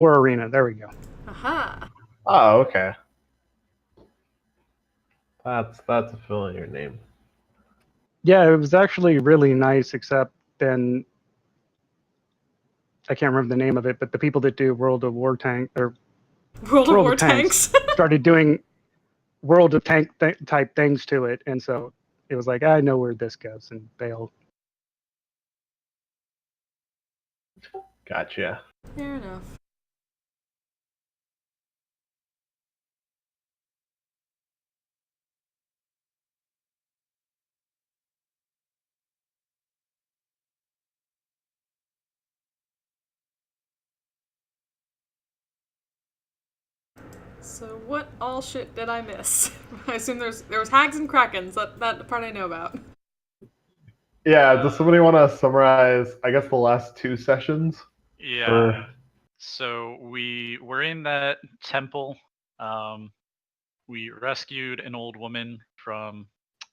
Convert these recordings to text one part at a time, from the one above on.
War Arena. There we go. Aha. Oh, okay. That's a familiar name. Yeah, it was actually really nice, except then I can't remember the name of it, but the people that do World of War Tank or World of World War of Tanks Tanks. started doing World of Tank type things to it, and so it was like, I know where this goes, and bailed. Gotcha. Fair enough. So what all shit did I miss? I assume there was hags and krakens. That part I know about. Yeah, does somebody want to summarize, I guess, the last two sessions? Yeah. Or... So we were in that temple. We rescued an old woman from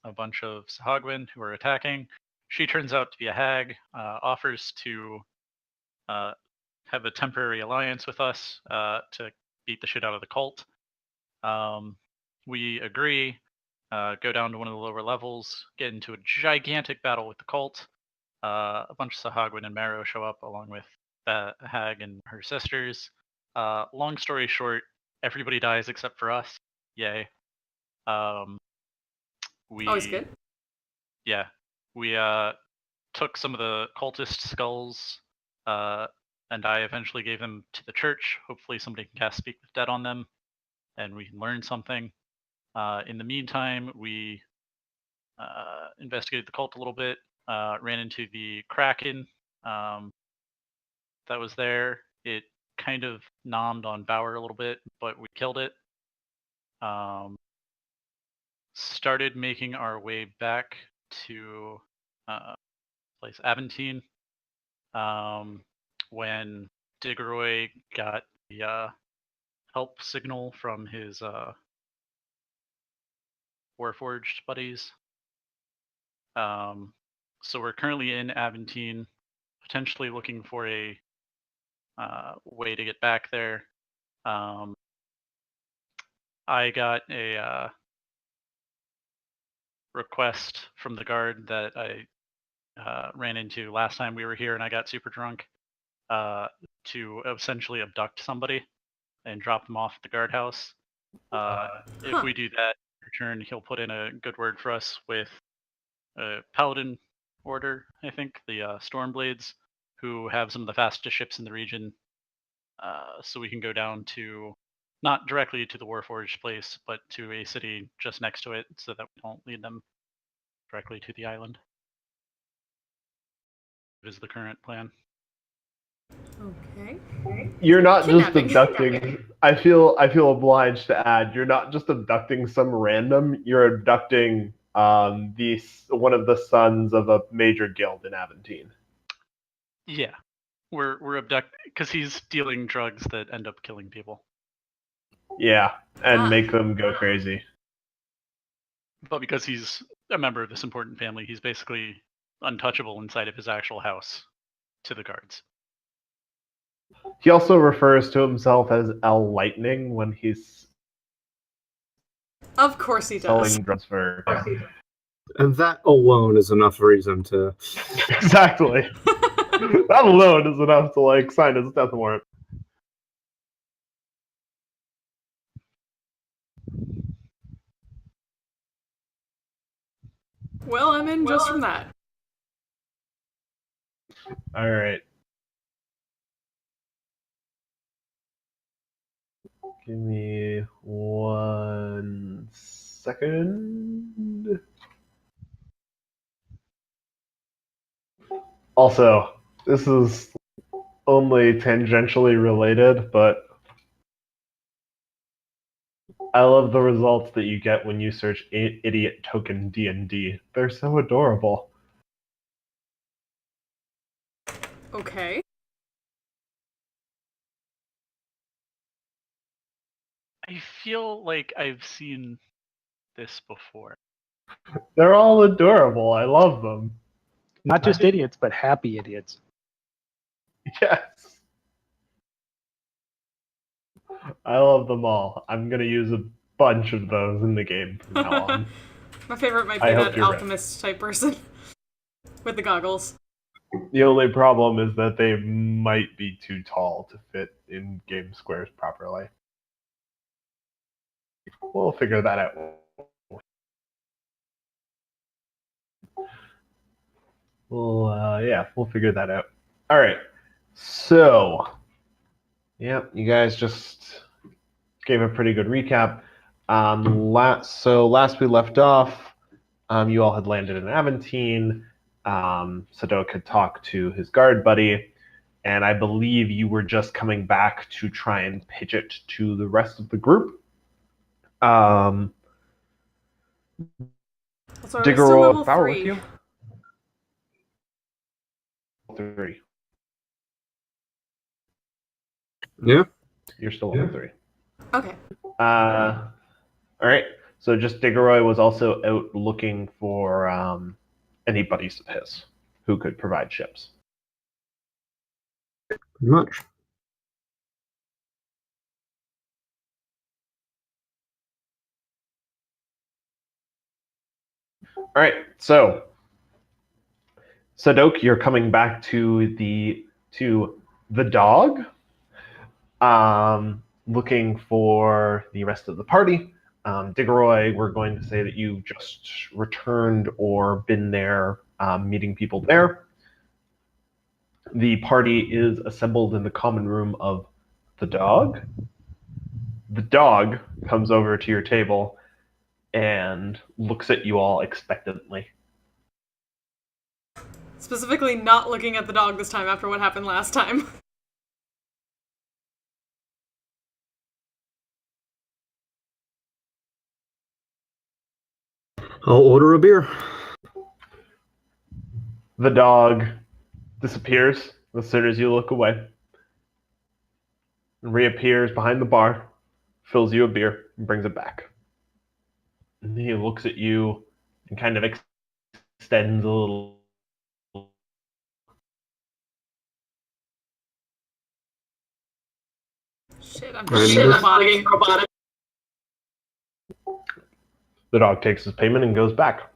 a bunch of Sahagwin who were attacking. She turns out to be a hag, offers to have a temporary alliance with us to beat the shit out of the cult. We agree, go down to one of the lower levels, get into a gigantic battle with the cult. A bunch of Sahagwin and Marrow show up along with the hag and her sisters. Long story short, everybody dies except for us. Yay. We Always good. Yeah, we took some of the cultist skulls, and I eventually gave them to the church. Hopefully, somebody can cast Speak with Dead on them, and we can learn something. In the meantime, we investigated the cult a little bit, ran into the Kraken that was there. It kind of nommed on Bauer a little bit, but we killed it. Started making our way back to place Aventine when Digroy got the help signal from his Warforged buddies. So we're currently in Aventine, potentially looking for a way to get back there. I got a request from the guard that I ran into last time we were here and I got super drunk to essentially abduct somebody and drop them off at the guardhouse. If we do that in return, he'll put in a good word for us with a Paladin Order, I think, the Stormblades, who have some of the fastest ships in the region. So we can go down to, not directly to the Warforged place, but to a city just next to it so that we don't lead them directly to the island. Is the current plan. Okay. You're not just Kidnapping. abducting. I feel obliged to add. You're not just abducting some random. You're abducting one of the sons of a major guild in Aventine. Yeah, we're abducting because he's dealing drugs that end up killing people. Yeah, and make them go crazy. But because he's a member of this important family, he's basically untouchable inside of his actual house to the guards. He also refers to himself as L Lightning when he's Of course he does. selling drugs for. And that alone is enough reason to. Exactly. That alone is enough to sign his death warrant. Well, I'm in just from that. All right. Give me 1 second. Also, this is only tangentially related, but I love the results that you get when you search idiot token D&D. They're so adorable. Okay. I feel like I've seen this before. They're all adorable. I love them. Not just idiots, but happy idiots. Yes. I love them all. I'm gonna use a bunch of those in the game from now on. My favorite might I be hope that you're right. alchemist type person with the goggles. The only problem is that they might be too tall to fit in game squares properly. We'll figure that out. We'll figure that out. All right. So, you guys just gave a pretty good recap. Last we left off, you all had landed in Aventine. Sadok had talked to his guard buddy, and I believe you were just coming back to try and pitch it to the rest of the group. So are we Digger still or level Power with 3? you? 3. Yeah. You're still level 3. Okay. All right. So just Diggeroy was also out looking for any buddies of his who could provide ships. Pretty much. All right. So Sadok, you're coming back to the dog, looking for the rest of the party. Diggeroy, we're going to say that you just returned or been there, meeting people there. The party is assembled in the common room of the dog. The dog comes over to your table and looks at you all expectantly. Specifically not looking at the dog this time after what happened last time. I'll order a beer. The dog disappears as soon as you look away and reappears behind the bar, fills you a beer, and brings it back. And he looks at you and kind of extends a little. Shit, I'm fucking robotic. The dog takes his payment and goes back.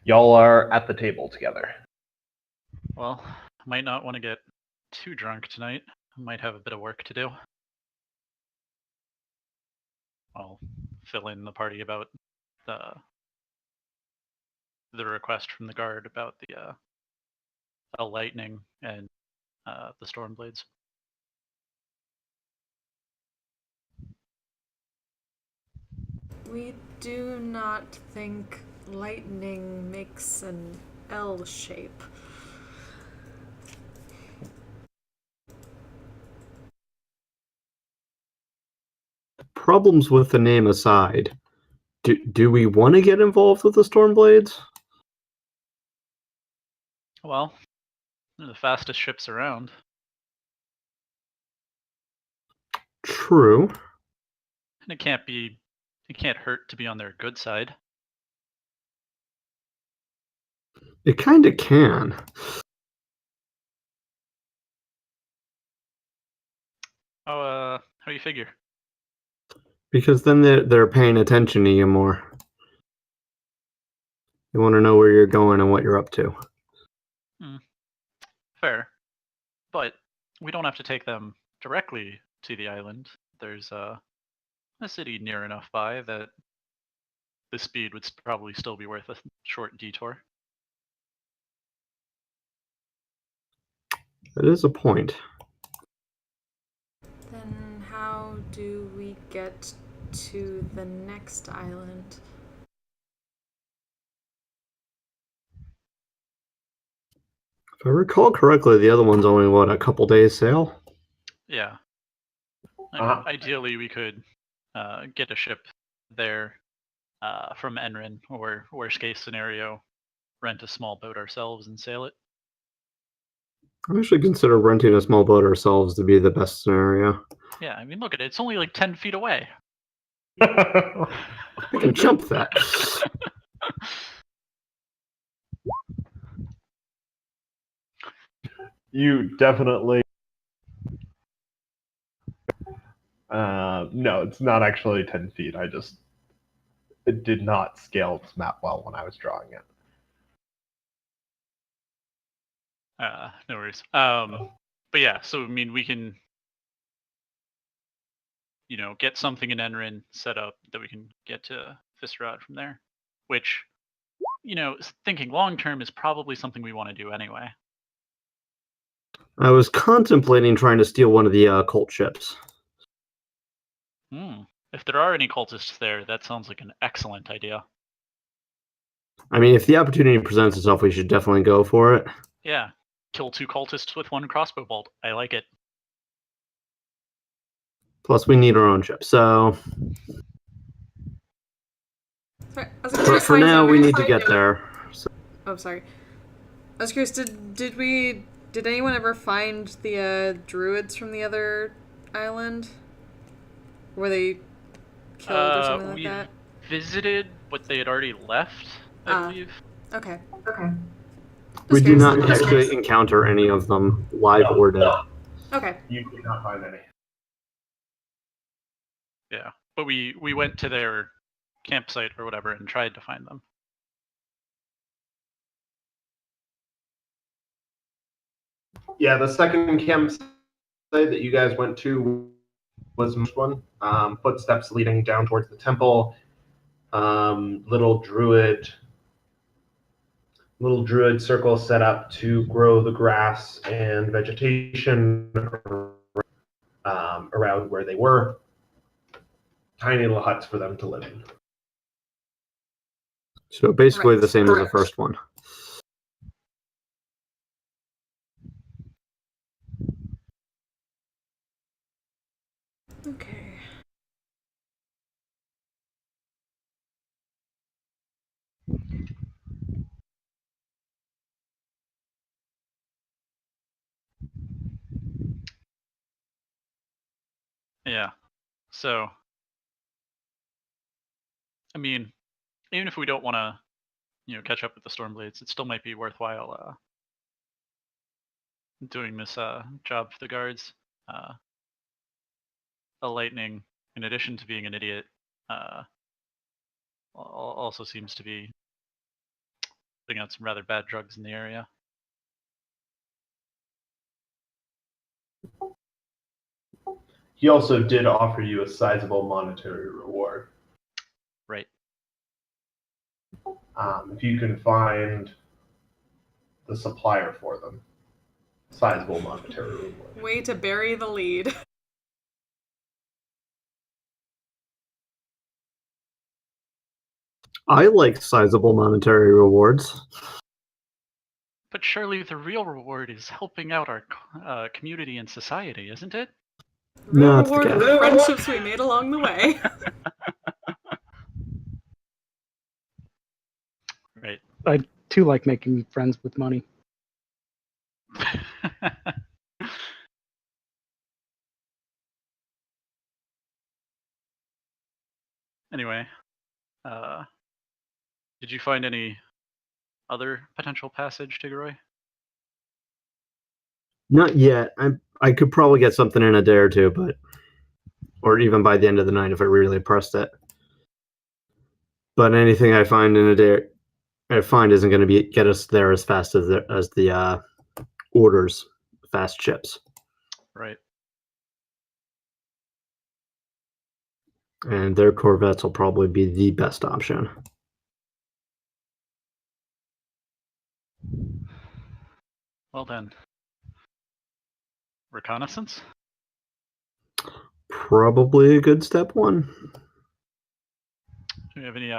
Y'all are at the table together. Well, might not want to get too drunk tonight. Might have a bit of work to do. I'll fill in the party about the request from the guard about the lightning and the storm blades. We do not think lightning makes an L shape. Problems with the name aside, do we want to get involved with the Stormblades? Well, they're the fastest ships around. True. And it can't hurt to be on their good side. It kind of can. How do you figure? Because then they're paying attention to you more. They want to know where you're going and what you're up to. Fair. But we don't have to take them directly to the island. There's a city near enough by that the speed would probably still be worth a short detour. That is a point. Then how do we get to the next island? If I recall correctly, the other one's only, a couple days sail? Yeah. I mean, ideally, we could get a ship there from Enrin, or worst case scenario, rent a small boat ourselves and sail it. I actually consider renting a small boat ourselves to be the best scenario. Yeah, I mean, look at it. It's only like 10 feet away. I can jump that. You definitely No, it's not actually 10 feet. It did not scale this map well when I was drawing it. No worries. But yeah, so I mean, we can, get something in Enrin set up that we can get to Fisterad from there, which, thinking long term is probably something we want to do anyway. I was contemplating trying to steal one of the cult ships. If there are any cultists there, that sounds like an excellent idea. I mean, if the opportunity presents itself, we should definitely go for it. Yeah, kill 2 cultists with 1 crossbow bolt. I like it. Plus, we need our own ship, so... Sorry, I was But curious, for now, we need to get there. So. Oh, sorry. I was curious. Did anyone ever find the druids from the other island? Were they killed or something like that? Visited, but they had already left, I believe. Okay. We do curious. not actually encounter any of them, live or dead. Okay. You did not find any. Yeah, but we went to their campsite or whatever and tried to find them. Yeah, the second campsite that you guys went to was this one. Footsteps leading down towards the temple. Little druid circle set up to grow the grass and vegetation around where they were. Tiny little huts for them to live in. So basically Right. the same as the first one. Okay. Yeah, so, I mean, even if we don't want to, catch up with the Stormblades, it still might be worthwhile doing this job for the guards. A lightning, in addition to being an idiot, also seems to be putting out some rather bad drugs in the area. He also did offer you a sizable monetary reward. Right. If you can find the supplier for them. Sizable monetary reward. Way to bury the lead. I like sizable monetary rewards. But surely the real reward is helping out our community and society, isn't it? Real No, it's the reward of cat. the friendships we made along the way. Right. I too like making friends with money. Anyway, did you find any other potential passage, Tigoroy? Not yet. I could probably get something in a day or two, or even by the end of the night if I really pressed it. But anything I find in a day, isn't going to get us there as fast as the orders fast ships. Right. And their corvettes will probably be the best option. Well then, reconnaissance? Probably a good step one. Do we have any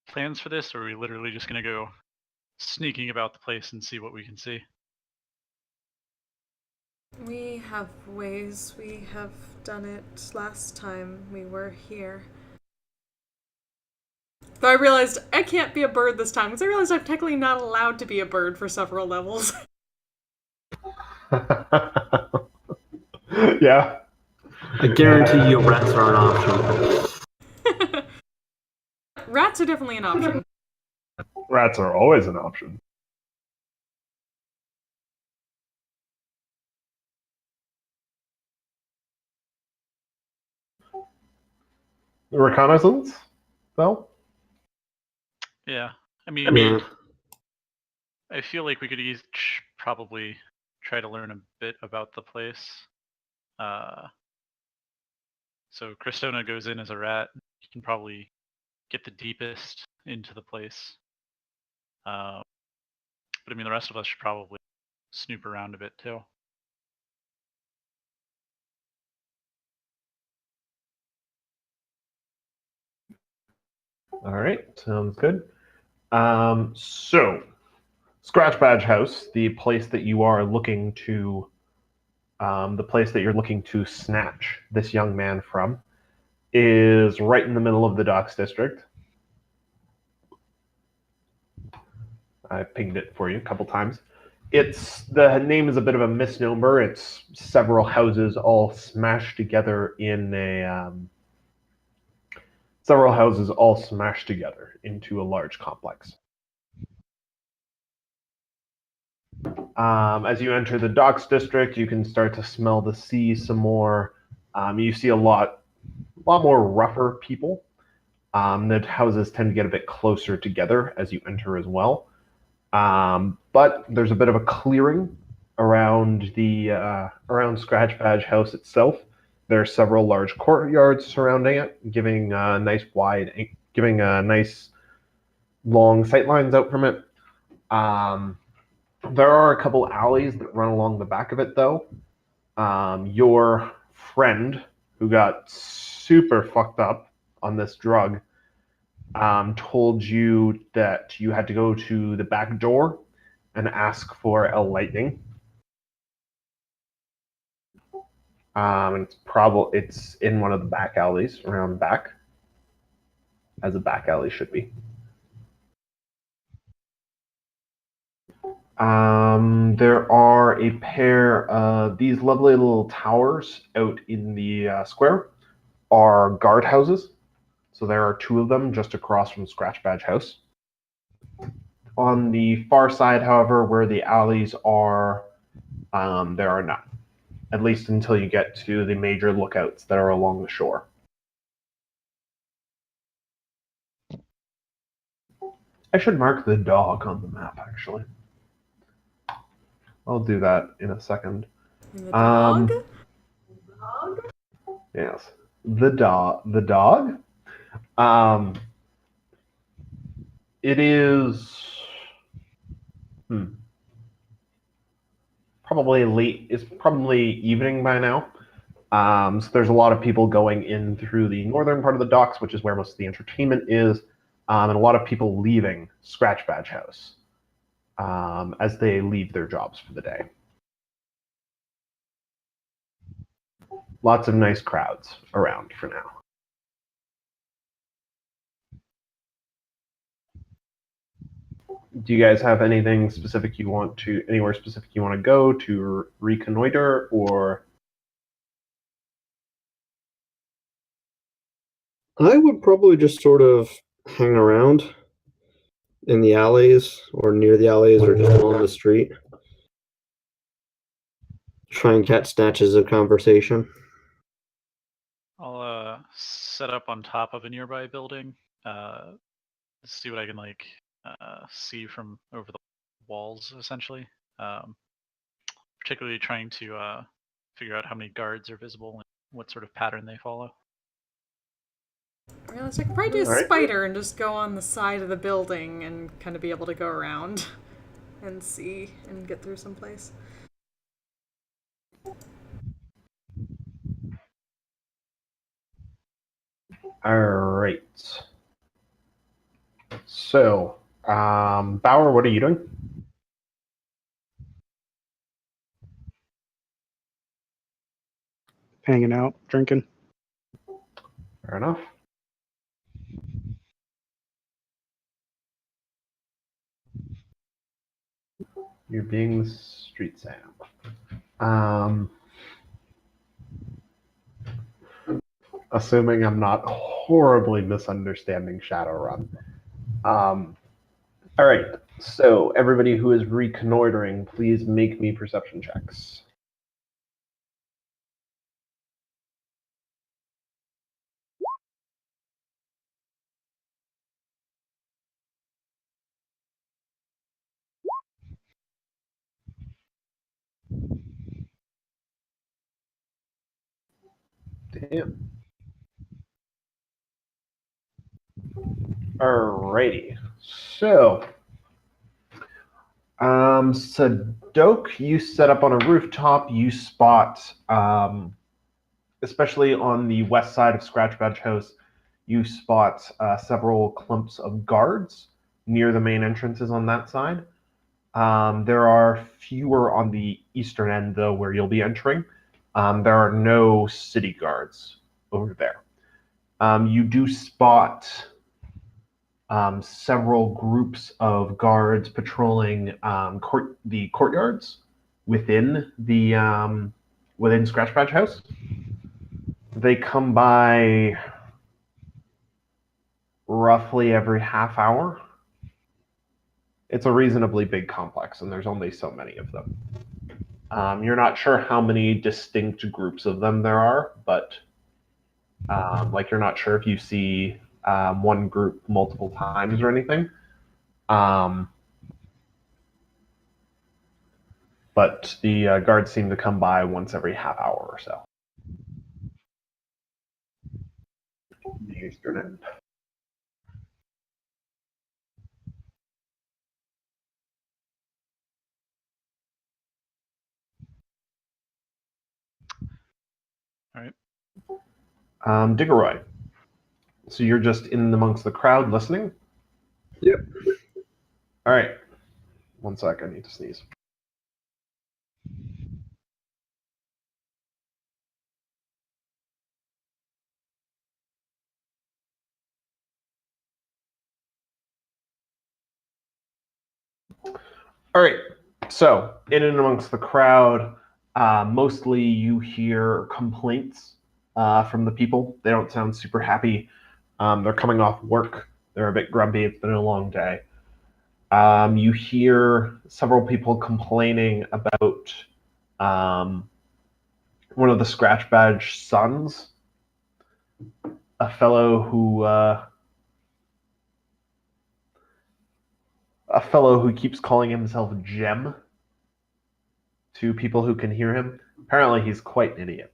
plans for this, or are we literally just gonna go sneaking about the place and see what we can see? We have ways. We have done it last time we were here. Though I realized I can't be a bird this time, because I realized I'm technically not allowed to be a bird for several levels. Yeah. I guarantee you rats are an option. Rats are definitely an option. Rats are always an option. Reconnaissance, though? Yeah. I mean, Yeah. I feel like we could each probably try to learn a bit about the place. So Cristona goes in as a rat. He can probably get the deepest into the place. But I mean, the rest of us should probably snoop around a bit too. All right, sounds good. So, Scratch Badge House, the place that you are looking to, the place that you're looking to snatch this young man from, is right in the middle of the Docks District. I pinged it for you a couple times. The name is a bit of a misnomer. It's several houses all smashed together in a into a large complex. As you enter the Docks District, you can start to smell the sea some more. You see a lot more rougher people. The houses tend to get a bit closer together as you enter as well. But there's a bit of a clearing around the around Scratch Badge House itself. There are several large courtyards surrounding it, giving nice long sightlines out from it. There are a couple alleys that run along the back of it, though. Your friend, who got super fucked up on this drug, told you that you had to go to the back door and ask for a lightning. It's in one of the back alleys around back, as a back alley should be. There are a pair of these lovely little towers out in the square are guard houses. So there are two of them just across from Scratch Badge House. On the far side, however, where the alleys are, there are none. At least until you get to the major lookouts that are along the shore. I should mark the dog on the map, actually. I'll do that in a second. The dog? Yes. The dog? It is probably late. It's probably evening by now. So there's a lot of people going in through the northern part of the docks, which is where most of the entertainment is, and a lot of people leaving Scratch Badge House as they leave their jobs for the day. Lots of nice crowds around for now. Do you guys have anything specific anywhere specific you want to go to reconnoiter, or? I would probably just sort of hang around in the alleys or near the alleys or just on the street. Try and catch snatches of conversation. I'll set up on top of a nearby building. See what I can see from over the walls, essentially. Particularly trying to figure out how many guards are visible and what sort of pattern they follow. Realize I could probably do a spider and just go on the side of the building and kind of be able to go around and see and get through someplace. All right. So, Bauer, what are you doing? Hanging out, drinking. Fair enough. You're being the street Sam. Assuming I'm not horribly misunderstanding Shadowrun. All right. So everybody who is reconnoitering, please make me perception checks. Damn. Alrighty. So, Sadok, you set up on a rooftop. You spot, especially on the west side of Scratch Badge House, you spot several clumps of guards near the main entrances on that side. There are fewer on the eastern end, though, where you'll be entering. There are no city guards over there. You do spot several groups of guards patrolling the courtyards within the within Scratch Badge House. They come by roughly every half hour. It's a reasonably big complex, and there's only so many of them. You're not sure how many distinct groups of them there are, but you're not sure if you see one group multiple times or anything. But the guards seem to come by once every half hour or so. The eastern end. All right. Diggeroy. So you're just in amongst the crowd listening? Yep. All right. 1 sec, I need to sneeze. All right. So in and amongst the crowd, mostly you hear complaints from the people. They don't sound super happy. They're coming off work. They're a bit grumpy. It's been a long day. You hear several people complaining about one of the Scratch Badge sons, a fellow who keeps calling himself Gem to people who can hear him. Apparently, he's quite an idiot.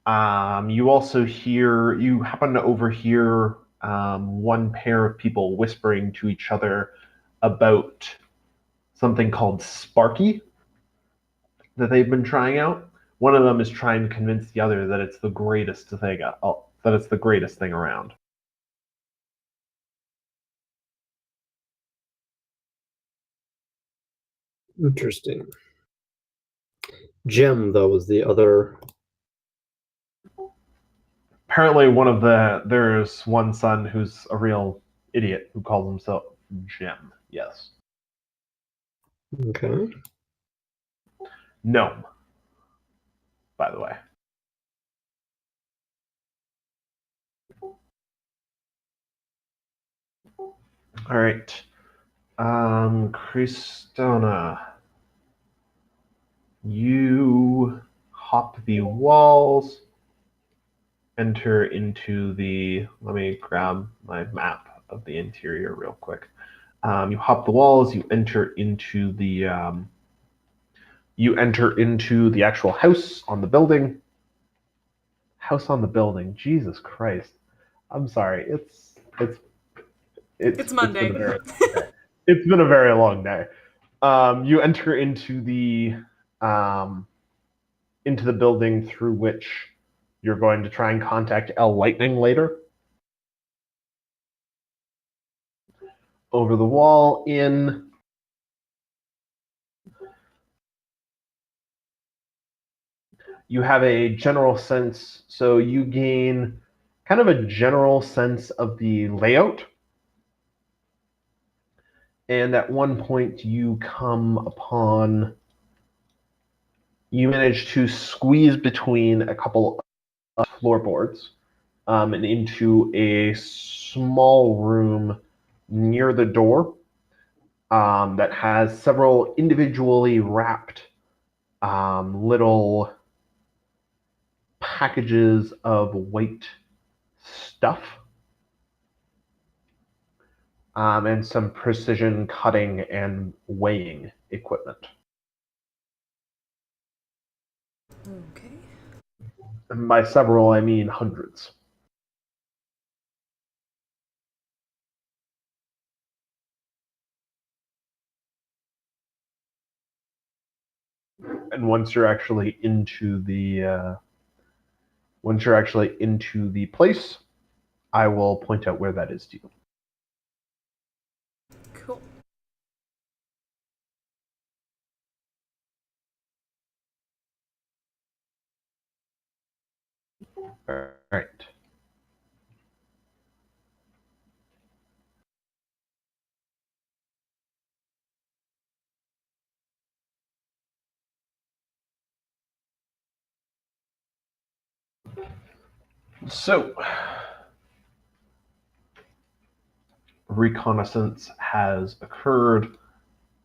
You happen to overhear one pair of people whispering to each other about something called Sparky that they've been trying out. One of them is trying to convince the other that it's the greatest thing around. Interesting. Gem, though, was the other. Apparently, there's one son who's a real idiot who calls himself Gem. Yes. Okay. Gnome, by the way. All right. Christona, you hop the walls, enter into the. Let me grab my map of the interior real quick. You hop the walls. You enter into the. You enter into the actual house on the building. House on the building. Jesus Christ! I'm sorry. It's Monday. It's been a very long day. You enter into the building through which you're going to try and contact L Lightning later. Over the wall in. You have a general sense, so you gain kind of a general sense of the layout. And at one point you manage to squeeze between a couple of floorboards and into a small room near the door that has several individually wrapped little packages of white stuff and some precision cutting and weighing equipment. Okay. And by several, I mean hundreds. And once you're actually into the place, I will point out where that is to you. Cool. All right. So, reconnaissance has occurred.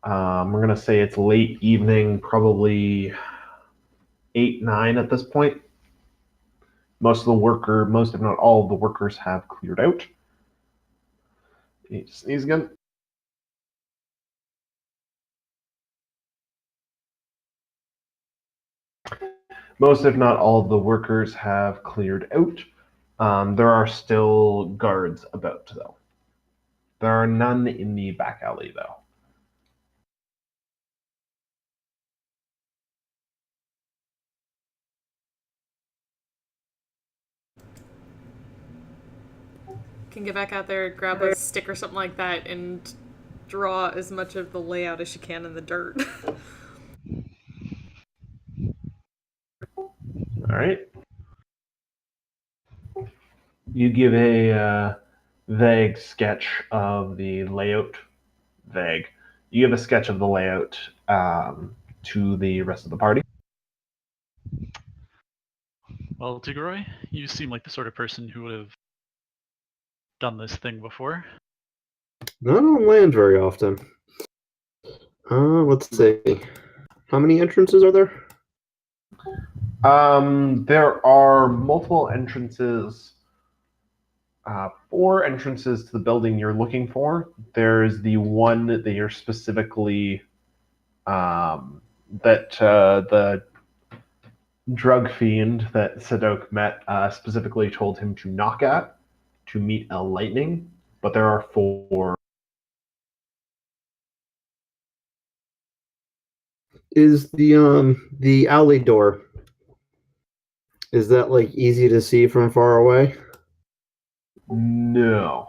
We're going to say it's late evening, probably 8, 9 at this point. Most, if not all, of the workers have cleared out. Sneeze again. Most, if not all, of the workers have cleared out. There are still guards about, though. There are none in the back alley, though. Can get back out there, grab a stick or something like that, and draw as much of the layout as she can in the dirt. All right. You give a vague sketch of the layout. You give a sketch of the layout to the rest of the party. Well, Tigoroy, you seem like the sort of person who would have done this thing before. I don't land very often. Let's see. How many entrances are there? There are multiple entrances. 4 entrances to the building you're looking for. There's the one that you're specifically the drug fiend that Sadok met specifically told him to knock at to meet a lightning. But there are 4. Is the alley door, is that like easy to see from far away? No.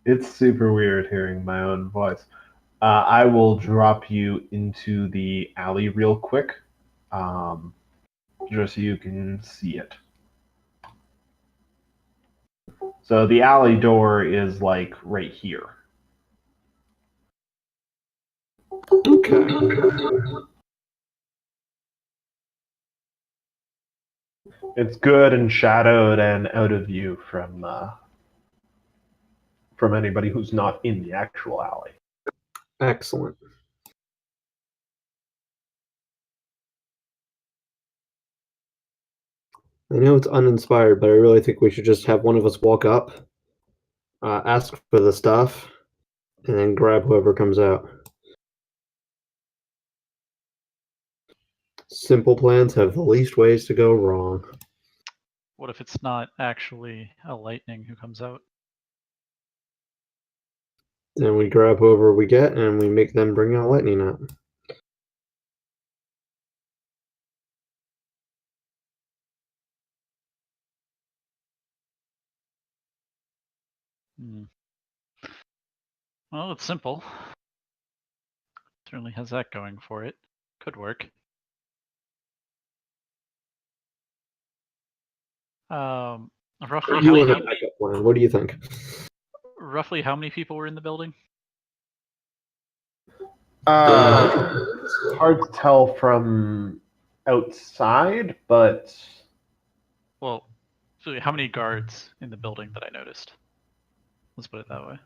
It's super weird hearing my own voice. I will drop you into the alley real quick, just so you can see it. So the alley door is like right here. Okay. It's good and shadowed and out of view from anybody who's not in the actual alley. Excellent. I know it's uninspired, but I really think we should just have one of us walk up, ask for the stuff, and then grab whoever comes out. Simple plans have the least ways to go wrong. What if it's not actually a lightning who comes out? Then we grab whoever we get, and we make them bring out lightning out. Well, it's simple. Certainly has that going for it. Could work. Roughly You how want a many, backup plan? What do you think? roughly how many people were in the building? It's hard to tell from outside, but Well, so how many guards in the building that I noticed? Let's put it that way.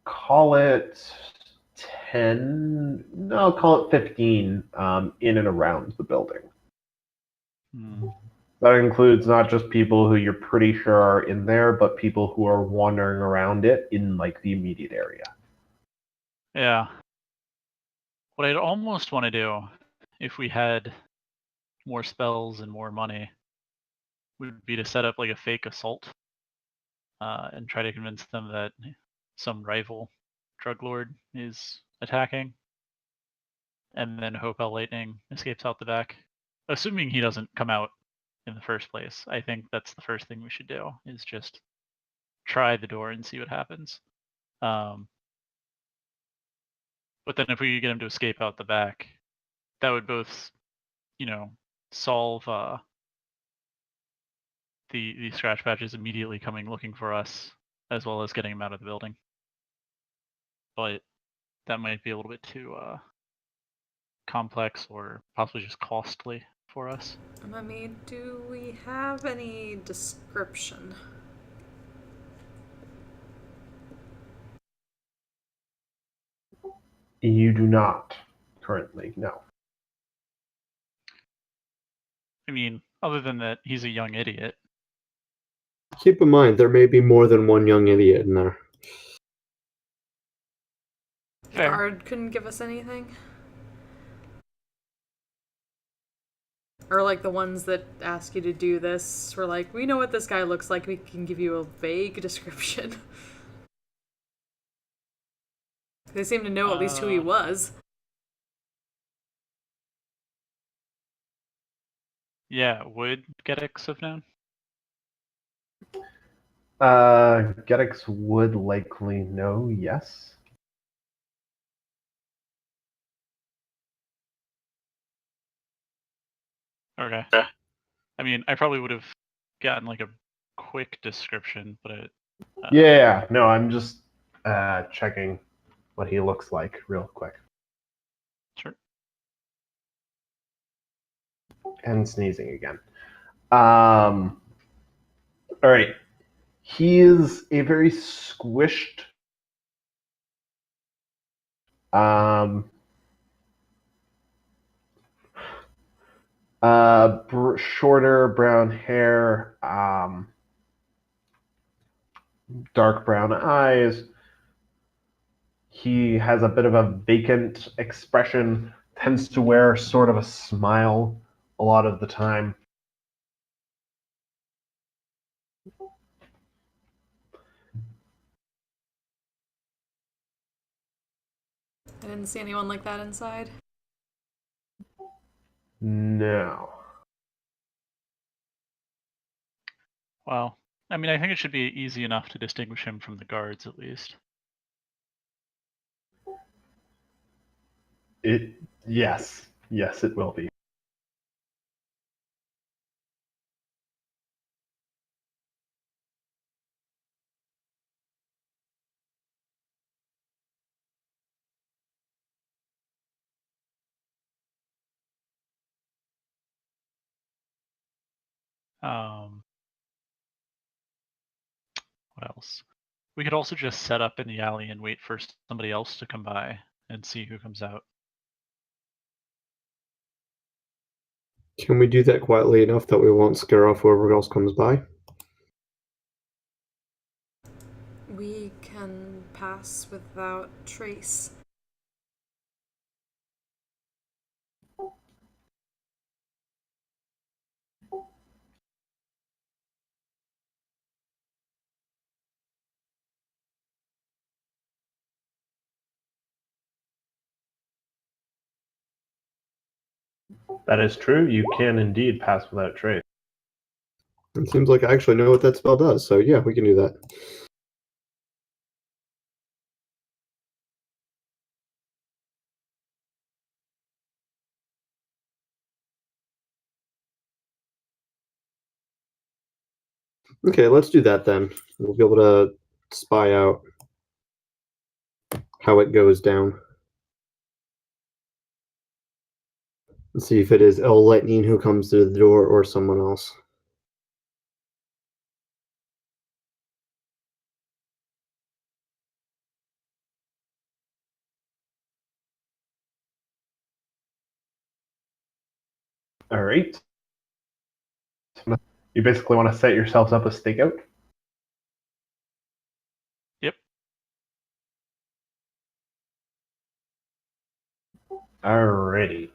call it 10. No, call it 15 in and around the building. That includes not just people who you're pretty sure are in there, but people who are wandering around it in like the immediate area. Yeah. What I'd almost want to do, if we had more spells and more money, would be to set up like a fake assault and try to convince them that some rival drug lord is attacking, and then hope El Lightning escapes out the back. Assuming he doesn't come out in the first place, I think that's the first thing we should do, is just try the door and see what happens. But then if we could get him to escape out the back, that would both, solve the scratch patches immediately coming looking for us, as well as getting him out of the building. But that might be a little bit too complex or possibly just costly for us. Do we have any description? You do not currently, no. I mean, other than that, he's a young idiot. Keep in mind, there may be more than one young idiot in there. The guard couldn't give us anything? Or like the ones that ask you to do this were like, we know what this guy looks like, we can give you a vague description. They seem to know at least who he was. Yeah, would Geddix have known? Geddix would likely know, yes. Okay. I mean, I probably would have gotten like a quick description, but Yeah, no, I'm just checking what he looks like real quick. Sure. And sneezing again. All right. He is a very squished, shorter brown hair, dark brown eyes. He has a bit of a vacant expression, tends to wear sort of a smile a lot of the time. I didn't see anyone like that inside. No. well, I mean, I think it should be easy enough to distinguish him from the guards, at least. Yes, it will be. What else? We could also just set up in the alley and wait for somebody else to come by and see who comes out. Can we do that quietly enough that we won't scare off whoever else comes by? We can pass without trace. That is true. You can indeed pass without trace. It seems like I actually know what that spell does, so yeah, we can do that. Okay, let's do that then. We'll be able to spy out how it goes down. Let's see if it is El Lightning who comes through the door or someone else. All right. You basically want to set yourselves up a stakeout? Yep. Alrighty.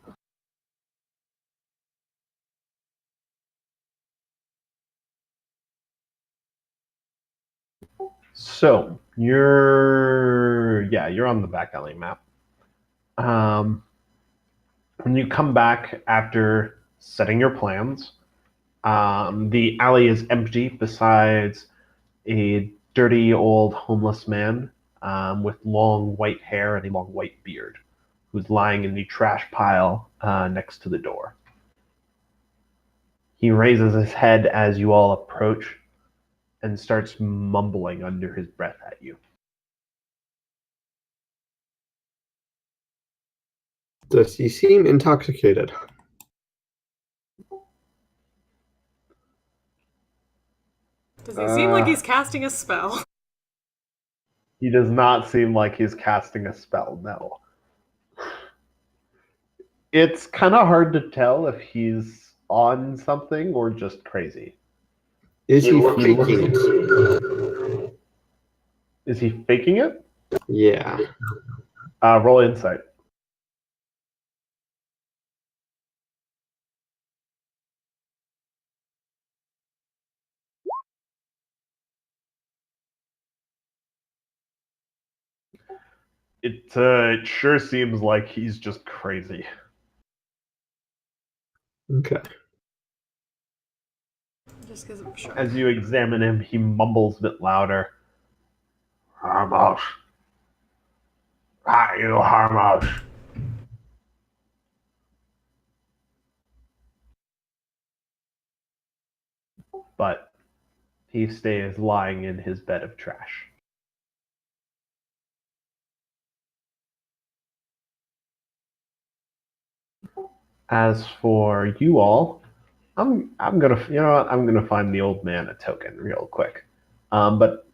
So you're on the back alley map. When you come back after setting your plans, the alley is empty besides a dirty old homeless man with long white hair and a long white beard, who's lying in the trash pile next to the door. He raises his head as you all approach and starts mumbling under his breath at you. Does he seem intoxicated? Does he seem like he's casting a spell? He does not seem like he's casting a spell, no. It's kind of hard to tell if he's on something or just crazy. Is he faking it? Is he faking it? Yeah. Roll insight. It sure seems like he's just crazy. Okay. Just because I'm sure. As you examine him, he mumbles a bit louder. Harmos. Hi, you Harmos. But he stays lying in his bed of trash. As for you all, I'm gonna find the old man a token real quick. But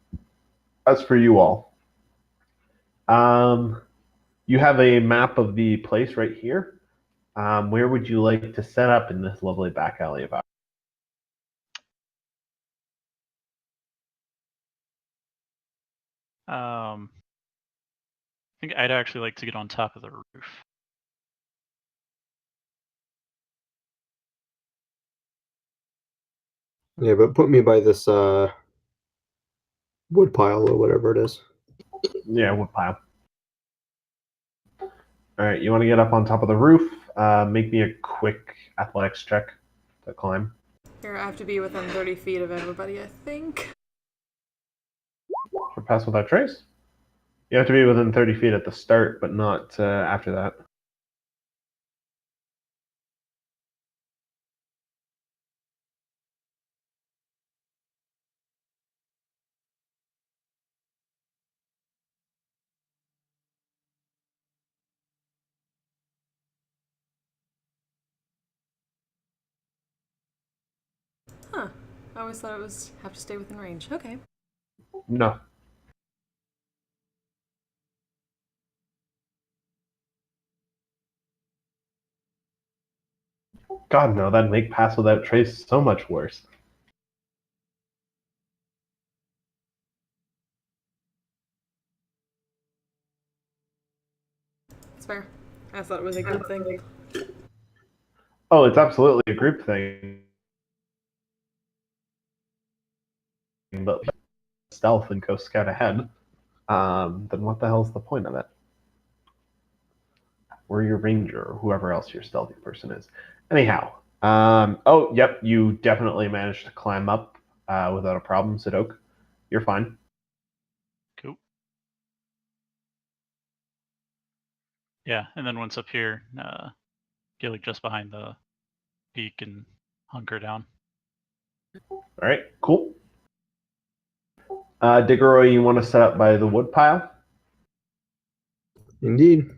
as for you all, you have a map of the place right here. Where would you like to set up in this lovely back alley of ours? I think I'd actually like to get on top of the roof. Yeah, but put me by this wood pile or whatever it is. Yeah, wood pile. All right, you want to get up on top of the roof? Make me a quick athletics check to climb. Here, I have to be within 30 feet of everybody, I think. For pass without trace? You have to be within 30 feet at the start, but not after that. Huh. I always thought it was have to stay within range. Okay. No. God, no, that'd make pass without trace so much worse. It's fair. I thought it was a group thing. Oh, it's absolutely a group thing. But stealth and go scout ahead, then what the hell's the point of it? Or your ranger, or whoever else your stealthy person is. Anyhow, oh, yep, you definitely managed to climb up without a problem, Sidok. You're fine. Cool. Yeah, and then once up here, get like just behind the peak and hunker down. All right, cool. Diggeroy, you want to set up by the wood pile? Indeed.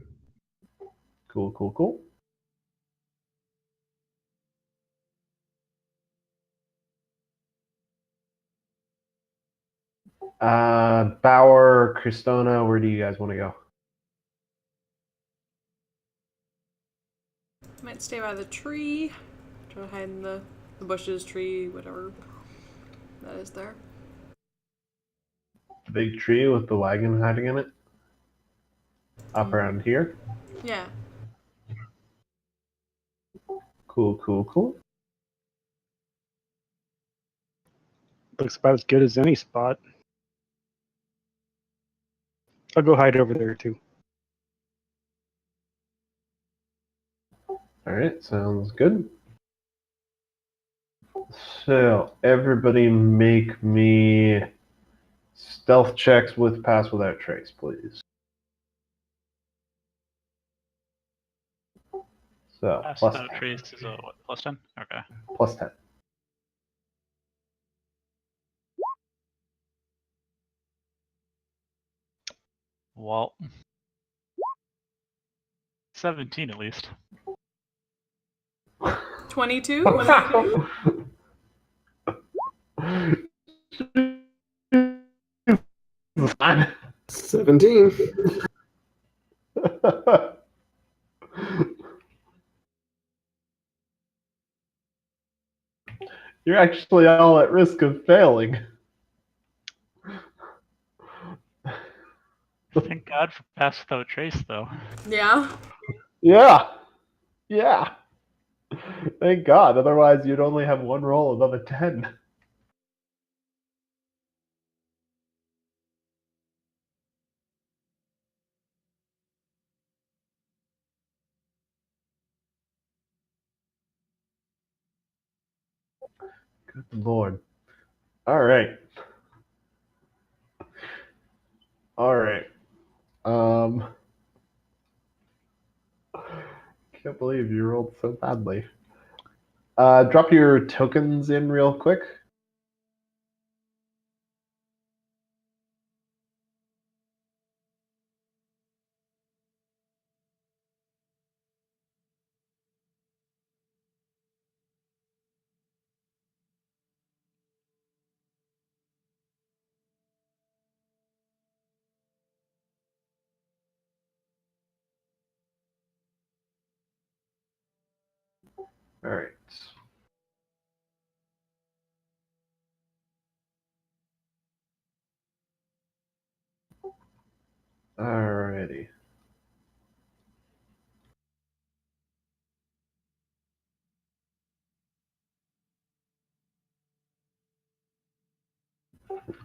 Cool, cool, cool. Bauer, Cristona, where do you guys want to go? Might stay by the tree. Try to hide in the bushes, tree, whatever that is there. The big tree with the wagon hiding in it? Up around here? Yeah. Cool. Looks about as good as any spot. I'll go hide over there too. All right, sounds good. So everybody make me stealth checks with pass without trace, please. So Pass plus without 10. trace is a what, plus 10? Okay. Plus 10. Well, 17 at least. 22? Wow. 17. You're actually all at risk of failing. Thank God for pass without trace, though. Yeah. Yeah. Thank God. Otherwise, you'd only have one roll above a 10. Good Lord. All right. Can't believe you rolled so badly. Drop your tokens in real quick. All right. Alrighty.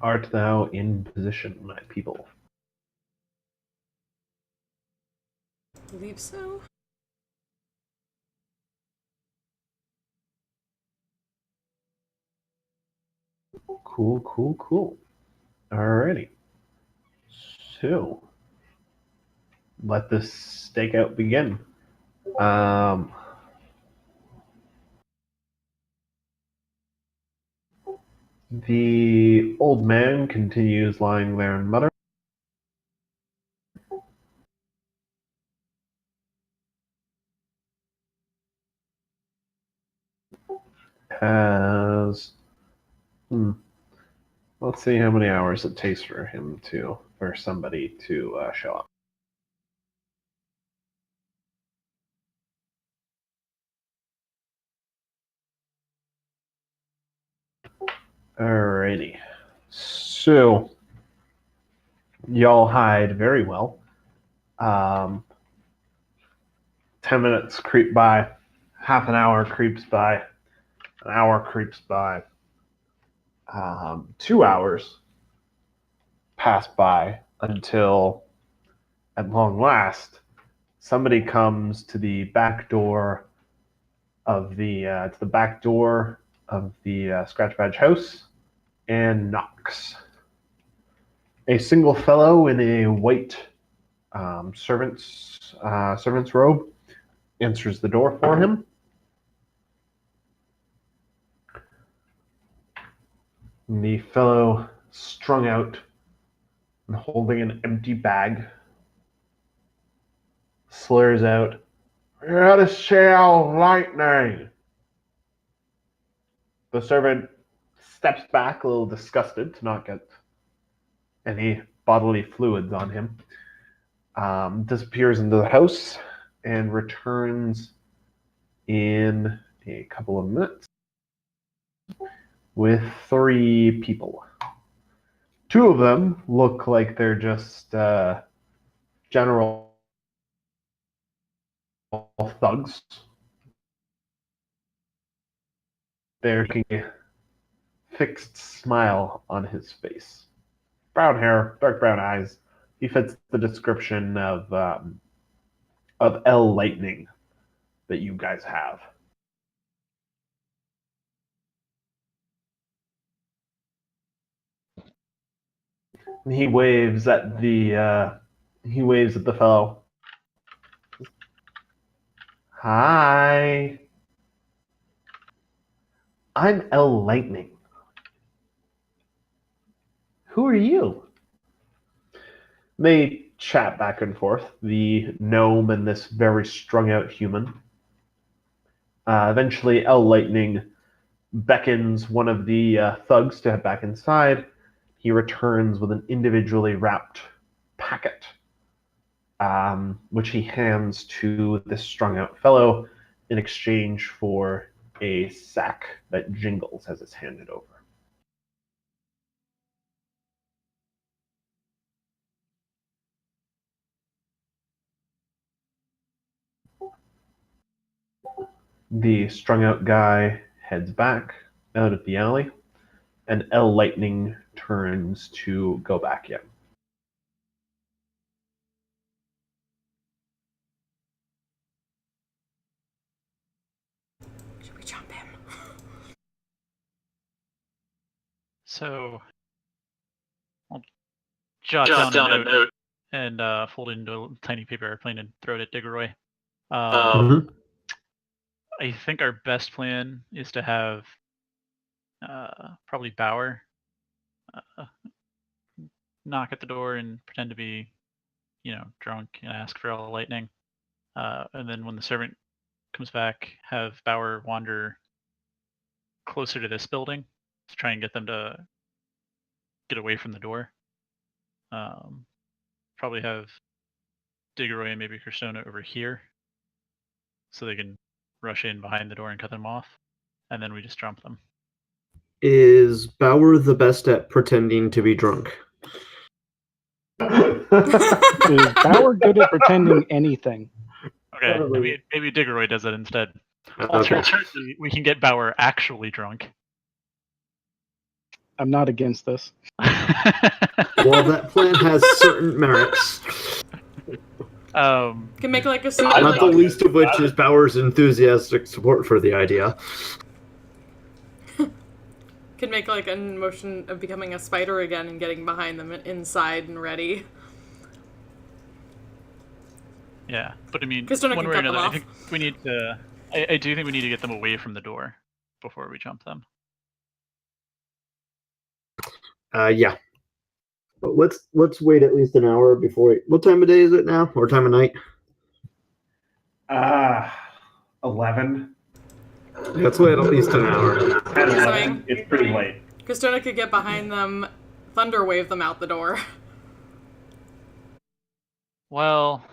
Art thou in position, my people? I believe so. Cool. Alrighty. So, let this stakeout begin. The old man continues lying there and muttering. Has let's see how many hours it takes for somebody to show up. Alrighty. So y'all hide very well. 10 minutes creep by, half an hour creeps by, an hour creeps by, 2 hours pass by until, at long last, somebody comes to the back door of the Scratch Badge house and knocks. A single fellow in a white servant's robe answers the door for him. The fellow, strung out and holding an empty bag, slurs out, "You're the shell lightning." The servant steps back a little disgusted to not get any bodily fluids on him, disappears into the house, and returns in a couple of minutes with 3 people. 2 of them look like they're just general thugs. There's a fixed smile on his face. Brown hair, dark brown eyes. He fits the description of L Lightning that you guys have. He waves at the fellow. Hi. I'm L Lightning. Who are you? They chat back and forth, the gnome and this very strung out human. Eventually, L Lightning beckons one of the thugs to head back inside. He returns with an individually wrapped packet, which he hands to this strung out fellow in exchange for a sack that jingles as it's handed over. The strung out guy heads back out of the alley, and L Lightning turns to go back in. Should we jump him? So I'll jot down a note and fold it into a tiny paper airplane and throw it at Diggeroy. I think our best plan is to have probably Bauer knock at the door and pretend to be, drunk and ask for all the lightning. And then when the servant comes back, have Bauer wander closer to this building to try and get them to get away from the door. Probably have Diggeroy and maybe Cristona over here so they can rush in behind the door and cut them off, and then we just jump them. Is Bauer the best at pretending to be drunk? Is Bauer good at pretending anything? Okay, maybe Diggeroy does it instead. Alternatively, we can get Bauer actually drunk. I'm not against this. Well, that plan has certain merits. Can make like a Not the least of which is Bauer's enthusiastic support for the idea. Could make like a motion of becoming a spider again and getting behind them inside and ready. Yeah, but I mean, Cristona one can way or cut them another, off. I think we need to. I do think we need to get them away from the door before we jump them. Yeah. But let's wait at least an hour before. What time of day is it now? Or time of night? 11. Let's wait at least an hour. 10, 11. It's pretty late. Cristona could get behind them, thunder wave them out the door. Well,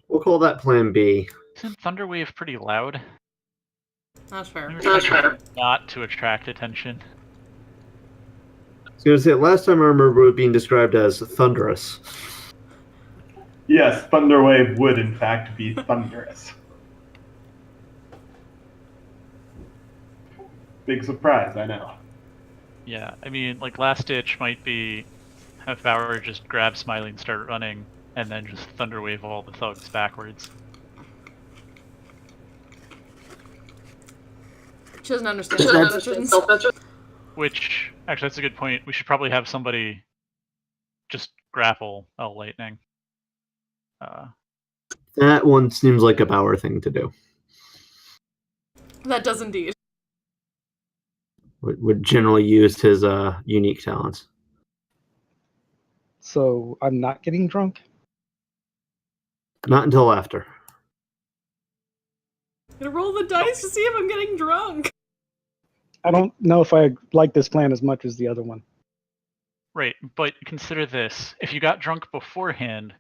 we'll call that Plan B. Isn't Thunderwave pretty loud? That's fair. Not to attract attention. I was going to say, last time I remember it being described as thunderous. Yes, Thunderwave would in fact be thunderous. Big surprise, I know. Yeah, I mean, like, last ditch might be have Bauer just grab Smiley and start running, and then just Thunderwave all the thugs backwards. She doesn't understand self-defense. Which, actually, that's a good point. We should probably have somebody just grapple L Lightning. That one seems like a Bauer thing to do. That does indeed. Would generally use his unique talents. So I'm not getting drunk? Not until after. I'm gonna roll the dice to see if I'm getting drunk. I don't know if I like this plan as much as the other one. Right, but consider this. If you got drunk beforehand,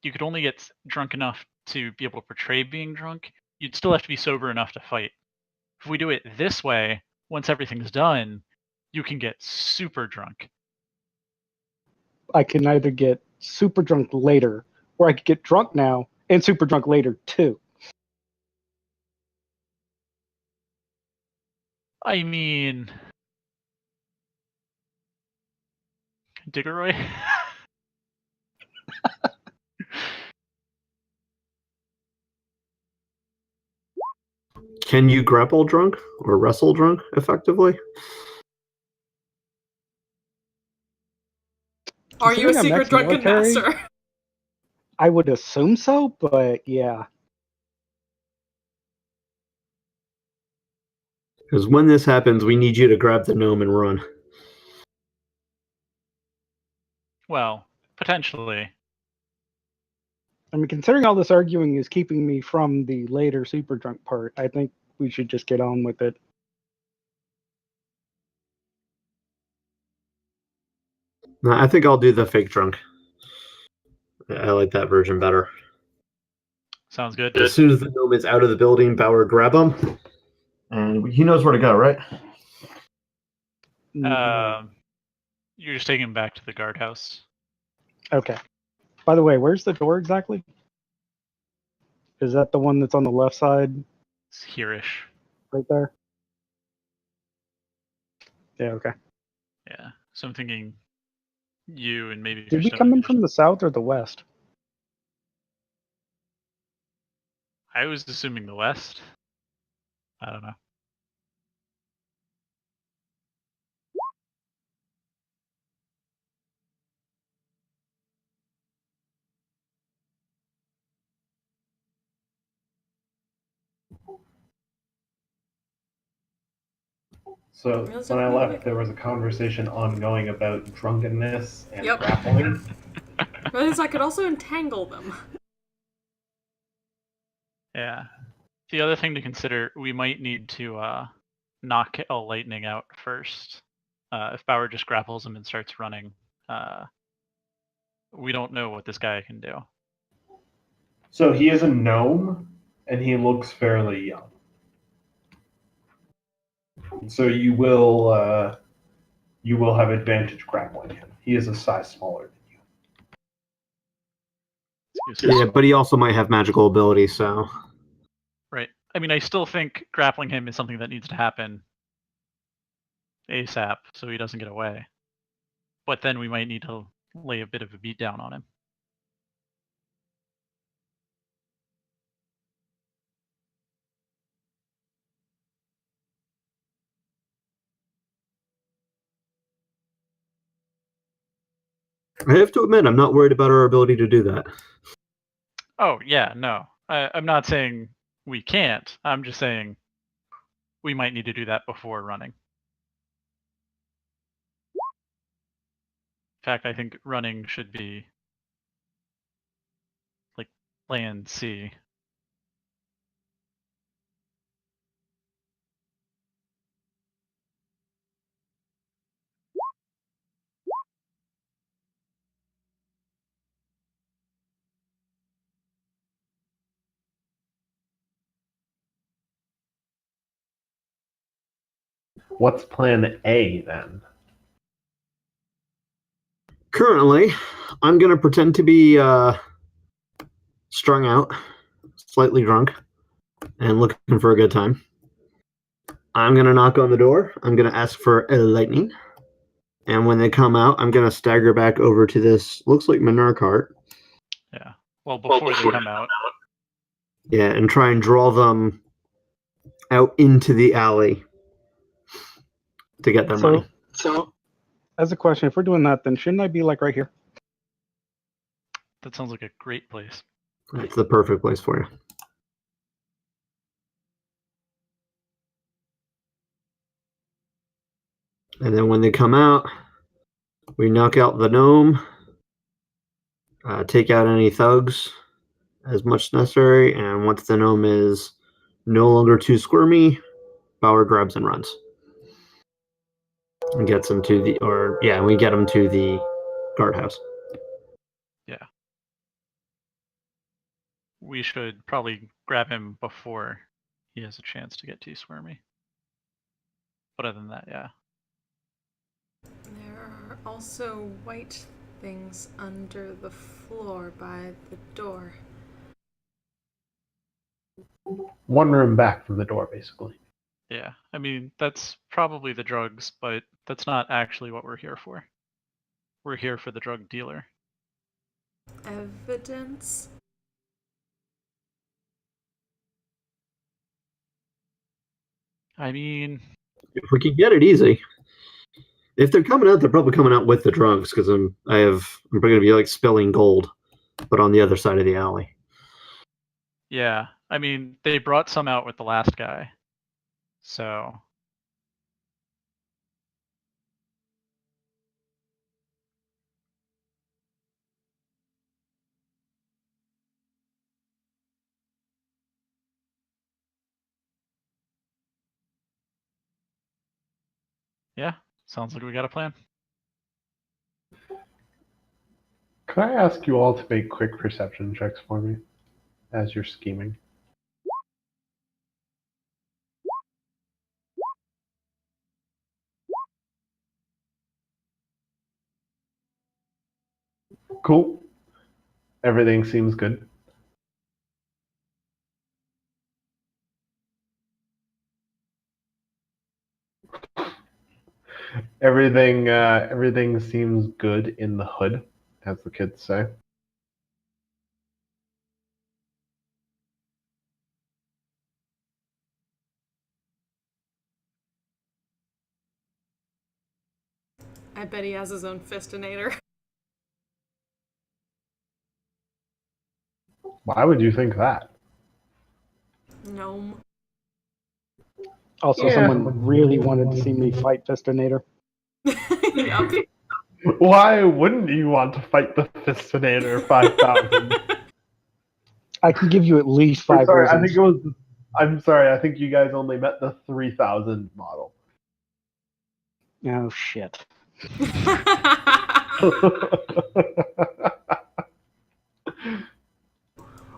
you could only get drunk enough to be able to portray being drunk. You'd still have to be sober enough to fight. If we do it this way, once everything's done, you can get super drunk. I can either get super drunk later, or I could get drunk now and super drunk later too. I mean, Diggeroy? Can you grapple drunk or wrestle drunk effectively? Are you a Considering I'm secret drunken ex-military, master? I would assume so, but yeah. Because when this happens, we need you to grab the gnome and run. Well, potentially. I mean, considering all this arguing is keeping me from the later super drunk part, I think we should just get on with it. No, I think I'll do the fake drunk. I like that version better. Sounds good. As soon as the gnome is out of the building, Bauer grab him. And he knows where to go, right? You're just taking him back to the guardhouse. Okay. By the way, where's the door exactly? Is that the one that's on the left side, It's here-ish. right there? Yeah, okay. Yeah. So I'm thinking you and maybe... Did we come in from the south or the west? I was assuming the west. I don't know. So That's when I definitely left, like- there was a conversation ongoing about drunkenness and Yep. grappling. Because I could also entangle them. Yeah. The other thing to consider, we might need to knock a lightning out first. If Bauer just grapples him and starts running, we don't know what this guy can do. So he is a gnome, and he looks fairly young. So you will have advantage grappling him. He is a size smaller than you. Excuse me. Yeah, but he also might have magical abilities, so... Right. I mean, I still think grappling him is something that needs to happen ASAP so he doesn't get away. But then we might need to lay a bit of a beat down on him. I have to admit, I'm not worried about our ability to do that. Oh, yeah, no. I'm not saying we can't. I'm just saying we might need to do that before running. In fact, I think running should be like plan C. What's plan A then? Currently, I'm going to pretend to be strung out, slightly drunk, and looking for a good time. I'm going to knock on the door. I'm going to ask for a lightning. And when they come out, I'm going to stagger back over to this, looks like manure cart. Yeah. Well, before they come out. Yeah, and try and draw them out into the alley to get them running. So, as a question, if we're doing that, then shouldn't I be like right here? That sounds like a great place. That's the perfect place for you. And then when they come out, we knock out the gnome, take out any thugs as much as necessary, and once the gnome is no longer too squirmy, Bauer grabs and runs. And gets him to the, we get him to the guardhouse. Yeah. We should probably grab him before he has a chance to get too squirmy. But other than that, yeah. There are also white things under the floor by the door. One room back from the door, basically. Yeah, I mean, that's probably the drugs, but that's not actually what we're here for. We're here for the drug dealer. Evidence? I mean, If we can get it easy. If they're coming out, they're probably coming out with the drugs because I'm going to be like spilling gold, but on the other side of the alley. yeah, I mean, they brought some out with the last guy. So, yeah, sounds like we got a plan. Could I ask you all to make quick perception checks for me as you're scheming? Cool. Everything seems good. Everything seems good in the hood, as the kids say. I bet he has his own fistinator. Why would you think that? Gnome. Also, Yeah. someone really wanted to see me fight Fistinator. Yup. Why wouldn't you want to fight the Fistinator 5000? I can give you at least 5 sorry, reasons. I'm sorry, I think you guys only met the 3000 model. Oh, shit.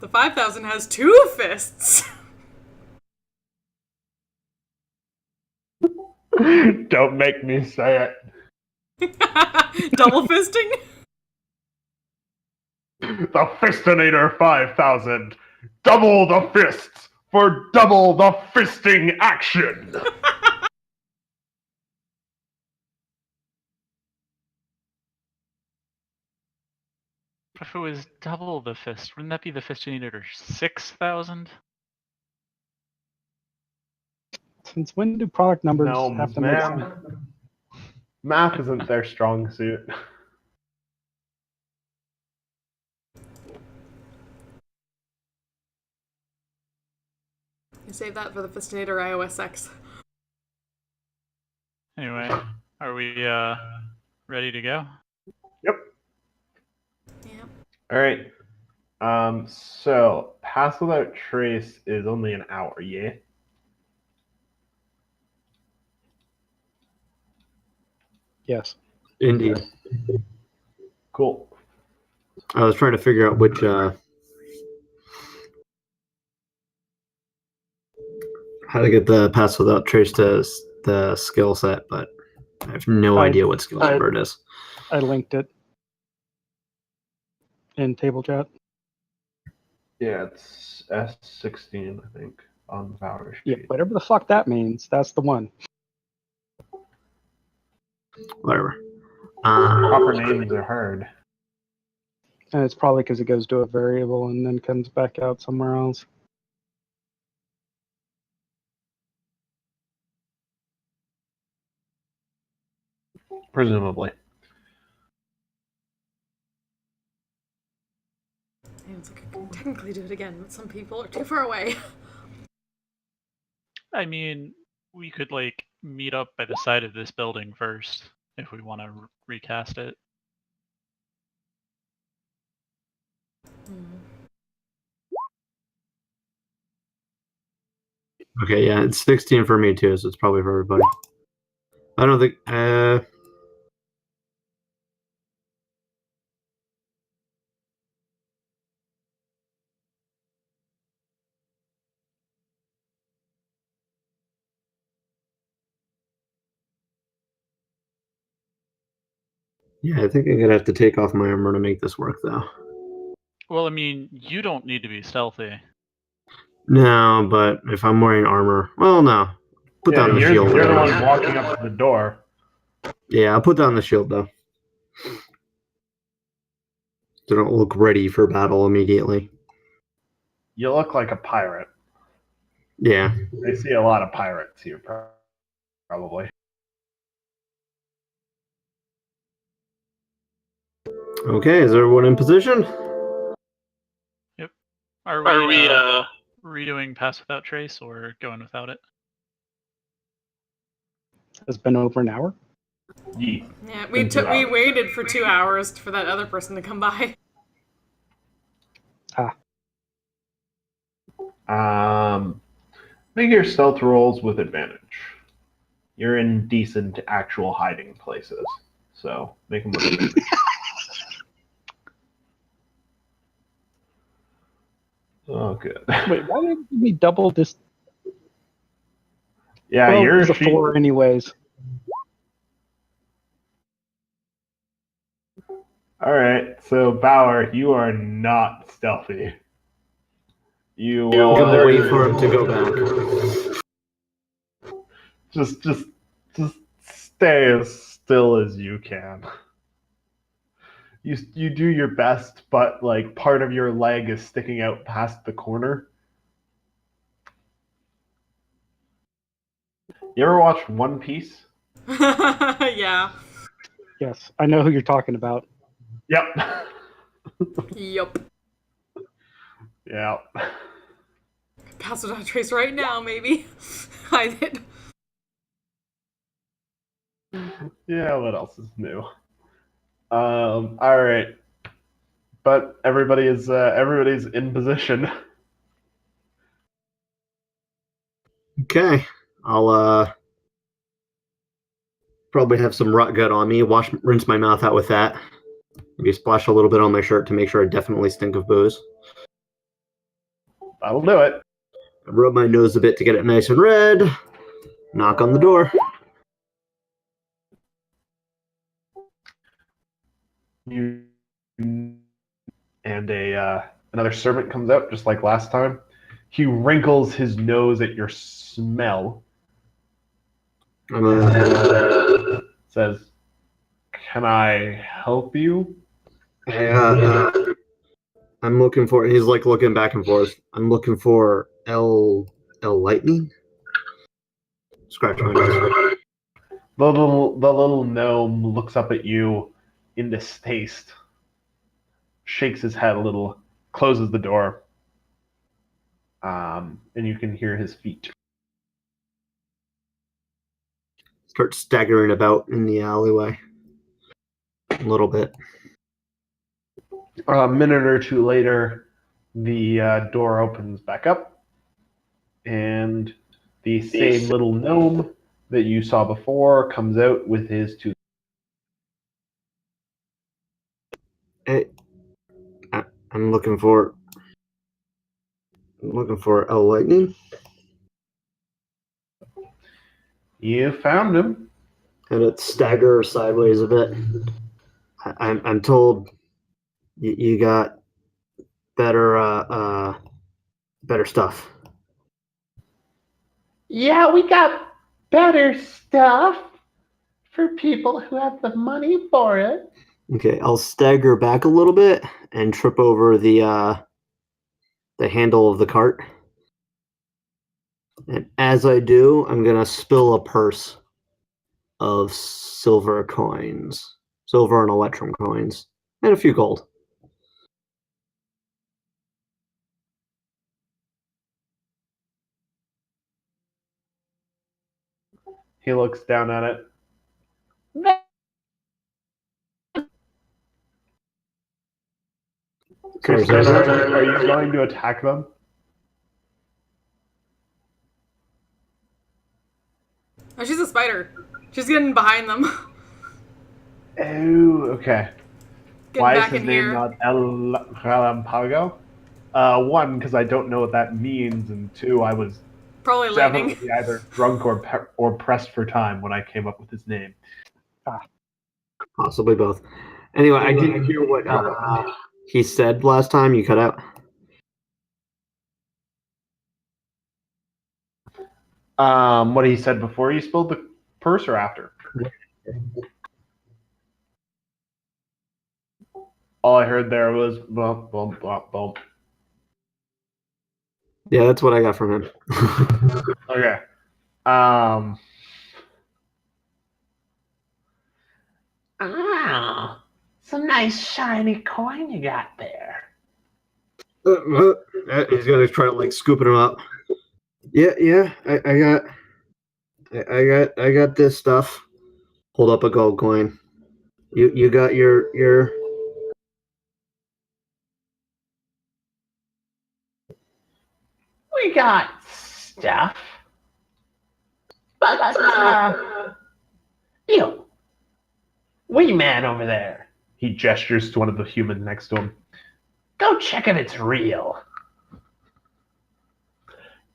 The 5000 has 2 fists. Don't make me say it. Double fisting? The Fistinator 5000. Double the fists for double the fisting action. If it was double the fist, wouldn't that be the Fistinator 6000? Since when do product numbers No, have to make sense? man. Math isn't their strong suit. You save that for the Fistinator iOS X. Anyway, are we ready to go? Yep. Yep. All right. So Pass Without Trace is only an hour, yeah? Yes. Indeed. Cool. I was trying to figure out which how to get the pass without trace to the skill set, but I have no idea what skill number it is. I linked it in table chat. Yeah, it's S16, I think, on the power Yeah, sheet. whatever the fuck that means, that's the one. Whatever. Proper names are hard. And it's probably because it goes to a variable and then comes back out somewhere else. Presumably. It's like I can technically do it again, but some people are too far away. I mean, we could like meet up by the side of this building first if we want to recast it. Okay, yeah, it's 16 for me too, so it's probably for everybody. I don't think. Yeah, I think I'm gonna have to take off my armor to make this work, though. Well, I mean, you don't need to be stealthy. No, but if I'm wearing armor, well, no. Put down the you're, shield. you're the one walking up to the door. Yeah, I'll put down the shield though. They don't look ready for battle immediately. You look like a pirate. Yeah. I see a lot of pirates here, probably. Okay, is everyone in position? Are we redoing Pass Without Trace or going without it? It's been over an hour. Yeet. Yeah, we waited for 2 hours for that other person to come by. Make your stealth rolls with advantage. You're in decent actual hiding places, so make them with advantage. Oh, good. Wait, why did we double this? Yeah, Well, it you're was a 4 anyways. All right, so Bauer, you are not stealthy. You will I'm gonna wait for him to go back. just stay as still as you can. You do your best, but like part of your leg is sticking out past the corner. You ever watch One Piece? Yeah. Yes, I know who you're talking about. Yep. Yup. Yeah. Pass Without Trace right now, maybe. I did. Yeah, what else is new? All right. But everybody's in position. Okay, I'll probably have some rot gut on me. Rinse my mouth out with that. Maybe splash a little bit on my shirt to make sure I definitely stink of booze. That'll do it. Rub my nose a bit to get it nice and red. Knock on the door. You and another servant comes out just like last time. He wrinkles his nose at your smell. Says, "Can I help you?" I'm looking for. He's like looking back and forth. I'm looking for L Lightning. Scratch my nose. The little gnome looks up at you in distaste, shakes his head a little, closes the door, and you can hear his feet. Start staggering about in the alleyway. A little bit. A minute or two later, the door opens back up, and the same little gnome that you saw before comes out with his tooth. Hey, I'm looking for L Lightning. You found him. And it staggers sideways a bit. I'm told you got better stuff. Yeah, we got better stuff for people who have the money for it. Okay, I'll stagger back a little bit and trip over the handle of the cart. And as I do, I'm gonna spill a purse of silver and electrum coins, and a few gold. He looks down at it. Kristen, are you going to attack them? Oh, she's a spider. She's getting behind them. Oh, okay. Getting Why is back his in name here. not El Relampago? One, because I don't know what that means, and two, I was Probably lightning. definitely either drunk or pressed for time when I came up with his name. Possibly both. Anyway, I didn't hear what he said last time. You cut out. What he said before you spilled the purse or after? All I heard there was bump, bump, bump, bump. Yeah, that's what I got from him. Okay. Some nice shiny coin you got there. He's gonna try to like scooping him up. Yeah. I got this stuff. Hold up a gold coin. You got your. We got stuff. But, you, wee man over there. He gestures to one of the humans next to him. Go check if it's real.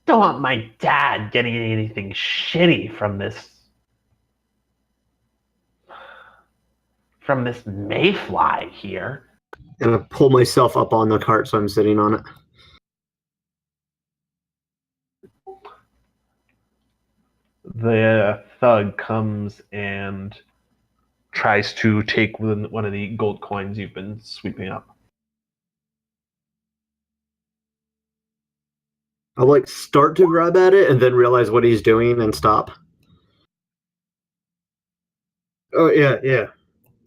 Don't want my dad getting anything shitty from this mayfly here. And I pull myself up on the cart so I'm sitting on it. The thug comes and tries to take one of the gold coins you've been sweeping up. I'll like start to grab at it and then realize what he's doing and stop. Oh yeah.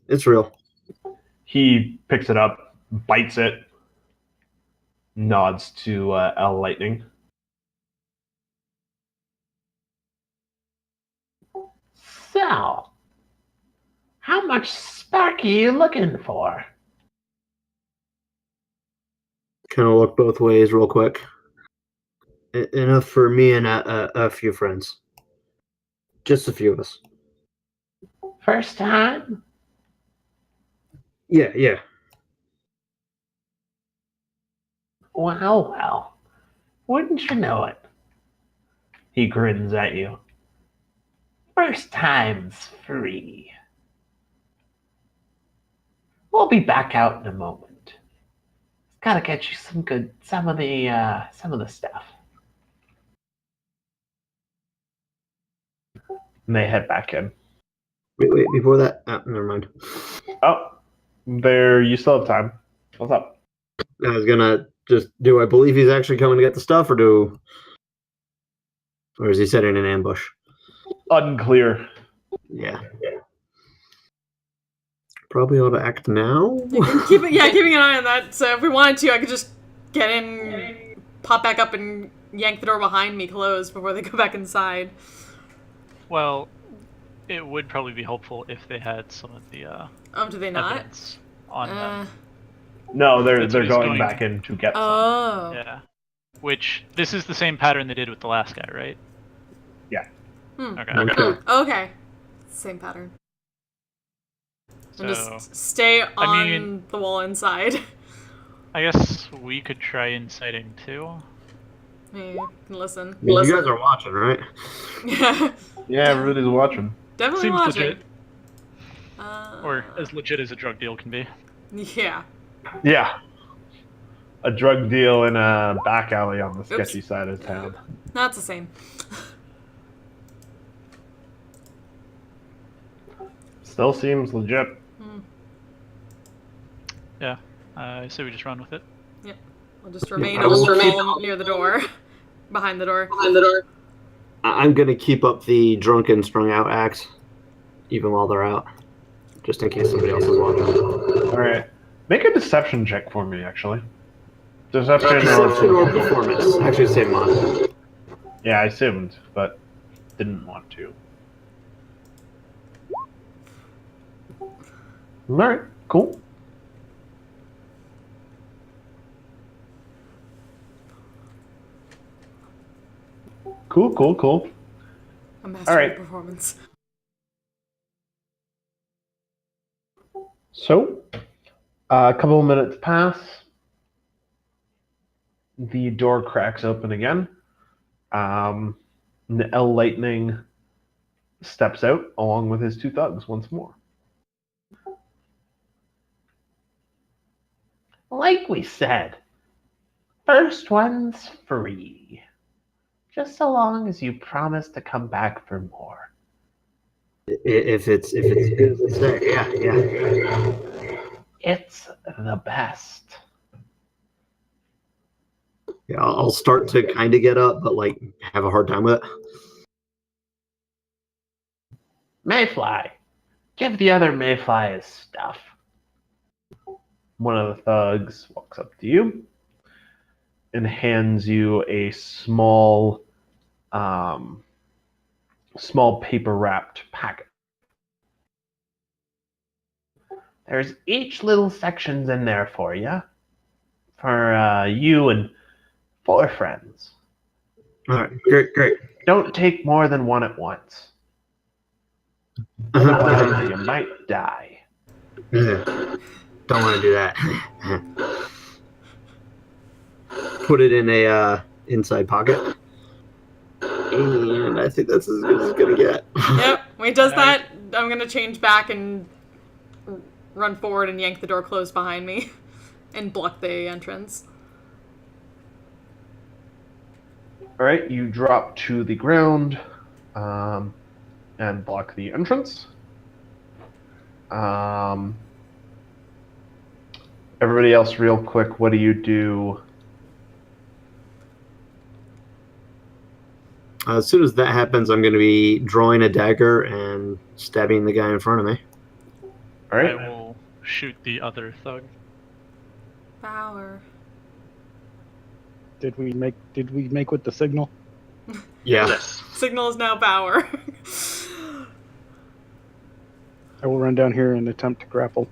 It's real. He picks it up, bites it, nods to L Lightning. So, how much spark are you looking for? Kind of look both ways real quick. Enough for me and a few friends. Just a few of us. First time? Yeah. Well, wouldn't you know it? He grins at you. First time's free. We'll be back out in a moment. Gotta get you some of the stuff. And they head back in. Wait, before that? Oh, never mind. Oh, you still have time. What's up? I was gonna just, do I believe he's actually coming to get the stuff, or is he setting an ambush? Unclear. Yeah. Probably ought to act now. Keeping an eye on that. So if we wanted to, I could just get in, pop back up, and yank the door behind me closed before they go back inside. Well, it would probably be helpful if they had some of the Do they not? evidence on them. No, they're That's what he's going going back in to get some. Oh. Yeah. Which, this is the same pattern they did with the last guy, right? Yeah. Okay. Okay. Same pattern. And just stay on the wall inside. I guess we could try inciting too. Hey, listen. You guys are watching, right? Yeah, everybody's watching. Definitely Seems watching. legit. Or as legit as a drug deal can be. Yeah. Yeah. A drug deal in a back alley on the sketchy side of town. Not the same. Still seems legit. Yeah. I say we just run with it. Yep. I'll just remain on the wall near the door. Behind the door. I'm gonna keep up the drunken strung out axe, even while they're out, just in case somebody else is watching. All right. Make a deception check for me, actually. Deception or performance. Actually, same one. Yeah, I assumed, but didn't want to. All right, cool. Cool. A master All right. performance. So, a couple of minutes pass. The door cracks open again. L Lightning steps out along with his two thugs once more. Like we said, first one's free. just so long as you promise to come back for more. If it's good as they say, yeah. It's the best. Yeah, I'll start to kind of get up, but like have a hard time with it. Mayfly, give the other Mayfly his stuff. One of the thugs walks up to you and hands you a small paper wrapped packet. There's each little sections in there for you and 4 friends. All right, great. Don't take more than one at once. Otherwise, you might die. Yeah. Don't want to do that. Put it in a inside pocket. And I think that's as good as it's gonna get. Yep. When he does that, I'm gonna change back and run forward and yank the door closed behind me and block the entrance. All right, you drop to the ground and block the entrance. Everybody else, real quick, what do you do? As soon as that happens, I'm going to be drawing a dagger and stabbing the guy in front of me. All right. I will shoot the other thug. Power. Did we make with the signal? Yeah. Yes. Signal is now power. I will run down here and attempt to grapple.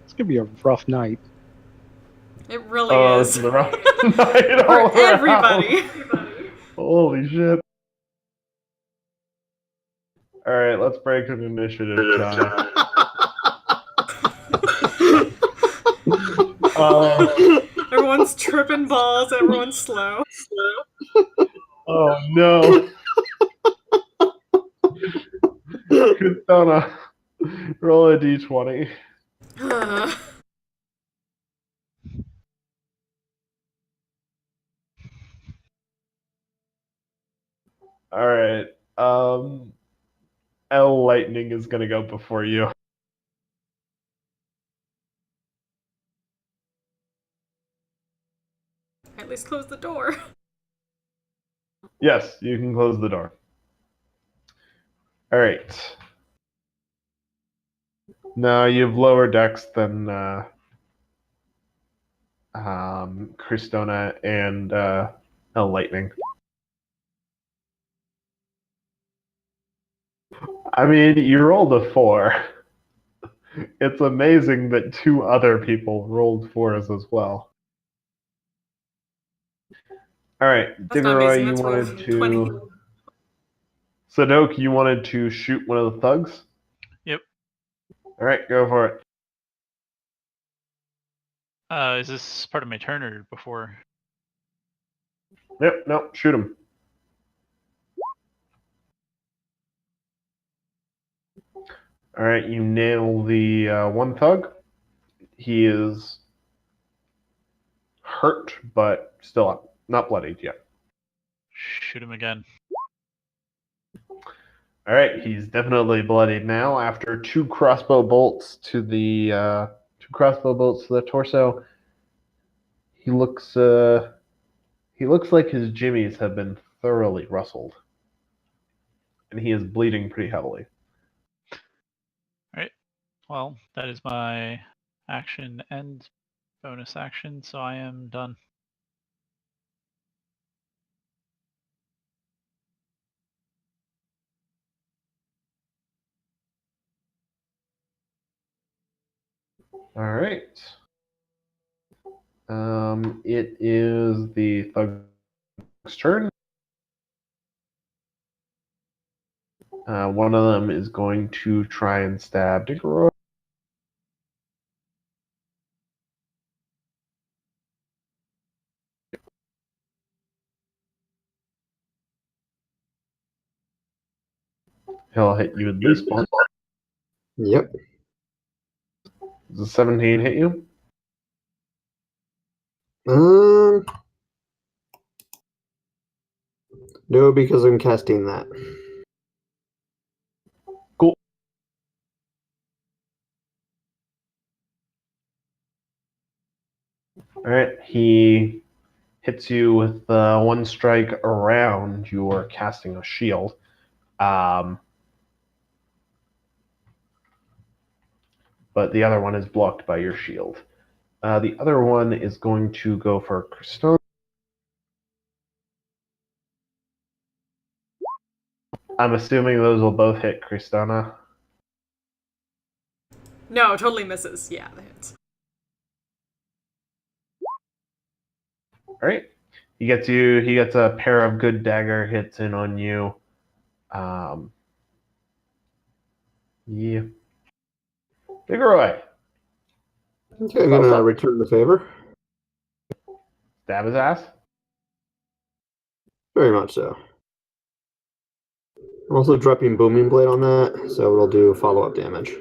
It's gonna be a rough night. It really This is. is the rough night all For everybody. around. Holy shit. All right, let's break an initiative, John. Everyone's tripping balls, everyone's slow. Oh no. Kristana, roll a d20. All right. L Lightning is gonna go before you. At least close the door. Yes, you can close the door. All right. Now you have lower decks than Kristona and L Lightning. I mean, you rolled a 4. It's amazing that 2 other people rolled 4s as well. All right, That's not Diggeroy, amazing, you that's roll wanted to. 20. Sadok, you wanted to shoot one of the thugs? Yep. All right, go for it. Is this part of my turn or before? Yep, no, shoot him. All right, you nail the one thug. He is hurt, but still up. Not bloodied yet. Shoot him again. All right, he's definitely bloodied now after 2 crossbow bolts to the torso. He looks like his jimmies have been thoroughly rustled, and he is bleeding pretty heavily. Alright. Well, that is my action and bonus action, so I am done. All right. It is the thug's turn. One of them is going to try and stab Diggeroy. He'll hit you at least once. Yep. Does a 17 hit you? No, because I'm casting that. Cool. All right. He hits you with one strike around. You are casting a shield. But the other one is blocked by your shield. The other one is going to go for Christone. I'm assuming those will both hit Christana. No, totally misses. Yeah, that hits. All right. He gets a pair of good dagger hits in on you. Yeah. Biggeroy. Okay, I'm gonna return the favor. Stab his ass. Very much so. I'm also dropping Booming Blade on that, so it'll do follow-up damage.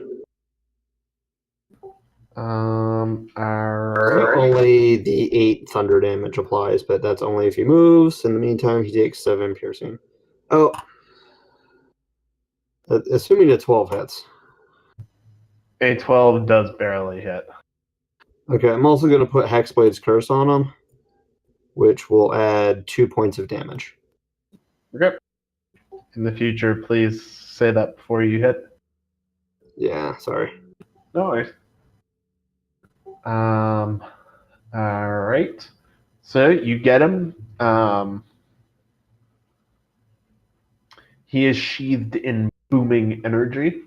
Alright. Only the 8 thunder damage applies, but that's only if he moves. In the meantime, he takes 7 piercing. Oh. Assuming a 12 hits. A 12 does barely hit. Okay, I'm also going to put Hexblade's Curse on him, which will add 2 points of damage. Okay. In the future, please say that before you hit. Yeah, sorry. No worries. Alright. So you get him. He is sheathed in booming energy.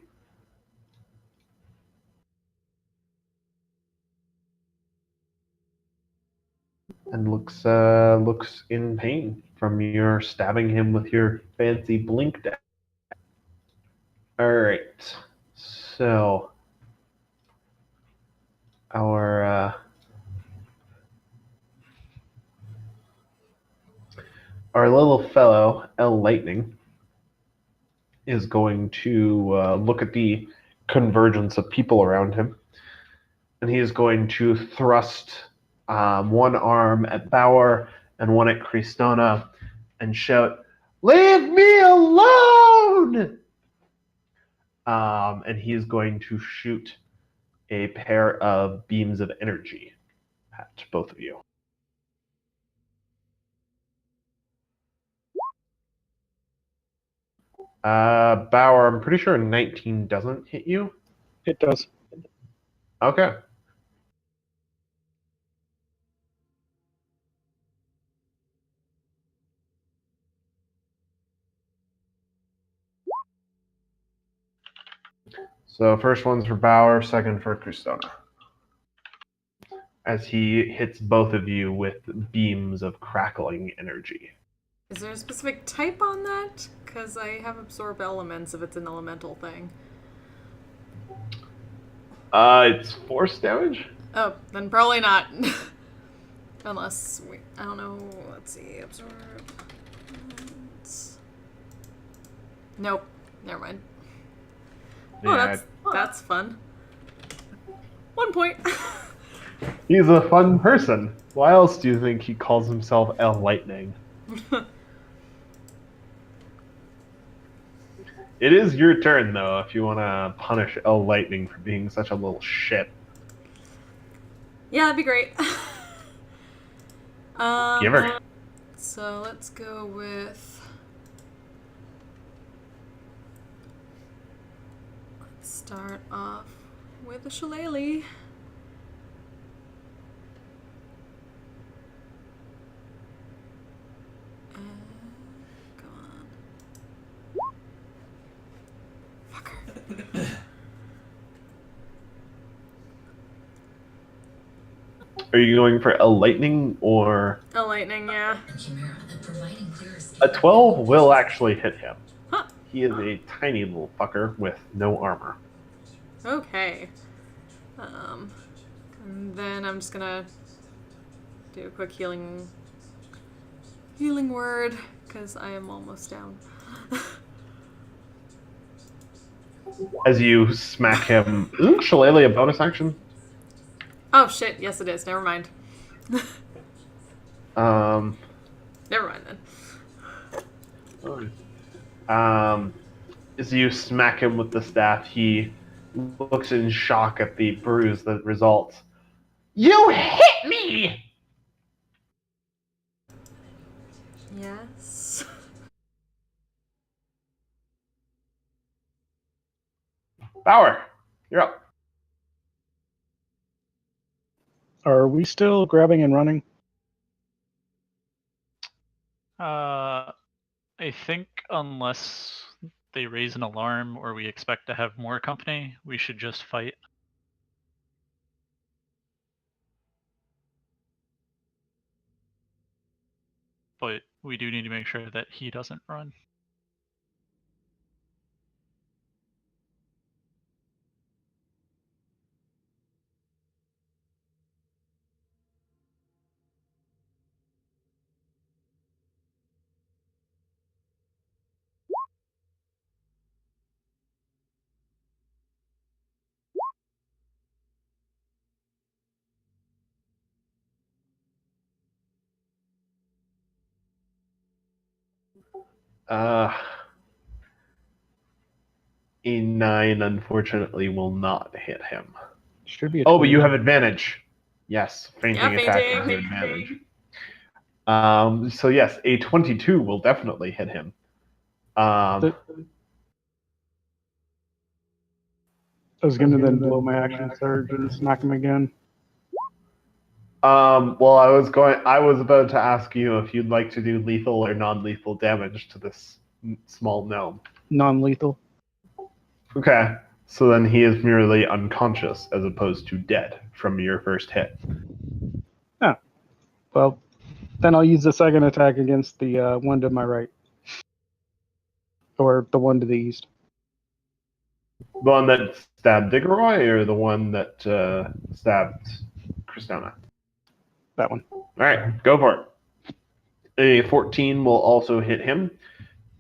And looks in pain from your stabbing him with your fancy blink deck. Alright. So our little fellow, L Lightning, is going to look at the convergence of people around him. And he is going to thrust one arm at Bauer and one at Cristona and shout, "Leave me alone!" And he is going to shoot a pair of beams of energy at both of you. Bauer, I'm pretty sure 19 doesn't hit you. It does. Okay. So first one's for Bauer, second for Cristona. As he hits both of you with beams of crackling energy. Is there a specific type on that? Because I have absorb elements if it's an elemental thing. It's force damage? Oh, then probably not. Unless, I don't know, let's see, absorb. Nope, never mind. Oh, Yeah. that's fun. 1 point. He's a fun person. Why else do you think he calls himself L Lightning? It is your turn, though, if you want to punish L Lightning for being such a little shit. Yeah, that'd be great. Give her. So let's go with... Let's start off with a shillelagh. Come on. Fucker. Are you going for a lightning or... A lightning, yeah. A 12 will actually hit him. Huh. He is a tiny little fucker with no armor. Okay. And then I'm just gonna do a quick healing word, because I am almost down. as you smack him. Isn't Shillelagh a bonus action? Oh shit! Yes, it is. Never mind. Um, Never mind then. as you smack him with the staff, he looks in shock at the bruise that results. You hit me! Yes. Bauer, you're up. Are we still grabbing and running? I think unless they raise an alarm or we expect to have more company, we should just fight. But we do need to make sure that he doesn't run. A 9, unfortunately, will not hit him. Should be a Oh, but 20. you have advantage. Yes, fainting Yeah, attack fainting. gives you advantage. So yes, a 22 will definitely hit him. I was going to then blow my action surge and smack him again. Well, I was about to ask you if you'd like to do lethal or non-lethal damage to this small gnome. Non-lethal. Okay, so then he is merely unconscious as opposed to dead from your first hit. Well, then I'll use the second attack against the one to my right. Or the one to the east. The one that stabbed Diggeroy or the one that stabbed Christona? That one. All right, go for it. A 14 will also hit him.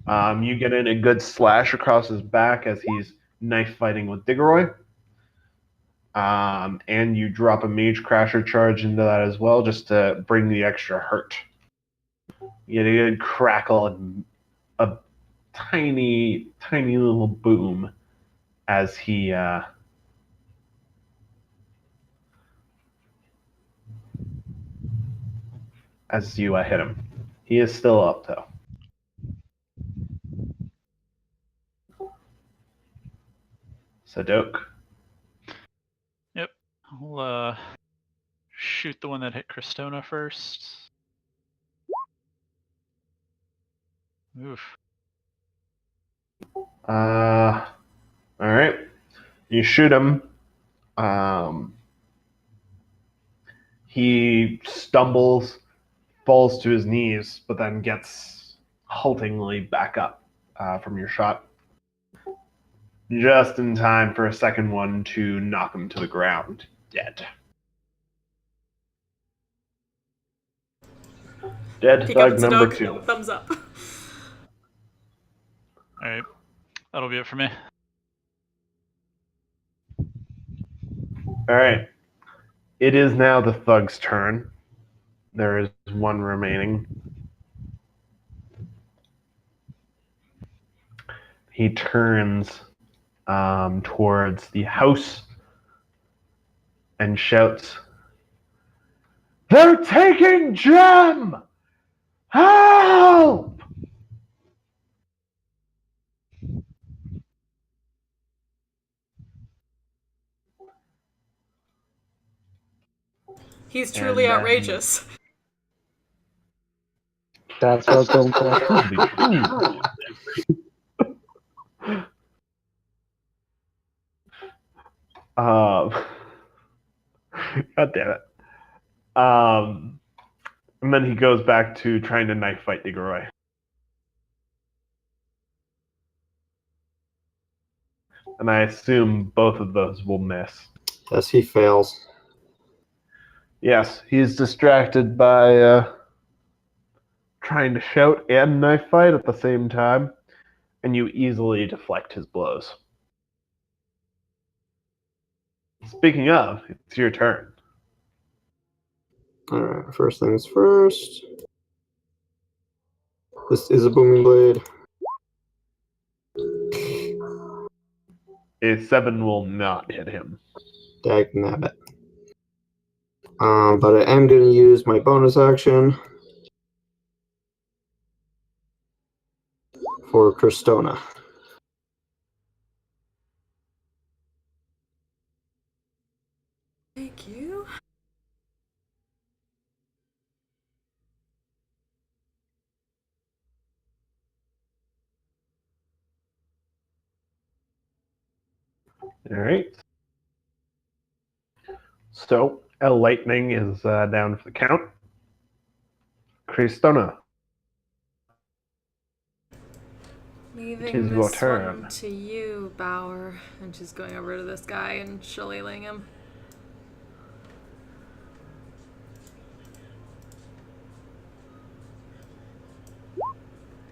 You get in a good slash across his back as he's knife fighting with Diggeroy. And you drop a Mage Crasher charge into that as well, just to bring the extra hurt. You get a good crackle and a tiny, tiny little boom as he as you hit him. He is still up though. Sadok. Yep. I'll shoot the one that hit Christona first. Oof. All right. You shoot him. He stumbles, falls to his knees, but then gets haltingly back up from your shot. Just in time for a second one to knock him to the ground, dead. Dead Pick up thug number Sadok. 2. Thumbs up. Alright. That'll be it for me. Alright. It is now the thug's turn. There is one remaining. He turns towards the house and shouts, "They're taking Gem! Help!" He's truly And, outrageous. That's what I was going for. God damn it. And then he goes back to trying to knife fight Diggeroy. And I assume both of those will miss. Yes, he fails. Yes, he's distracted by trying to shout and knife fight at the same time, and you easily deflect his blows. Speaking of, it's your turn. Alright, first things first. This is a booming blade. A 7 will not hit him. Dag nabbit. But I am going to use my bonus action for Cristona. Thank you. All right. So, lightning is down for the count. Cristona, Leaving it is your this turn. one to you, Bauer. And she's going over to this guy and shillelaghing him.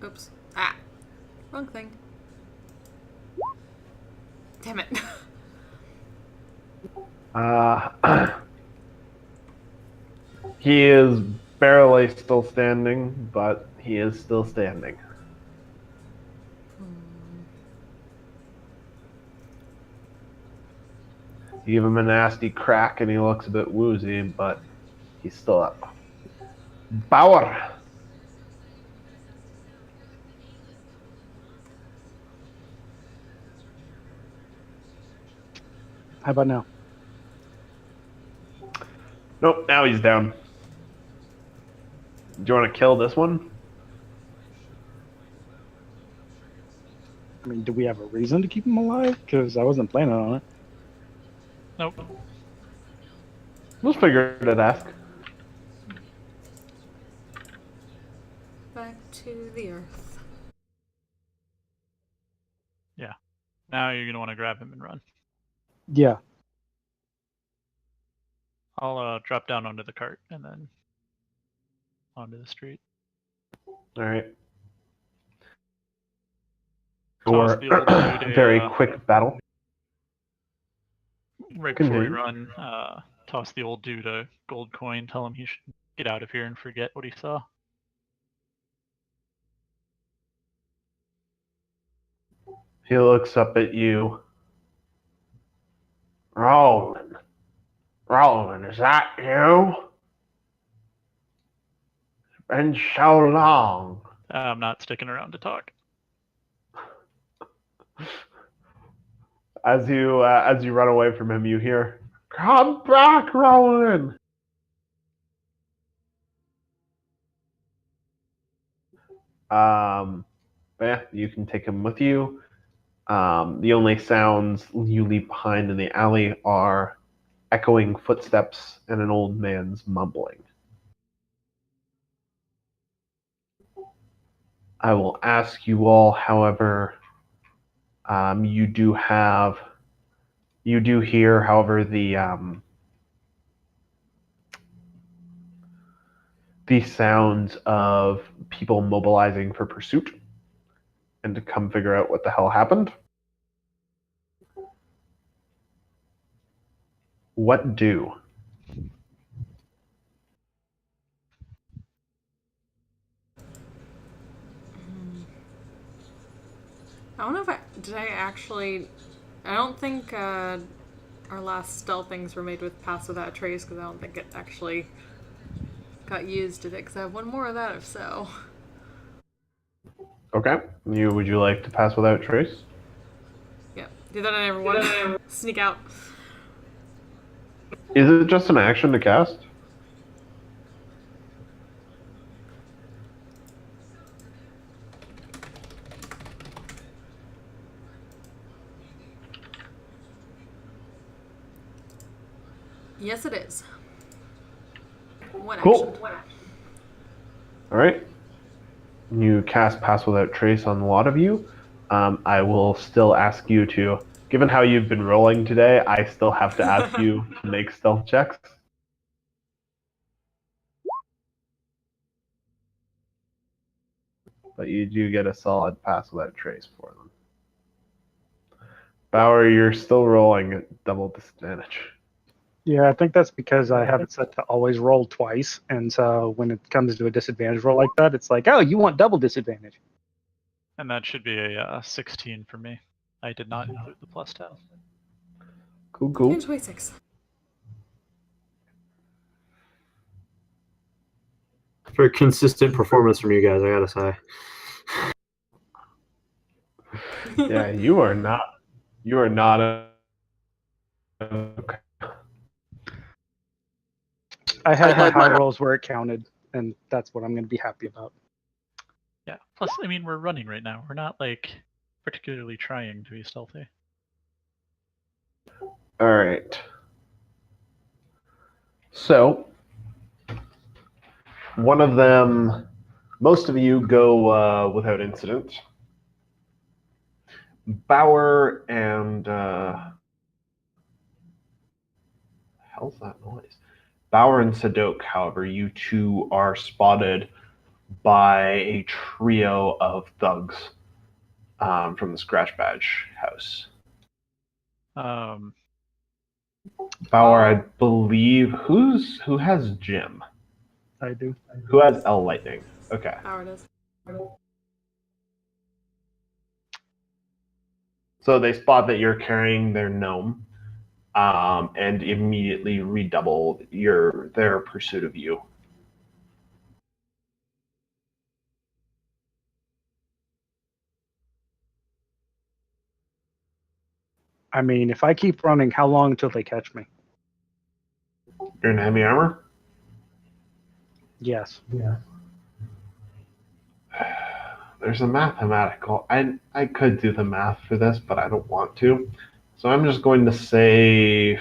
Oops. Ah. Wrong thing. Damn it. He is barely still standing, but he is still standing. You give him a nasty crack and he looks a bit woozy, but he's still up. Bauer! How about now? Nope, now he's down. Do you want to kill this one? I mean, do we have a reason to keep him alive? Because I wasn't planning on it. Nope. Just figured I'd ask. Back to the earth. Yeah. Now you're gonna want to grab him and run. Yeah. I'll drop down onto the cart and then onto the street. All right. Toss Or the old dude very quick battle. right before we Continue. run. Toss the old dude a gold coin. Tell him he should get out of here and forget what he saw. He looks up at you. Roland. Roland, is that you? It's been so long. I'm not sticking around to talk. As you run away from him, you hear, "Come back, Roland!" Yeah, you can take him with you. The only sounds you leave behind in the alley are echoing footsteps and an old man's mumbling. I will ask you all, however, you do hear, however, the sounds of people mobilizing for pursuit and to come figure out what the hell happened. What do? I don't know if I don't think our last stealthings were made with Pass Without Trace because I don't think it actually got used, did it? Because I have one more of that if so. Okay. Would you like to pass without trace? Yep. Do that on everyone. Sneak out. Is it just an action to cast? Yes, it is. One Cool. action. All right. You cast pass without trace on a lot of you. I will still ask you to, given how you've been rolling today, I still have to ask you to make stealth checks. But you do get a solid pass without trace for them. Bauer, you're still rolling at double disadvantage. Yeah, I think that's because I have it set to always roll twice, and so when it comes to a disadvantage roll like that, it's like, oh, you want double disadvantage. And that should be a 16 for me. I did not include the plus 10. Cool, cool. 26. Very consistent performance from you guys, I gotta say. Yeah, you are not. You are not a. Okay. I had my high rolls where it counted, and that's what I'm going to be happy about. Yeah. Plus, I mean, we're running right now. We're not like particularly trying to be stealthy. All right. So, one of them, most of you go without incident. Bauer and hell's that noise? Bauer and Sadok, however, you two are spotted by a trio of thugs from the Scratch Badge house. Bauer, I believe, who has Jim? I do. Who has L Lightning? Okay. Howard is. So they spot that you're carrying their gnome, and immediately redouble their pursuit of you. I mean, if I keep running, how long until they catch me? You're in heavy armor? Yes. Yeah. There's a mathematical. I could do the math for this, but I don't want to. So I'm just going to say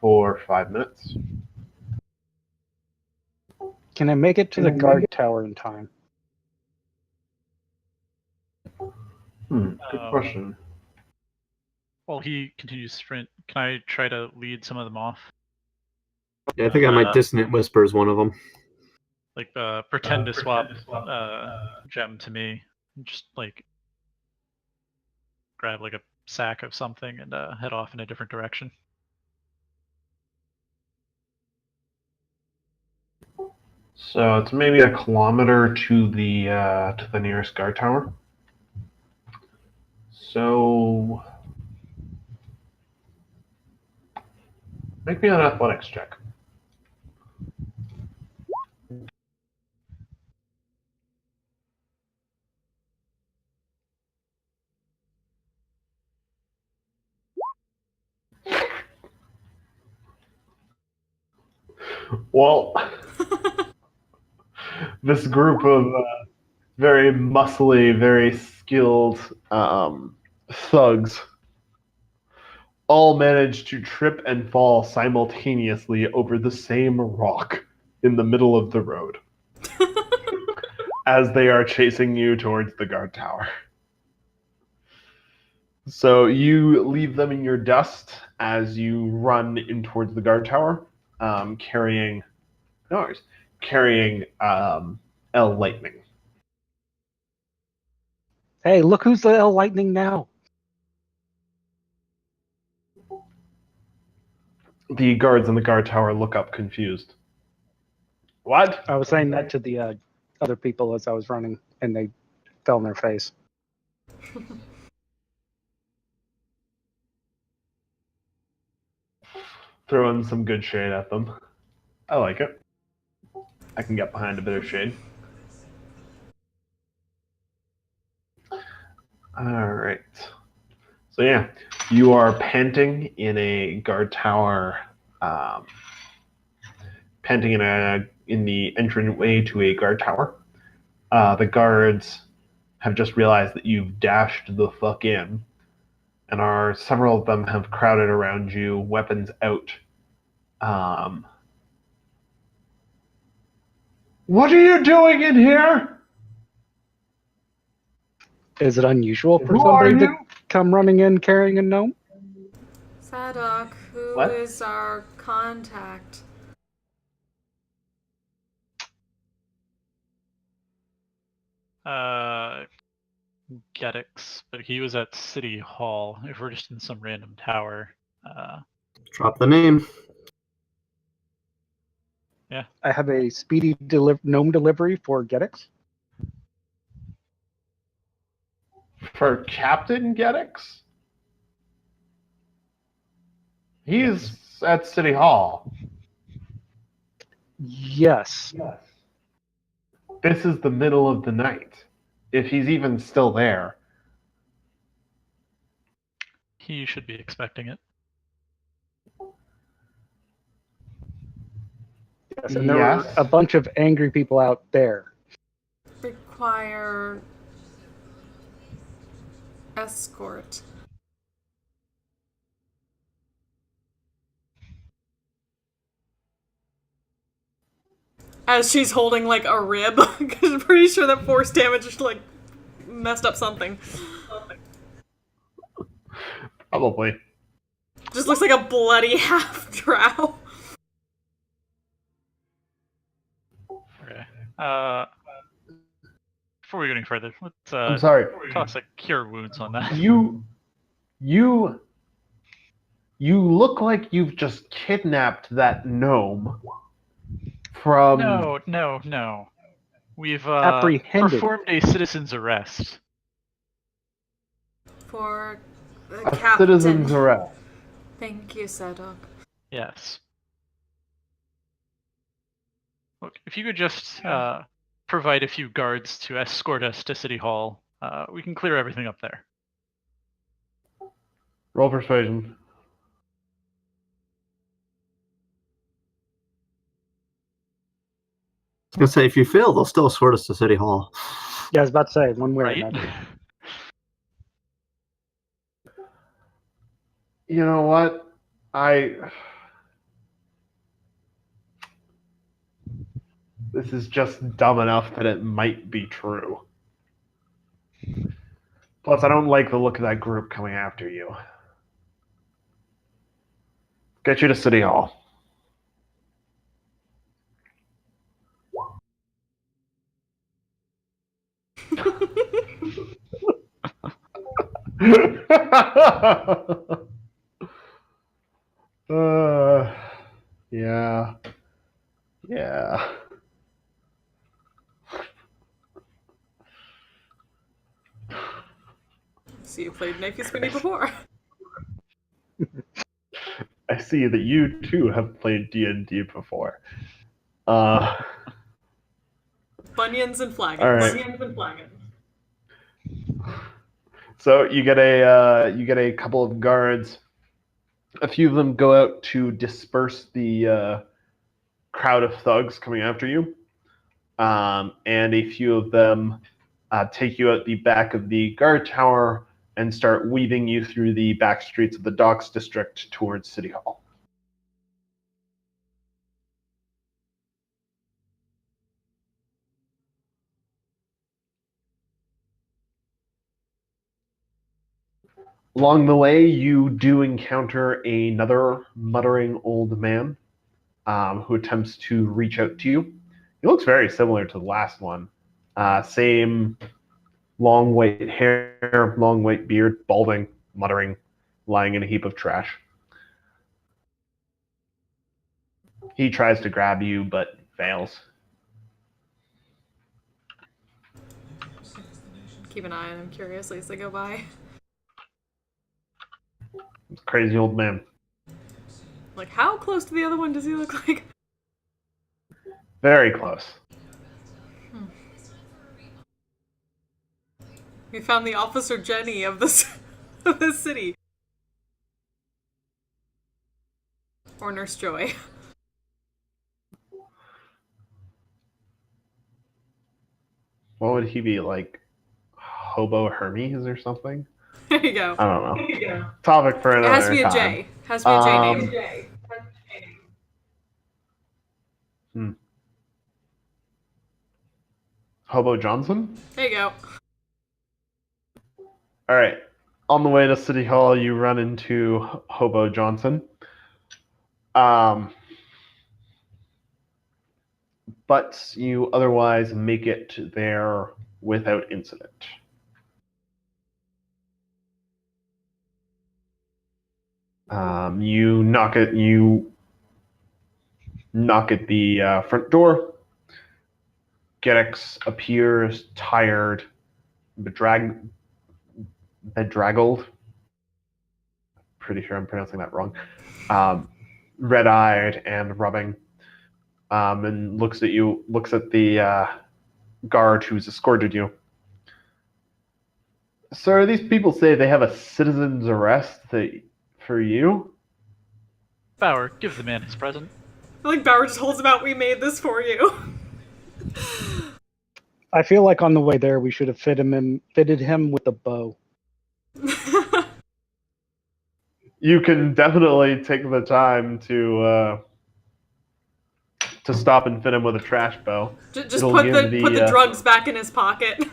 4 or 5 minutes. Can I make it to the guard tower in time? Good question. While he continues to sprint, can I try to lead some of them off? Yeah, I think I might dissonant whisper as one of them. Like pretend to swap Gem to me. And just like grab like a sack of something and head off in a different direction. So it's maybe a kilometer to the nearest guard tower. So make me an athletics check. Well, this group of very muscly, very skilled thugs all manage to trip and fall simultaneously over the same rock in the middle of the road as they are chasing you towards the guard tower. So you leave them in your dust as you run in towards the guard tower, carrying L Lightning. Hey, look who's the L Lightning now. The guards in the guard tower look up confused. What? I was saying that to the other people as I was running, and they fell on their face. Throwing some good shade at them. I like it. I can get behind a bit of shade. Alright. So yeah, you are panting in a guard tower, panting in the entryway to a guard tower. The guards have just realized that you've dashed the fuck in, and several of them have crowded around you, weapons out. What are you doing in here? Is it unusual for Who are somebody to you? come running in carrying a gnome? Sadok, who What? is our contact? Geddix, but he was at City Hall. If we're just in some random tower, Drop the name. I have a speedy gnome delivery for Geddix. For Captain Geddix? He's at City Hall. Yes. This is the middle of the night. If he's even still there. he should be expecting it. Yes, and there were a bunch of angry people out there. Require escort. As she's holding like a rib, because I'm pretty sure that force damage just like messed up something. Probably. Just looks like a bloody half drow. Okay. Before we go any further, let's I'm sorry. toss a cure wounds on that. You look like you've just kidnapped that gnome from... No. We've Apprehended. performed a citizen's arrest. For the a captain. citizen's arrest. Thank you, Sadok. Yes. Look, if you could just provide a few guards to escort us to City Hall, we can clear everything up there. Roll persuasion. I was gonna say, if you fail, they'll still escort us to City Hall. Yeah, I was about to say, one way or Right? another. You know what? This is just dumb enough that it might be true. Plus, I don't like the look of that group coming after you. Get you to City Hall. Yeah. So you played Naked Spinny before. I see that you too have played D&D before. Bunions and flagons. All right. Bunions and flagons. So you get a couple of guards. A few of them go out to disperse the crowd of thugs coming after you, and a few of them take you out the back of the guard tower and start weaving you through the back streets of the docks district towards City Hall. Along the way, you do encounter another muttering old man who attempts to reach out to you. He looks very similar to the last one. Same long white hair, long white beard, balding, muttering, lying in a heap of trash. He tries to grab you, but fails. Keep an eye on him curiously as they go by. It's a crazy old man. Like, how close to the other one does he look like? Very close. We found the Officer Jenny of this of this city. Or Nurse Joy. What would he be, like? Hobo Hermes or something? There you go. I don't know. Topic for It another has to be a time. J. Has to be a J name. Hobo Johnson? There you go. All right. On the way to City Hall, you run into Hobo Johnson. But you otherwise make it there without incident. You knock at the front door. Gedex appears tired, bedraggled. Pretty sure I'm pronouncing that wrong. Red-eyed and rubbing, and looks at you. Looks at the guard who's escorted you. Sir, these people say they have a citizen's arrest for you. Bauer, give the man his present. I feel like Bauer just holds him out. We made this for you. I feel like on the way there we should have fitted him with a bow. You can definitely take the time to stop and fit him with a trash bow. Just put the drugs back in his pocket.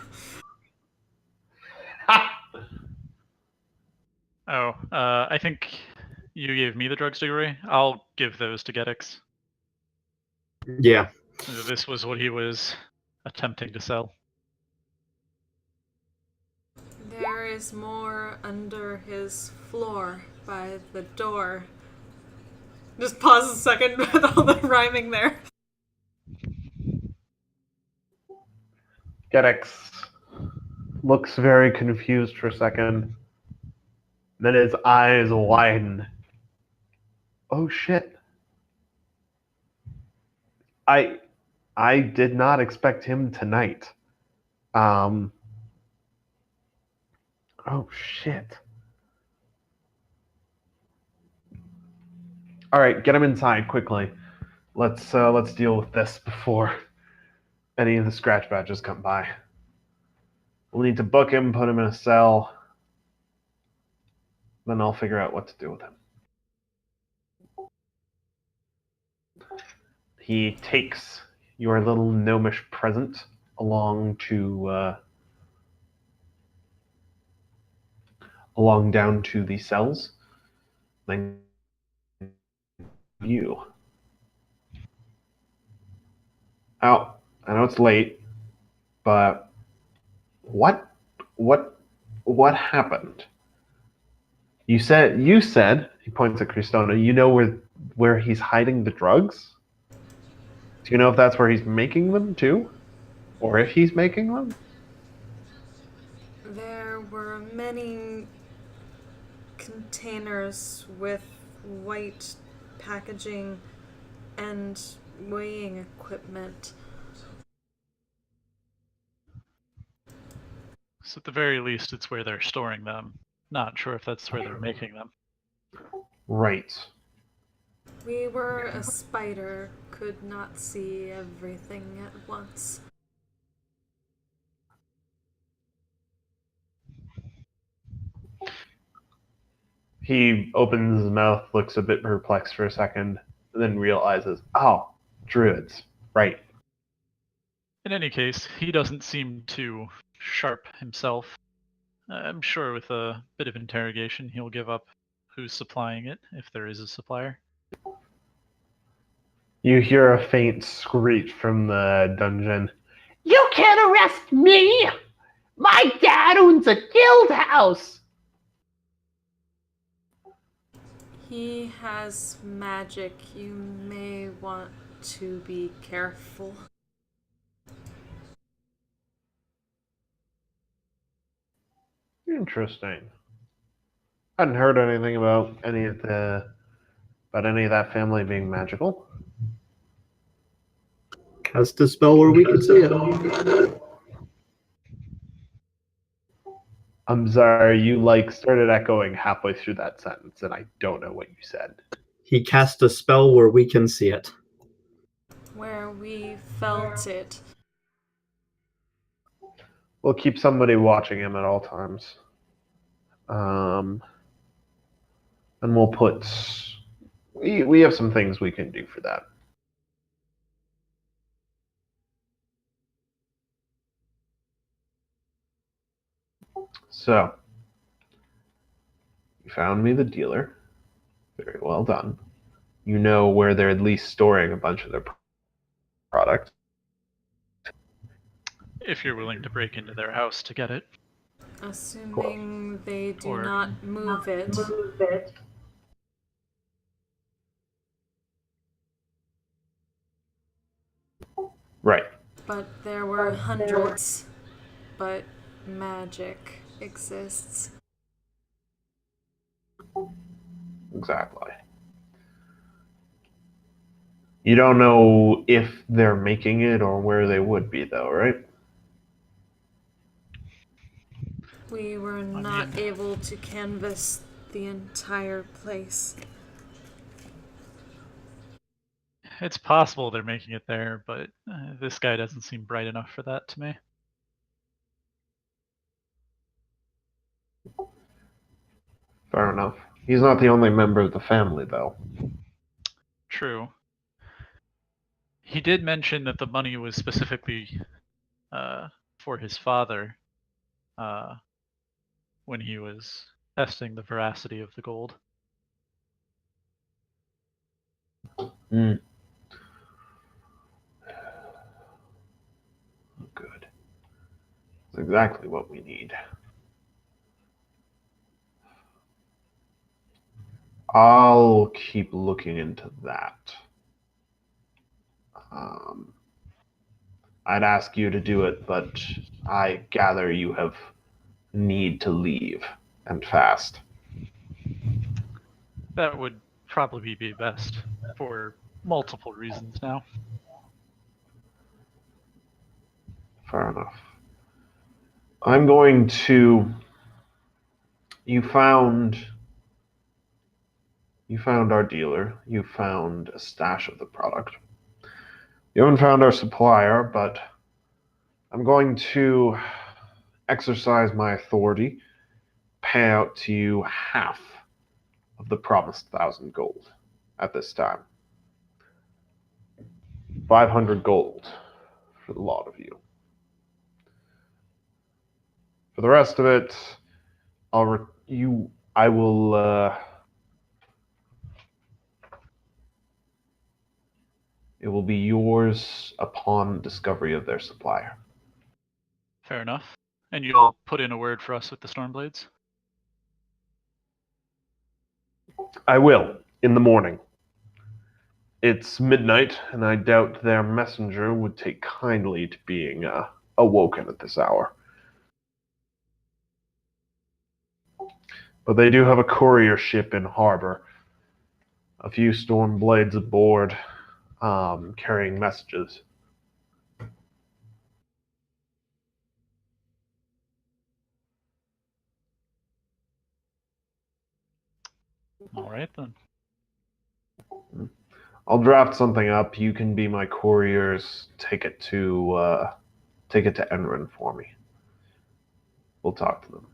I think you gave me the drugs, Diggory. I'll give those to Gedex. Yeah. This was what he was attempting to sell. There is more under his floor by the door. Just pause a second with all the rhyming there. Gedex looks very confused for a second. Then his eyes widen. Oh shit. I did not expect him tonight. Oh shit. All right, get him inside quickly. Let's deal with this before any of the scratch badges come by. We'll need to book him, put him in a cell. Then I'll figure out what to do with him. He takes your little gnomish present along down to the cells. Then you. Oh, I know it's late, but what happened? You said, he points at Cristona, you know where he's hiding the drugs? Do you know if that's where he's making them too? Or if he's making them? There were many containers with white packaging and weighing equipment. So at the very least, it's where they're storing them. Not sure if that's where they're making them. Right. We were a spider, could not see everything at once. He opens his mouth, looks a bit perplexed for a second, and then realizes, oh, druids. Right. In any case, he doesn't seem too sharp himself. I'm sure with a bit of interrogation, he'll give up who's supplying it, if there is a supplier. You hear a faint screech from the dungeon. You can't arrest me! My dad owns a guild house! He has magic. You may want to be careful. Interesting. I hadn't heard anything about any of that family being magical. Cast a spell where we can see it. I'm sorry, you started echoing halfway through that sentence, and I don't know what you said. He cast a spell where we can see it. Where we felt it. We'll keep somebody watching him at all times. And we'll put... We have some things we can do for that. So, you found me the dealer. Very well done. You know where they're at least storing a bunch of their product. If you're willing to break into their house to get it. Assuming they do not move it. But there were hundreds. But magic exists. Exactly. You don't know if they're making it or where they would be, though, right? We were not able to canvass the entire place. It's possible they're making it there, but this guy doesn't seem bright enough for that to me. Fair enough. He's not the only member of the family, though. True. He did mention that the money was specifically for his father when he was testing the veracity of the gold. Hmm. Good. That's exactly what we need. I'll keep looking into that. I'd ask you to do it, but I gather you have need to leave, and fast. That would probably be best for multiple reasons now. Fair enough. I'm going to. You found our dealer. You found a stash of the product. You haven't found our supplier, but I'm going to exercise my authority, pay out to you half of the promised 1,000 gold at this time. 500 gold for the lot of you. For the rest of it, I will. It will be yours upon discovery of their supplier. Fair enough. And you'll put in a word for us with the Stormblades? I will, in the morning. It's midnight, and I doubt their messenger would take kindly to being awoken at this hour. But they do have a courier ship in harbor. A few Stormblades aboard, carrying messages. All right, then. I'll draft something up. You can be my couriers. Take it to Enron for me. We'll talk to them.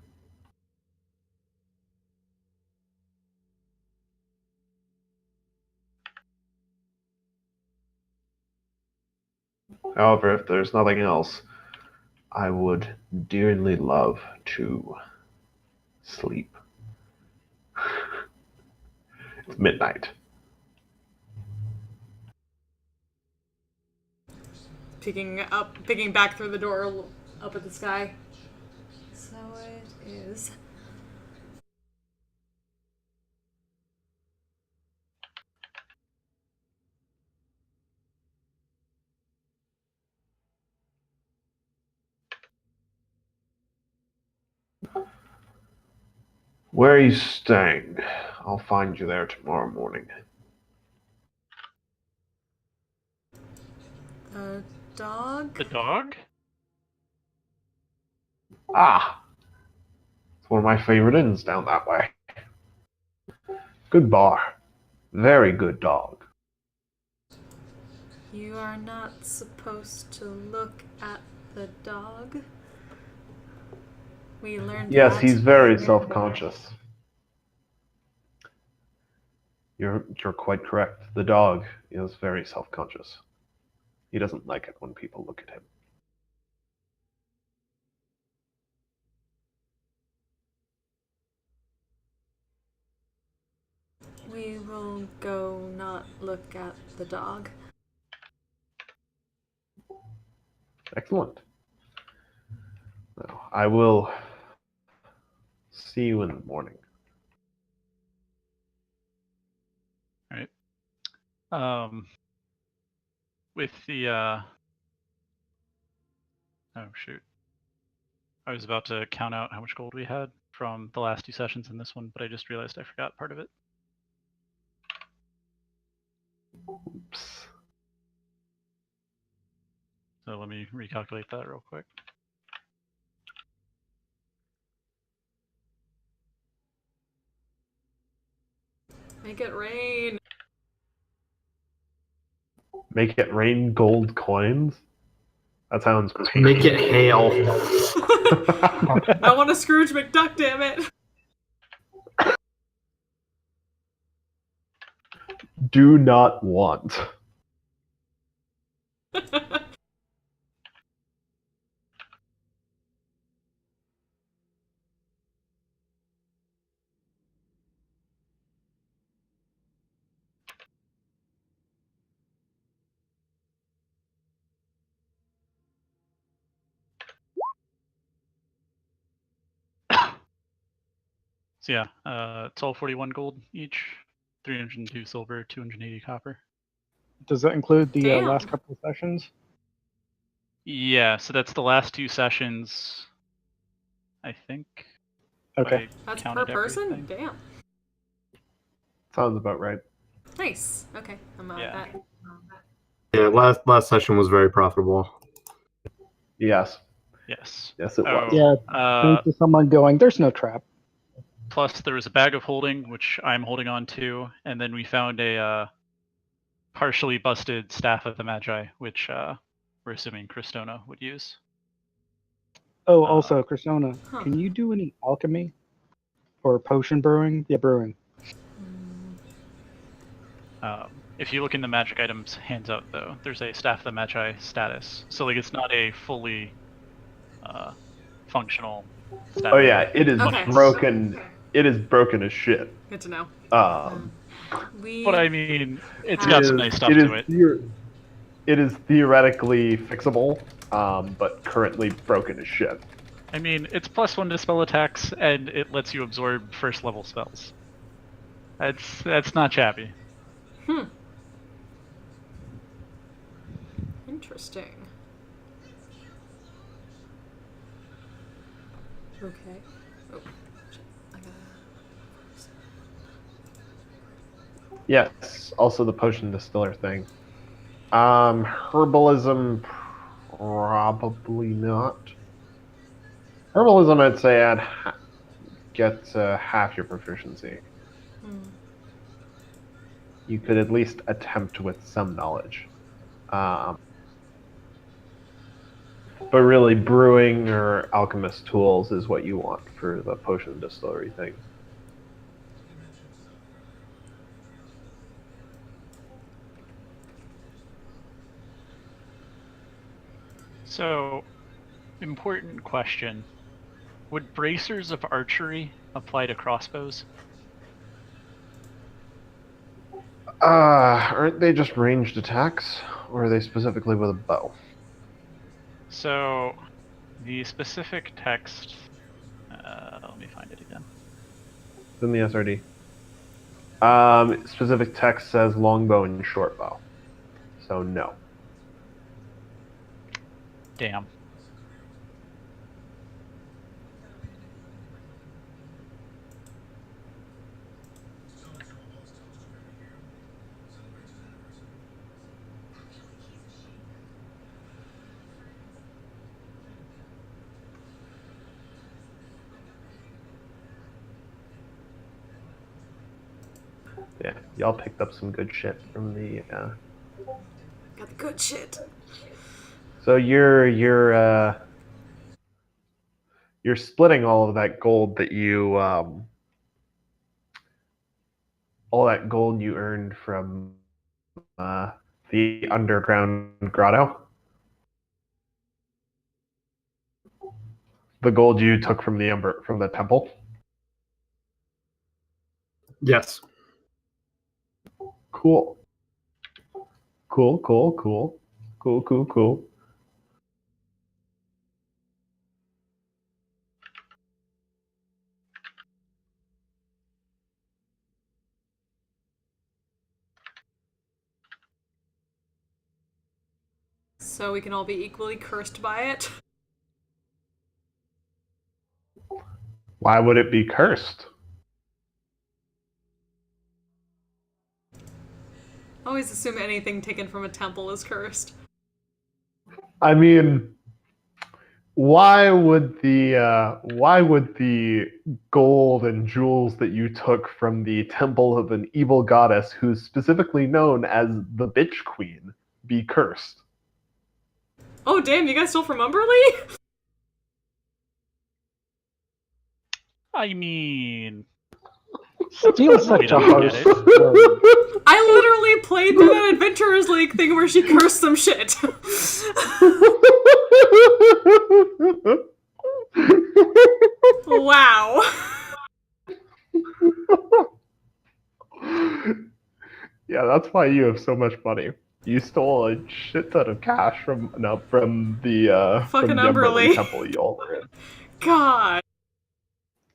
However, if there's nothing else, I would dearly love to sleep. It's midnight. Picking back through the door up at the sky. So it is. Where are you staying? I'll find you there tomorrow morning. A dog? The dog? Ah! It's one of my favorite inns down that way. Good bar. Very good dog. You are not supposed to look at the dog. We learned Yes, that. he's very self-conscious. You're quite correct. The dog is very self-conscious. He doesn't like it when people look at him. We will go not look at the dog. Excellent. Well, I will see you in the morning. All right. With the Oh, shoot. I was about to count out how much gold we had from the last 2 sessions in this one, but I just realized I forgot part of it. Oops. So let me recalculate that real quick. Make it rain. Make it rain gold coins? That sounds great. Make it hail. I want a Scrooge McDuck, damn it. Do not want. So yeah, 1241 gold each, 302 silver, 280 copper. Does that include the Damn. last couple of sessions? Yeah, so that's the last 2 sessions, I think. if Okay. I That's per counted person? everything. Damn. Sounds about right. Nice. Okay, I'm out Yeah. with that. Yeah, last session was very profitable. Yes. Yes. Yes, it Oh, was. Yeah. Thanks to someone going, there's no trap. Plus, there was a bag of holding, which I'm holding on to, and then we found a partially busted Staff of the Magi, which we're assuming Cristona would use. Oh, also, Cristona, Huh. can you do any alchemy? Or potion brewing? Yeah, brewing. If you look in the magic items handout, though, there's a Staff of the Magi status. So, like, it's not a fully functional staff. Oh yeah, it is Okay. broken. It is broken as shit. Good to know. Um, We But I mean, it's have- got some nice stuff it to is it. it is theoretically fixable, but currently broken as shit. I mean, it's +1 to spell attacks, and it lets you absorb first level spells. That's not shabby. Interesting. Okay. Oh, shit. I gotta... Yes. Also, the potion distiller thing. Herbalism, probably not. Herbalism, I'd say get half your proficiency. You could at least attempt with some knowledge. But really, brewing or alchemist tools is what you want for the potion distillery thing. So, important question. Would bracers of archery apply to crossbows? Aren't they just ranged attacks? Or are they specifically with a bow? So, the specific text... let me find it again. It's in the SRD. Specific text says longbow and short bow. So no. Damn. Yeah, y'all picked up some good shit from the. Got the good shit. So you're splitting all of that gold that you all that gold you earned from the underground grotto. The gold you took from the temple. Yes. Cool. Cool. So we can all be equally cursed by it. Why would it be cursed? Always assume anything taken from a temple is cursed. I mean, why would the gold and jewels that you took from the temple of an evil goddess who's specifically known as the Bitch Queen be cursed? Oh, damn, you guys stole from Umberly? I mean, Steal such a harsh word. I literally played through that Adventurers League thing where she cursed some shit. Wow. Yeah, that's why you have so much money. You stole a shit ton of cash from the Fucking Umberly Umberly. temple you all were in. God.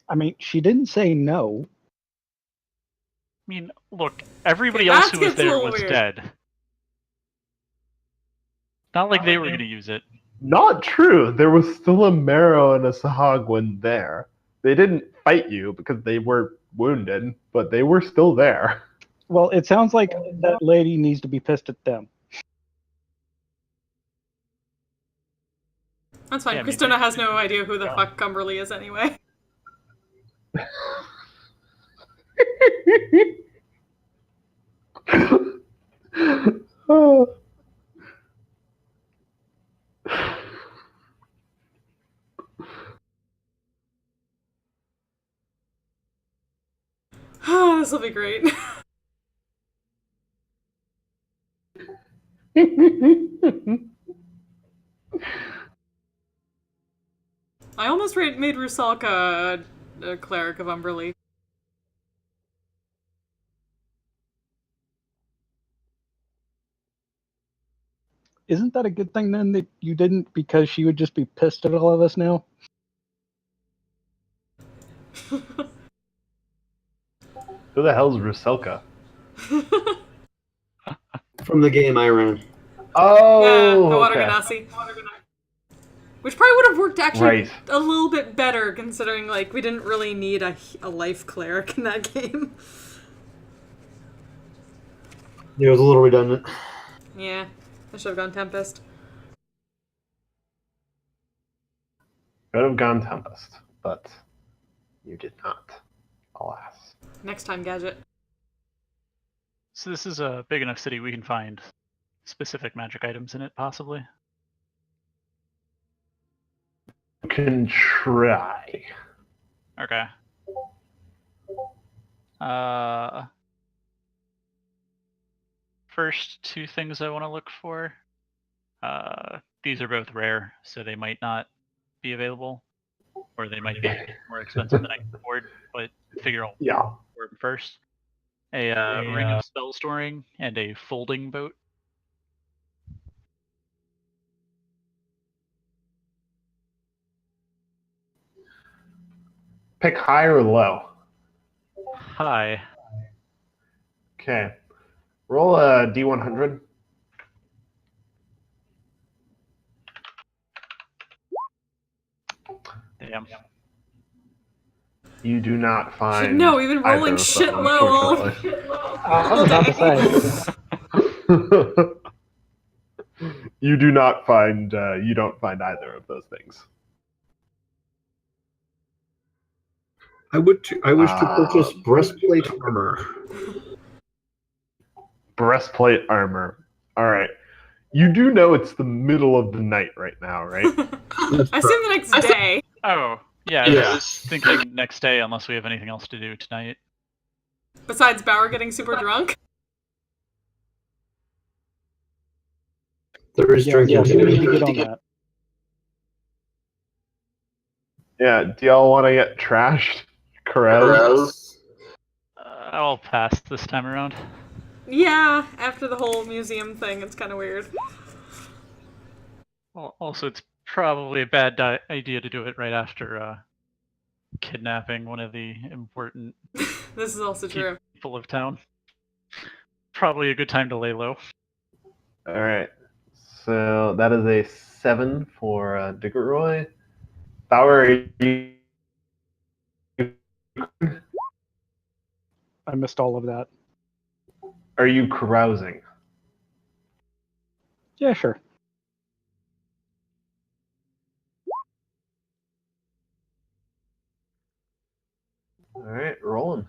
I mean, she didn't say no. I mean, look, everybody Okay, else that who was gets a there little was weird. dead. Not like they were going to use it. Not true. There was still a Marrow and a Sahagwin there. They didn't fight you because they were wounded, but they were still there. Well, it sounds like that lady needs to be pissed at them. That's fine. Yeah, I mean, Christina has no idea who the fuck Umberly is anyway. Oh. This will be great. I almost made Rusalka a cleric of Umberly. Isn't that a good thing then that you didn't, because she would just be pissed at all of us now? Who the hell's Ruselka? From the game I ran. Oh, the Water okay. Ganassi. Which probably would have worked actually Right. a little bit better, considering like we didn't really need a life cleric in that game. Yeah, it was a little redundant. Yeah, I should have gone Tempest. Could have gone Tempest, but you did not. Alas. Next time, Gadget. So this is a big enough city we can find specific magic items in it, possibly. You can try. Okay. First two things I want to look for. These are both rare, so they might not be available, or they might be more expensive than I can afford. But figure I'll Yeah. for them first. A ring of spell storing and a folding boat. Pick high or low. Hi. Okay. Roll a D100. Damn. You do not find. Should know, we've been rolling either of shit them, low all. unfortunately. I was about to say. You do not find. You don't find either of those things. I wish to purchase breastplate armor. Breastplate armor. All right. You do know it's the middle of the night right now, right? I assume the next day. Oh, yeah. Yeah. I was thinking next day, unless we have anything else to do tonight. Besides Bauer getting super drunk. There is drinking Yeah, to we need do. to get on that. Yeah. Do y'all want to get trashed? Correz? I'll pass this time around. Yeah, after the whole museum thing, it's kind of weird. Well, also, it's probably a bad idea to do it right after kidnapping one of the important This is also true. people of town. Probably a good time to lay low. All right. So that is a 7 for Diggeroy. Bauer, are you I missed all of that. Are you carousing? Yeah, sure. All right, rolling.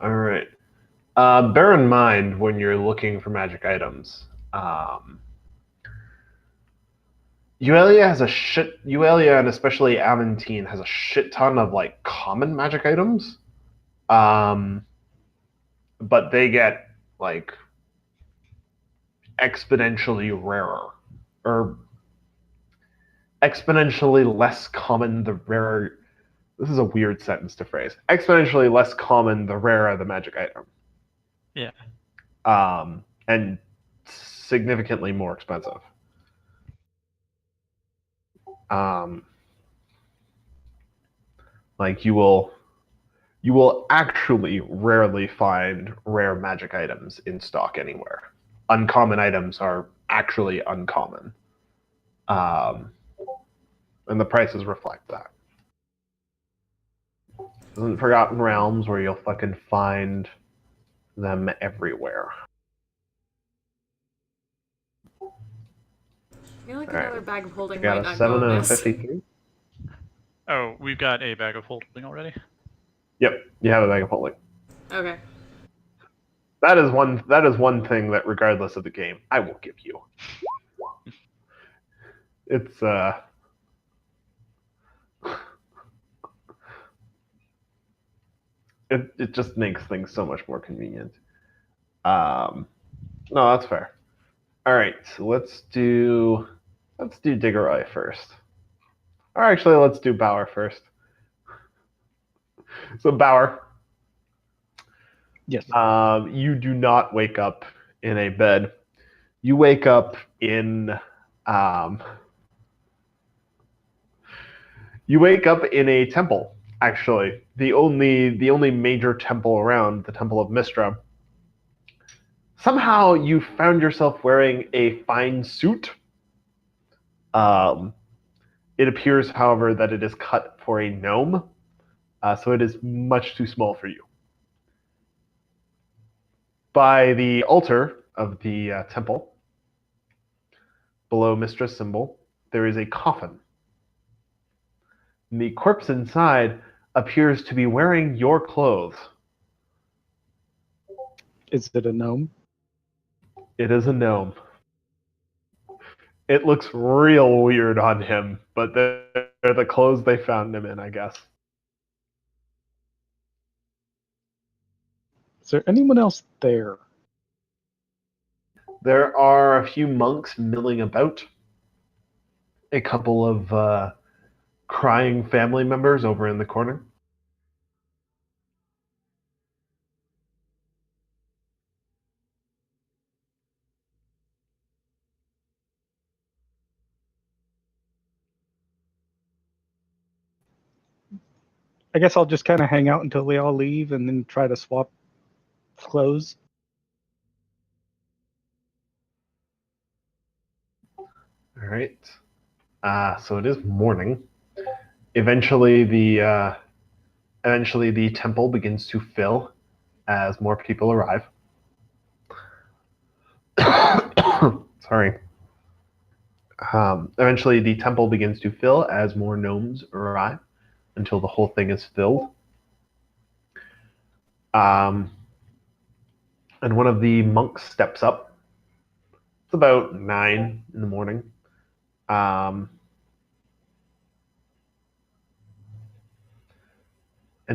All right. Bear in mind when you're looking for magic items. Yualia and especially Aventine has a shit ton of like common magic items. But they get like exponentially rarer or exponentially less common the rarer. This is a weird sentence to phrase. Exponentially less common the rarer the magic item. Yeah. And significantly more expensive. Like you will actually rarely find rare magic items in stock anywhere. Uncommon items are actually uncommon. And the prices reflect that. Isn't Forgotten Realms where you'll fucking find them everywhere. I feel like All right. another bag of holding We got might a not 7 go and a amiss. 53. Oh, we've got a bag of holding already. Yep, you have a bag of holding. Okay. That is one thing that regardless of the game, I will give you. It's it just makes things so much more convenient. No, that's fair. All right, so let's do Diggeroy first. Or actually, let's do Bauer first. So Bauer, Yes. you do not wake up in a bed. You wake up in a temple. Actually, the only major temple around, the Temple of Mistra. Somehow you found yourself wearing a fine suit. It appears, however, that it is cut for a gnome, so it is much too small for you. By the altar of the temple, below Mistra's symbol, there is a coffin. And the corpse inside appears to be wearing your clothes. Is it a gnome? It is a gnome. It looks real weird on him, but they're the clothes they found him in, I guess. Is there anyone else there? There are a few monks milling about. A couple of crying family members over in the corner. I guess I'll just kind of hang out until we all leave and then try to swap clothes. All right. So it is morning. Eventually, the temple begins to fill as more people arrive. Sorry. Eventually, the temple begins to fill as more gnomes arrive until the whole thing is filled. And one of the monks steps up. It's about 9 in the morning. And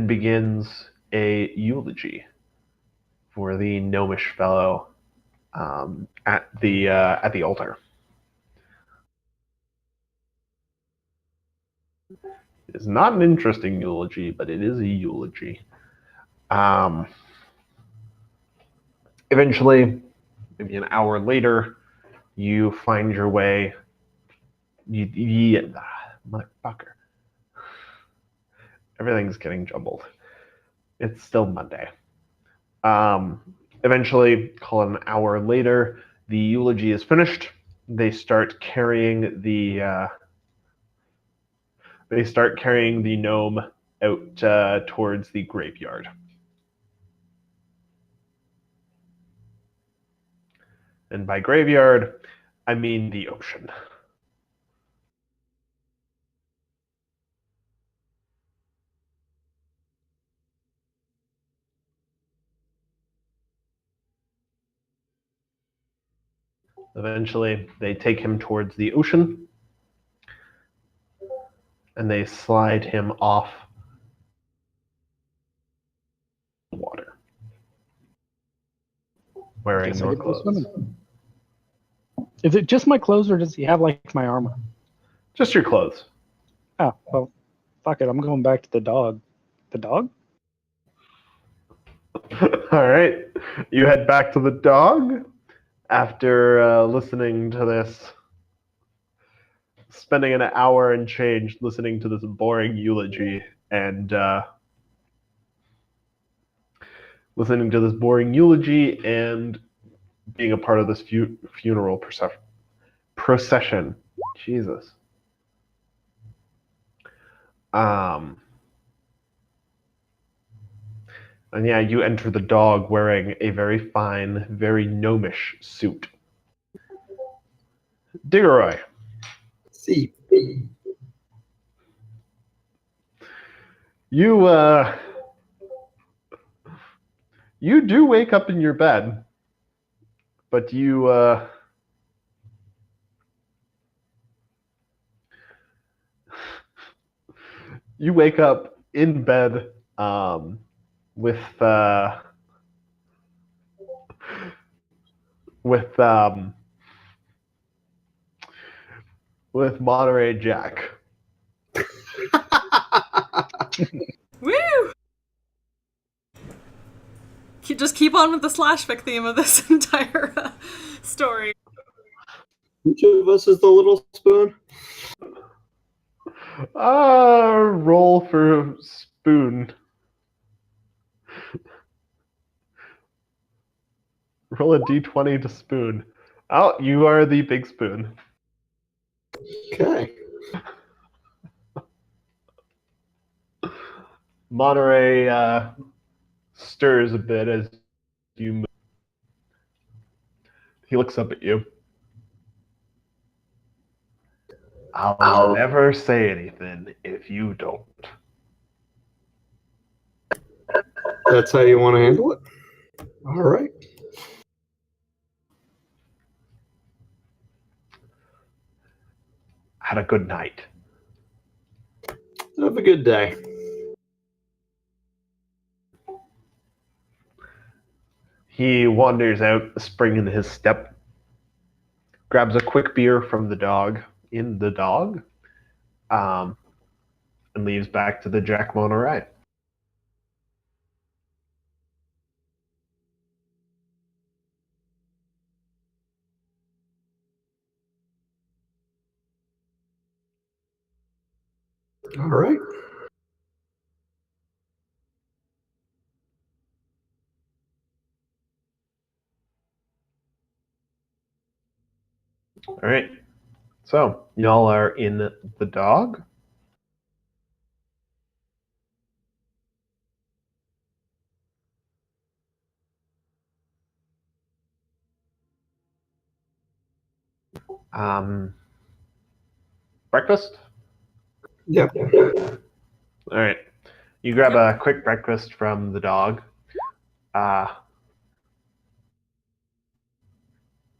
begins a eulogy for the gnomish fellow at the altar. It's not an interesting eulogy, but it is a eulogy. Eventually, maybe an hour later, you find your way. Motherfucker. Everything's getting jumbled. It's still Monday. Eventually, call it an hour later, the eulogy is finished. they start carrying the gnome out towards the graveyard. And by graveyard, I mean the ocean. Eventually, they take him towards the ocean, and they slide him off the water, wearing Guess I no get to go clothes. swimming. Is it just my clothes, or does he have like my armor? Just your clothes. Oh, well, fuck it. I'm going back to the dog. The dog? All right. You head back to the dog after listening to this, spending an hour and change listening to this boring eulogy and being a part of this funeral procession. Jesus. And yeah, you enter the dog wearing a very fine, very gnomish suit. Diggeroy, See. you do wake up in your bed, but you wake up in bed with Monterey Jack. Woo! Just keep on with the slashfic theme of this entire story. Which of us is the little spoon? Roll for spoon. Roll a d20 to spoon. Oh, you are the big spoon. Okay. Monterey stirs a bit as you move. He looks up at you. I'll never say anything if you don't. That's how you want to handle it? All right. Had a good night. Have a good day. He wanders out, a spring in his step, grabs a quick beer from the dog, and leaves back to the Jack Monterey. All right. All right. So, y'all are in the dog. Breakfast? Yep. All right. You grab a quick breakfast from the dog.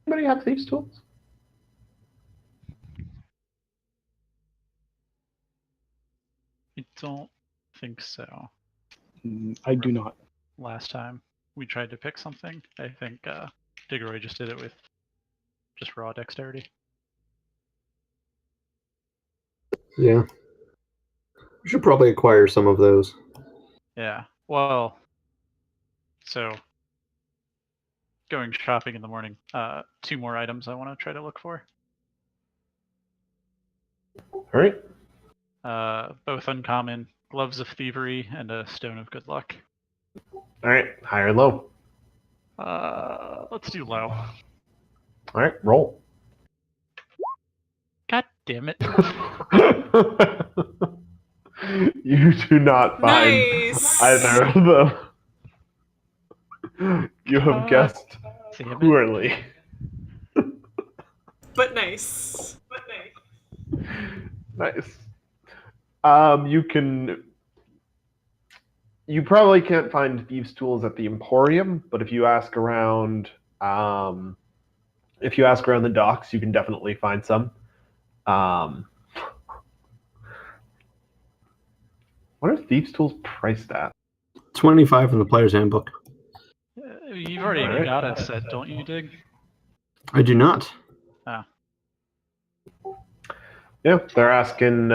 Anybody have thieves' tools? I don't think so. I do not. Last time we tried to pick something, I think Diggeroy just did it with just raw dexterity. Yeah. We should probably acquire some of those. Yeah. Well, so going shopping in the morning. 2 more items I want to try to look for. All right. Both uncommon: gloves of thievery and a stone of good luck. All right. High or low? Let's do low. All right. Roll. Damn it. You do not find Nice. either of them. You have guessed Damn it. poorly. But nice. Nice. You probably can't find thieves' tools at the Emporium, but if you ask around, the docks, you can definitely find some. What are thieves' tools priced at? 25 in the player's handbook. You've already Alright. got a set, don't you, Dig? I do not. Ah. Yeah, they're asking.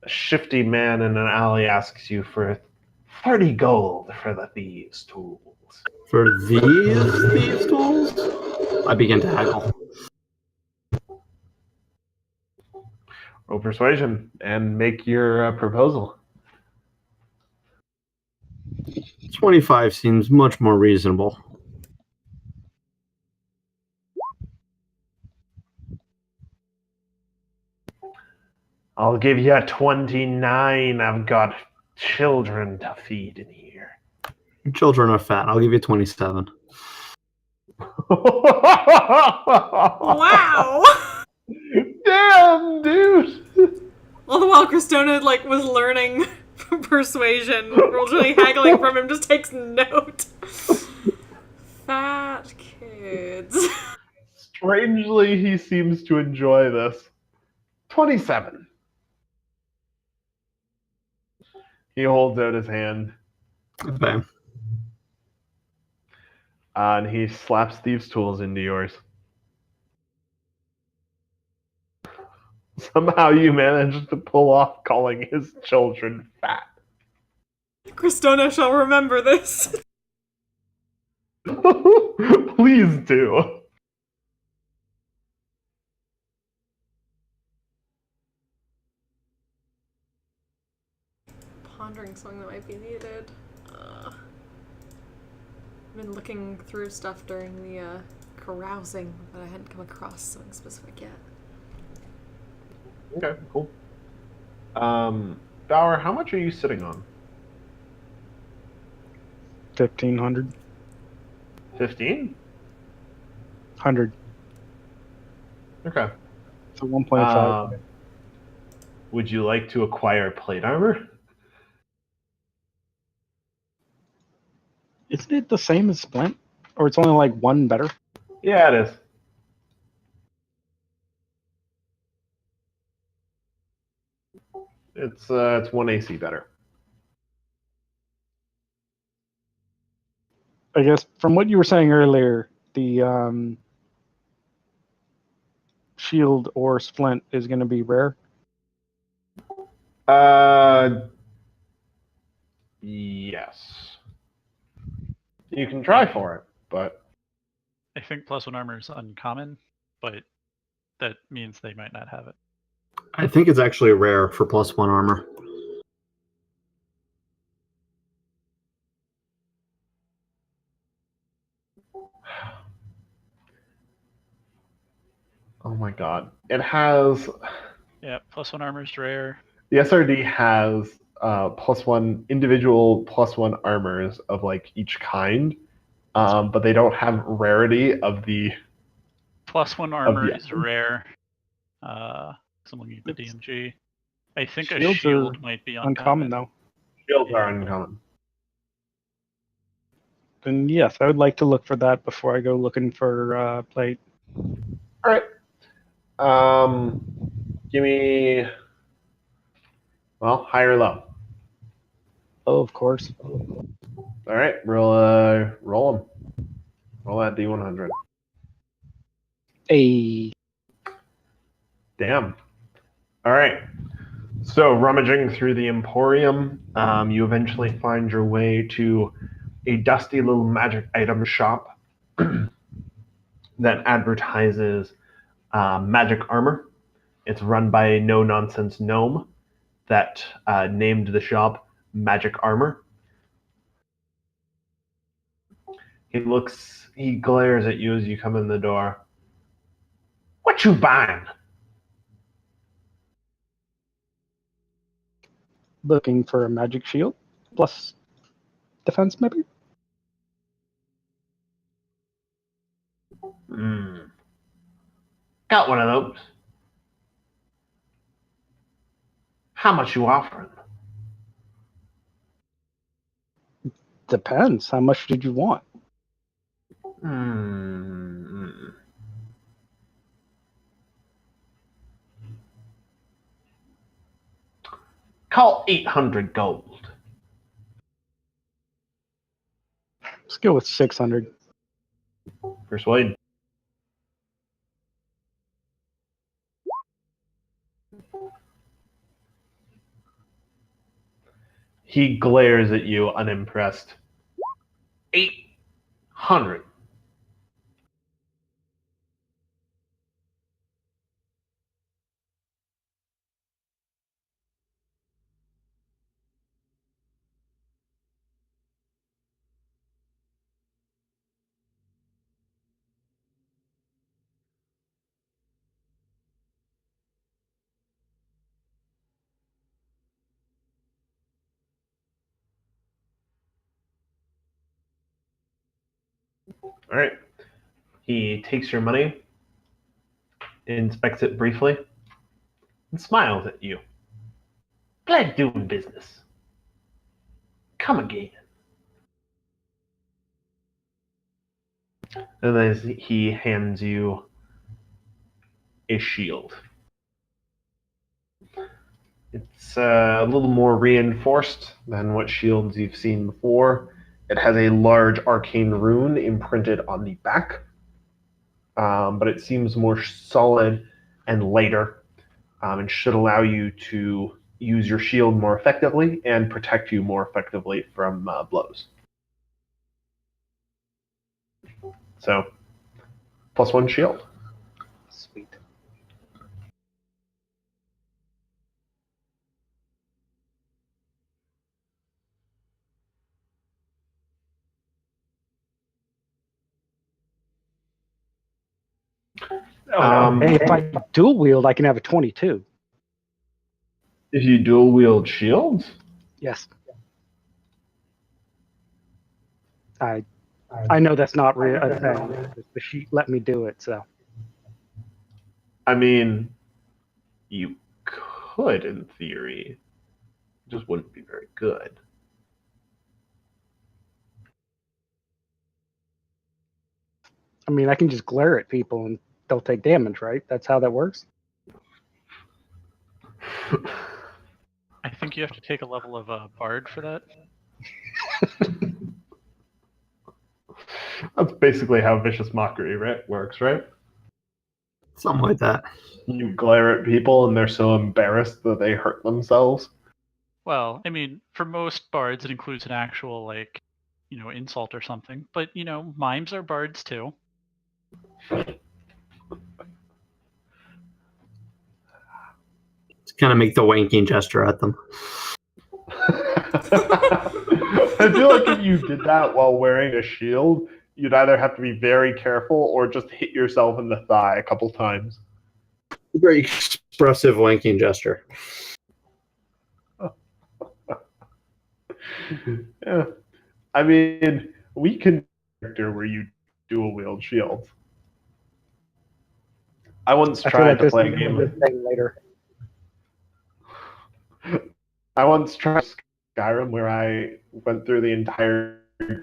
A shifty man in an alley asks you for 30 gold for the thieves' tools. For these tools, I begin to haggle. Roll persuasion and make your proposal. 25 seems much more reasonable. I'll give you 29. I've got children to feed in here. Your children are fat. I'll give you 27. Wow. Damn, dude. All the while Cristona was learning persuasion, really haggling from him, just takes note. Fat kids. Strangely, he seems to enjoy this. 27. He holds out his hand. Okay. And he slaps thieves' tools into yours. Somehow you managed to pull off calling his children fat. Cristona shall remember this. Please do. Pondering something that might be needed. I've been looking through stuff during the carousing, but I hadn't come across something specific yet. Okay, cool. Bauer, how much are you sitting on? 1,500. 15? 100. Okay. So 1.5. Would you like to acquire plate armor? Isn't it the same as Splint? Or it's only like one better? Yeah, it is. It's 1 AC better. I guess from what you were saying earlier, the shield or splint is going to be rare. Yes. You can try for it, but I think +1 armor is uncommon, but that means they might not have it. I think it's actually rare for +1 armor. oh my god, it has. Yeah, +1 armor is rare. The SRD has +1 individual +1 armors of like each kind, but they don't have rarity of the. +1 armor the- is rare. I'm looking at the DMG. I think a Shields shield are might be Uncommon, though. Shields are uncommon. Then yes, I would like to look for that before I go looking for plate. All right. Give me. Well, high or low. Oh, of course. All right. Roll them. Roll that D100. A Damn. All right. So, rummaging through the Emporium, you eventually find your way to a dusty little magic item shop that advertises magic armor. It's run by a no-nonsense gnome that named the shop Magic Armor. He glares at you as you come in the door. What you buying? Looking for a magic shield plus defense, maybe. Got one of those. How much you offering? Depends. How much did you want? Call 800 gold. Let's go with 600. Persuade. He glares at you, unimpressed. 800. All right. He takes your money, inspects it briefly, and smiles at you. Glad doing business. Come again. And then he hands you a shield. It's a little more reinforced than what shields you've seen before. It has a large arcane rune imprinted on the back, but it seems more solid and lighter, and should allow you to use your shield more effectively and protect you more effectively from blows. So, +1 shield. Sweet. Hey, if I dual wield, I can have a 22. If you dual wield shields, Yes. I know that's not a thing. The sheet let me do it, so. I mean, you could in theory, it just wouldn't be very good. I mean, I can just glare at people and they'll take damage, right? That's how that works. I think you have to take a level of bard for that. That's basically how vicious mockery works, right? Something like that. You glare at people and they're so embarrassed that they hurt themselves. Well, I mean, for most bards, it includes an actual, like, insult or something. But, mimes are bards too. To kind of make the wanking gesture at them. I feel like if you did that while wearing a shield, you'd either have to be very careful or just hit yourself in the thigh a couple times. Very expressive wanking gesture. Yeah. I mean, we can character where you dual wield shields. I once I feel tried like to this play a is game. a thing later. I once tried Skyrim where I went through the entire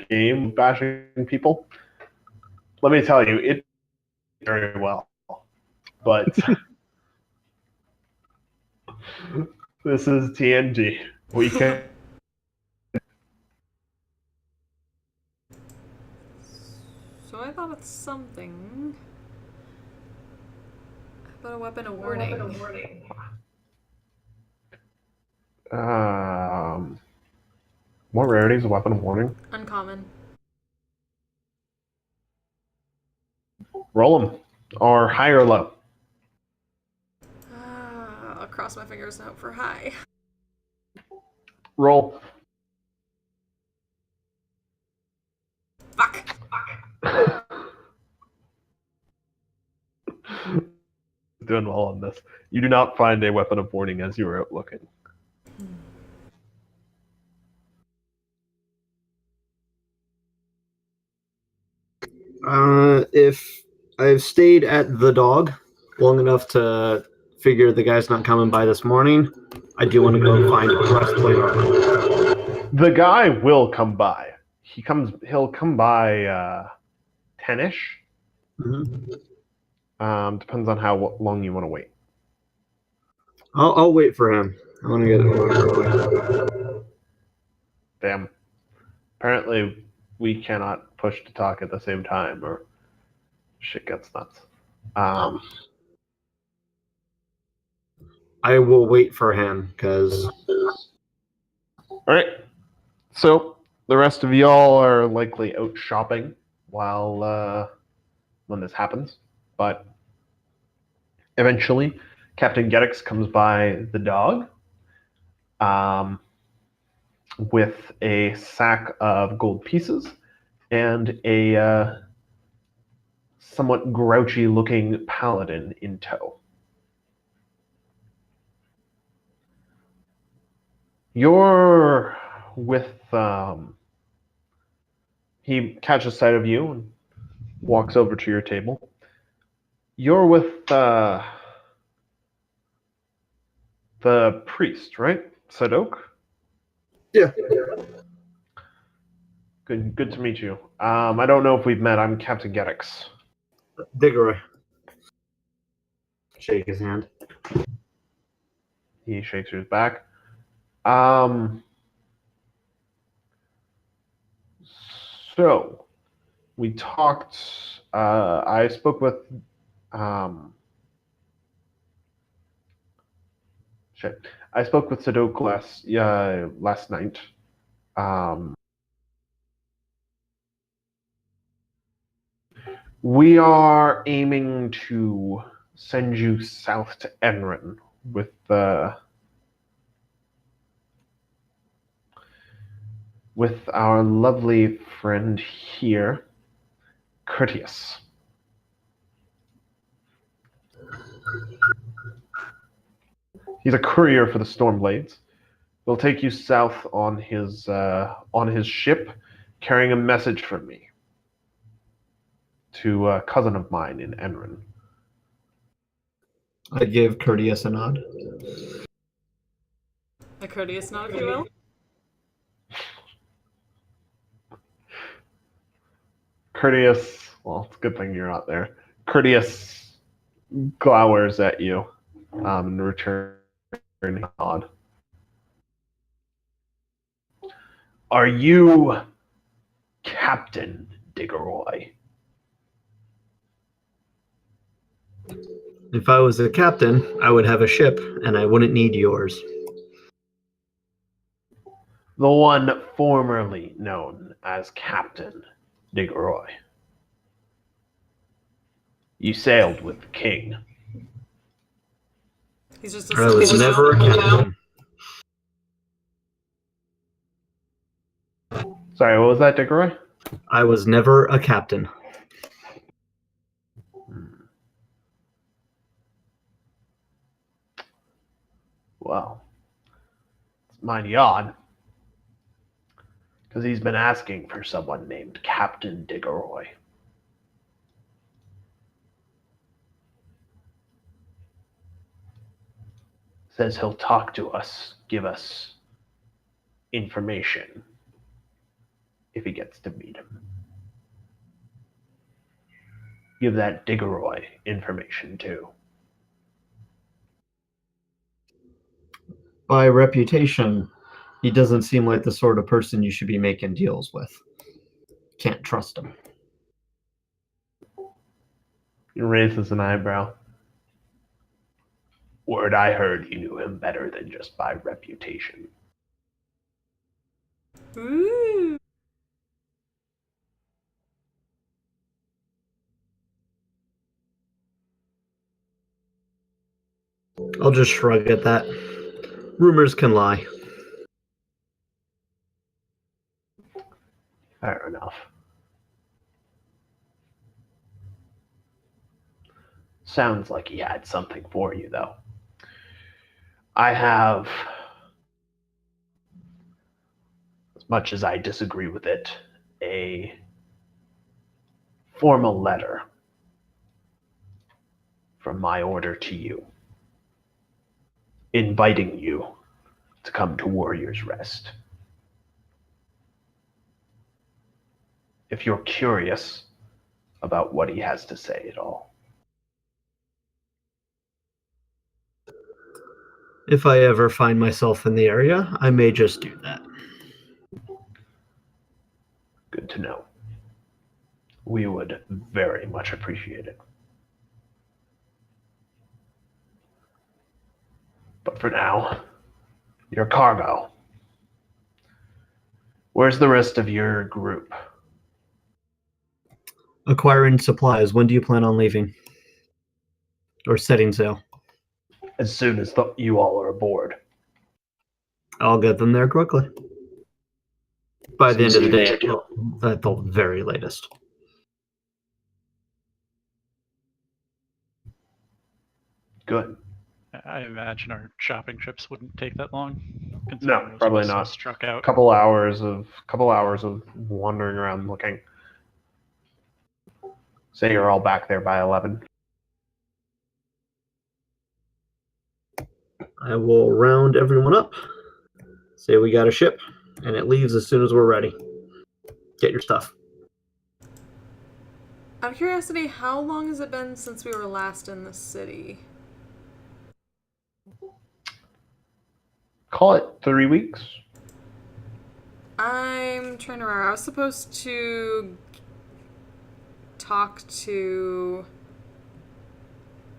game bashing people. Let me tell you, it very well. But this is TNG. We can. So I thought it's something. How about a weapon of warning? What rarity is a weapon of warning? Uncommon. Roll them. Or high or low. I'll cross my fingers and hope for high. Roll. Fuck. Doing well on this. You do not find a weapon of warning as you are out looking. If I've stayed at the dog long enough to figure the guy's not coming by this morning, I do want to go find breastplate armor. The guy will come by. He'll come by 10-ish. Mm-hmm. Depends on how long you want to wait. I'll wait for him. I want to get it. Damn. Apparently, we cannot push to talk at the same time, or shit gets nuts. I will wait for him because. All right. So the rest of y'all are likely out shopping while when this happens, but eventually, Captain Geddix comes by the dog with a sack of gold pieces and a somewhat grouchy-looking paladin in tow. You're with. He catches sight of you and walks over to your table. You're with the priest, right? Sadok? Yeah. Good to meet you. I don't know if we've met. I'm Captain Geddix. Diggory. Shake his hand. He shakes his back. So we talked. I spoke with. I spoke with Sadok last night. We are aiming to send you south to Enrin with our lovely friend here, Curtius. He's a courier for the Stormblades. He'll take you south on his ship, carrying a message from me to a cousin of mine in Enrin. I give Courteous a nod. A courteous nod, if you will. Courteous, well, it's a good thing you're not there. Courteous glowers at you in return nod. Are you Captain Diggeroy? If I was a captain, I would have a ship, and I wouldn't need yours. The one formerly known as Captain Diggeroy. You sailed with the king. He's just a I was simple never a captain. Sorry, what was that, Diggeroy? I was never a captain. Well, it's mighty odd. Because he's been asking for someone named Captain Diggeroy. Says he'll talk to us, give us information if he gets to meet him. Give that Diggeroy information too. By reputation, he doesn't seem like the sort of person you should be making deals with. Can't trust him. He raises an eyebrow. Word I heard you knew him better than just by reputation. Ooh. I'll just shrug at that. Rumors can lie. Fair enough. Sounds like he had something for you, though. I have, as much as I disagree with it, a formal letter from my order to you, inviting you to come to Warrior's Rest. If you're curious about what he has to say at all. If I ever find myself in the area, I may just do that. Good to know. We would very much appreciate it. But for now, your cargo. Where's the rest of your group? Acquiring supplies. When do you plan on leaving? Or setting sail? As soon as you all are aboard. I'll get them there quickly. By the end of the day, Sincere. at the very latest. Good. I imagine our shopping trips wouldn't take that long. No, considering those of probably us who not. Struck out. Couple hours of wandering around looking. Say you're all back there by 11. I will round everyone up. Say we got a ship, and it leaves as soon as we're ready. Get your stuff. Out of curiosity, how long has it been since we were last in the city? Call it 3 weeks. I'm trying to remember. I was supposed to talk to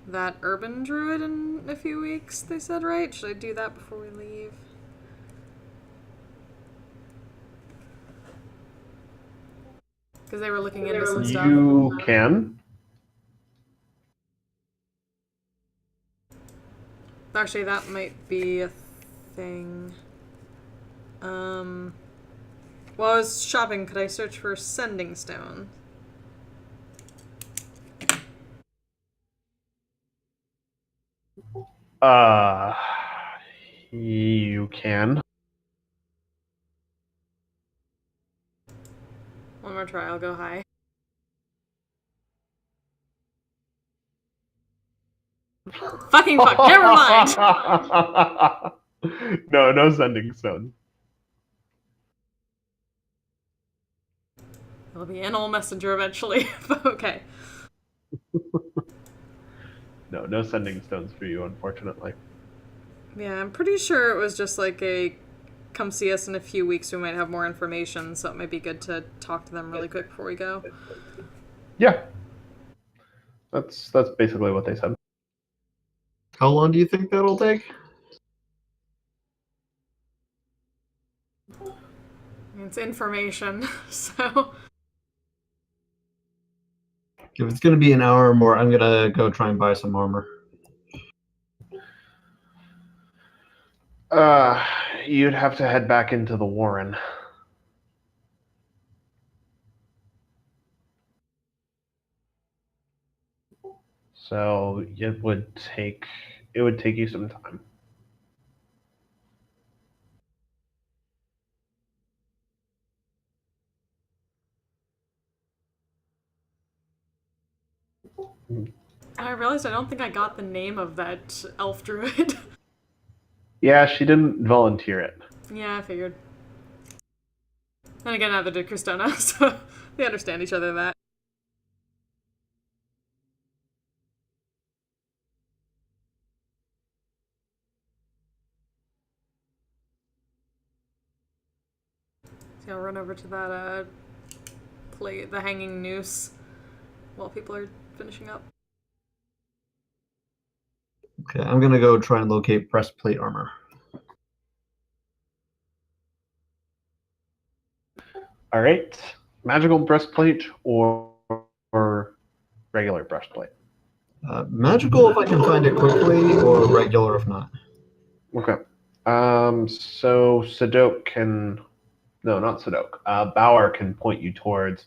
that urban druid in a few weeks, they said, right? Should I do that before we leave? Because they were looking into some stuff. You can. Actually, that might be a thing. While I was shopping, could I search for sending stone? You can. One more try, I'll go high. Fucking fuck, never mind! No sending stone. It'll be an old messenger eventually, but okay. No sending stones for you, unfortunately. Yeah, I'm pretty sure it was just like a come see us in a few weeks, we might have more information, so it might be good to talk to them really quick before we go. Yeah. That's basically what they said. How long do you think that'll take? It's information, so... If it's going to be an hour or more, I'm going to go try and buy some armor. You'd have to head back into the Warren. So it would take you some time. I realized I don't think I got the name of that elf druid. Yeah, she didn't volunteer it. Yeah, I figured. Then again, neither did Christona, so they understand each other that. So I'll run over to that, play the hanging noose while people are finishing up. Okay, I'm going to go try and locate breastplate armor. All right. Magical breastplate or regular breastplate? Magical if I can find it quickly, or regular if not. Okay. So Sadok can... No, not Sadok. Bauer can point you towards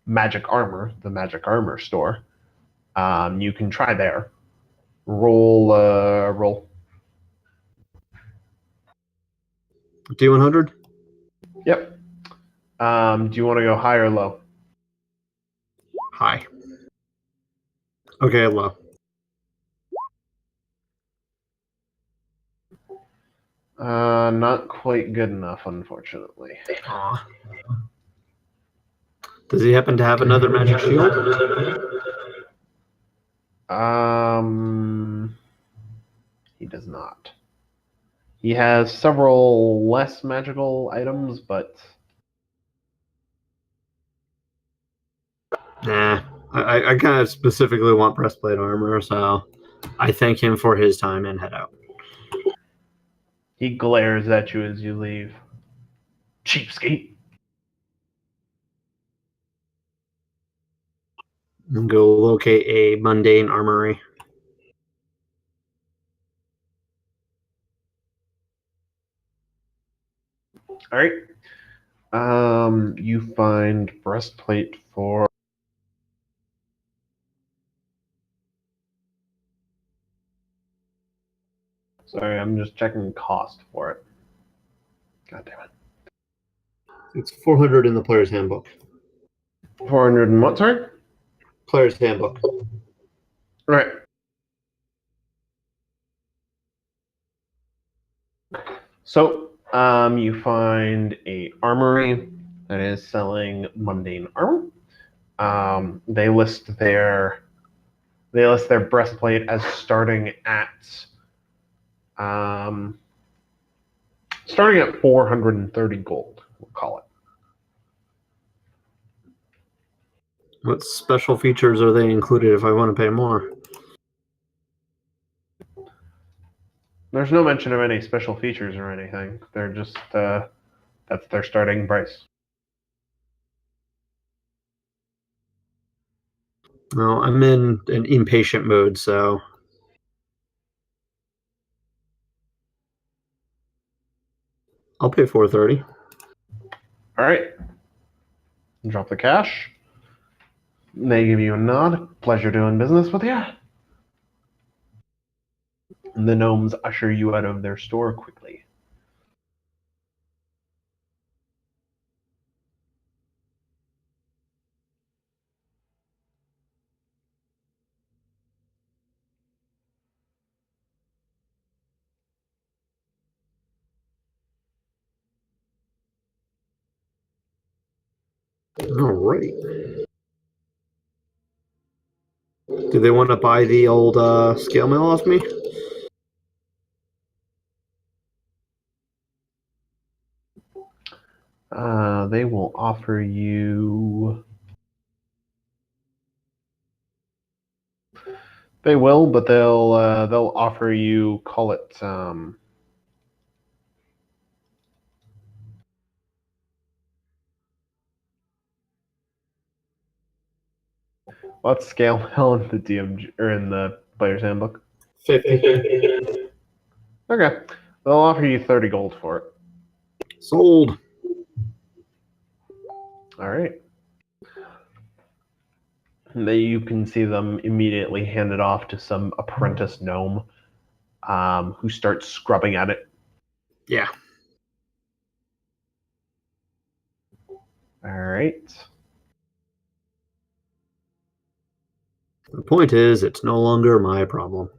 Magic Armor, the Magic Armor store. You can try there. Roll. D100? Yep. Do you want to go high or low? High. Okay, low. Not quite good enough, unfortunately. Aw. Does he happen to have another magic shield? He does not. He has several less magical items, but Nah. I kind of specifically want breastplate armor, so I thank him for his time and head out. he glares at you as you leave. Cheapskate. And go locate a mundane armory. All right. You find breastplate for. Sorry, I'm just checking cost for it. God damn it. It's 400 in the player's handbook. 400 and what, sorry? Player's handbook. Right. So, you find a armory that is selling mundane armor. They list their breastplate as starting at 430 gold. We'll call it. What special features are they included if I want to pay more? There's no mention of any special features or anything. They're just that's their starting price. No, I'm in an impatient mode, so I'll pay 430. All right. Drop the cash. They give you a nod. Pleasure doing business with you. And the gnomes usher you out of their store quickly. All right. Do they want to buy the old scale mill off me? They will offer you. They will, but they'll offer you. Call it. What's scale mill in the DM or in the player's handbook? 50. Okay, they'll offer you 30 gold for it. Sold. All right. You can see them immediately hand it off to some apprentice gnome, who starts scrubbing at it. Yeah. All right. The point is, it's no longer my problem.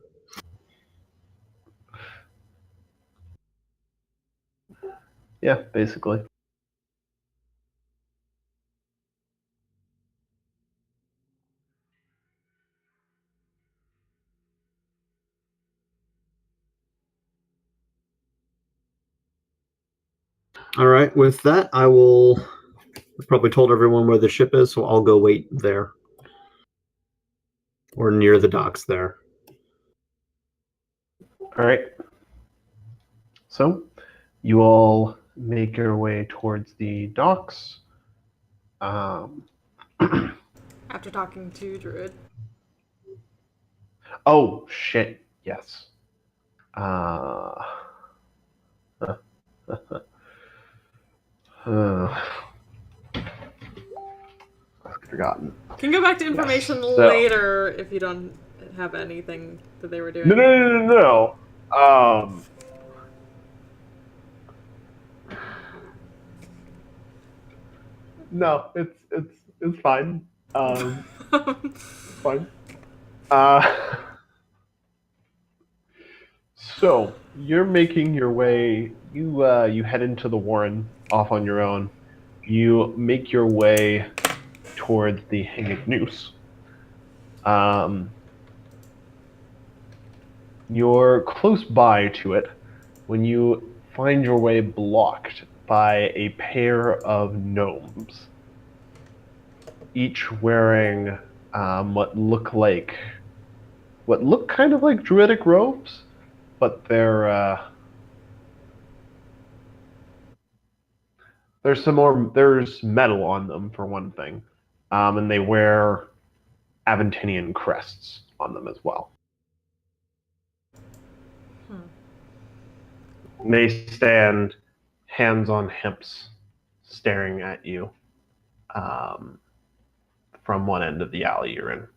Yeah, basically. All right, with that, I probably told everyone where the ship is, so I'll go wait there. Or near the docks there. All right. So, you all make your way towards the docks. After talking to Druid. Oh shit! Yes. I've forgotten. Can go back to information Yes, so- later if you don't have anything that they were doing. No. No, it's fine. Fine. Uh, so you're making your way. You head into the Warren off on your own. You make your way towards the Hanging Noose. You're close by to it when you find your way blocked by a pair of gnomes, each wearing what look kind of like druidic robes, but there's metal on them for one thing, and they wear Aventinian crests on them as well. They stand hands on hips, staring at you from one end of the alley you're in.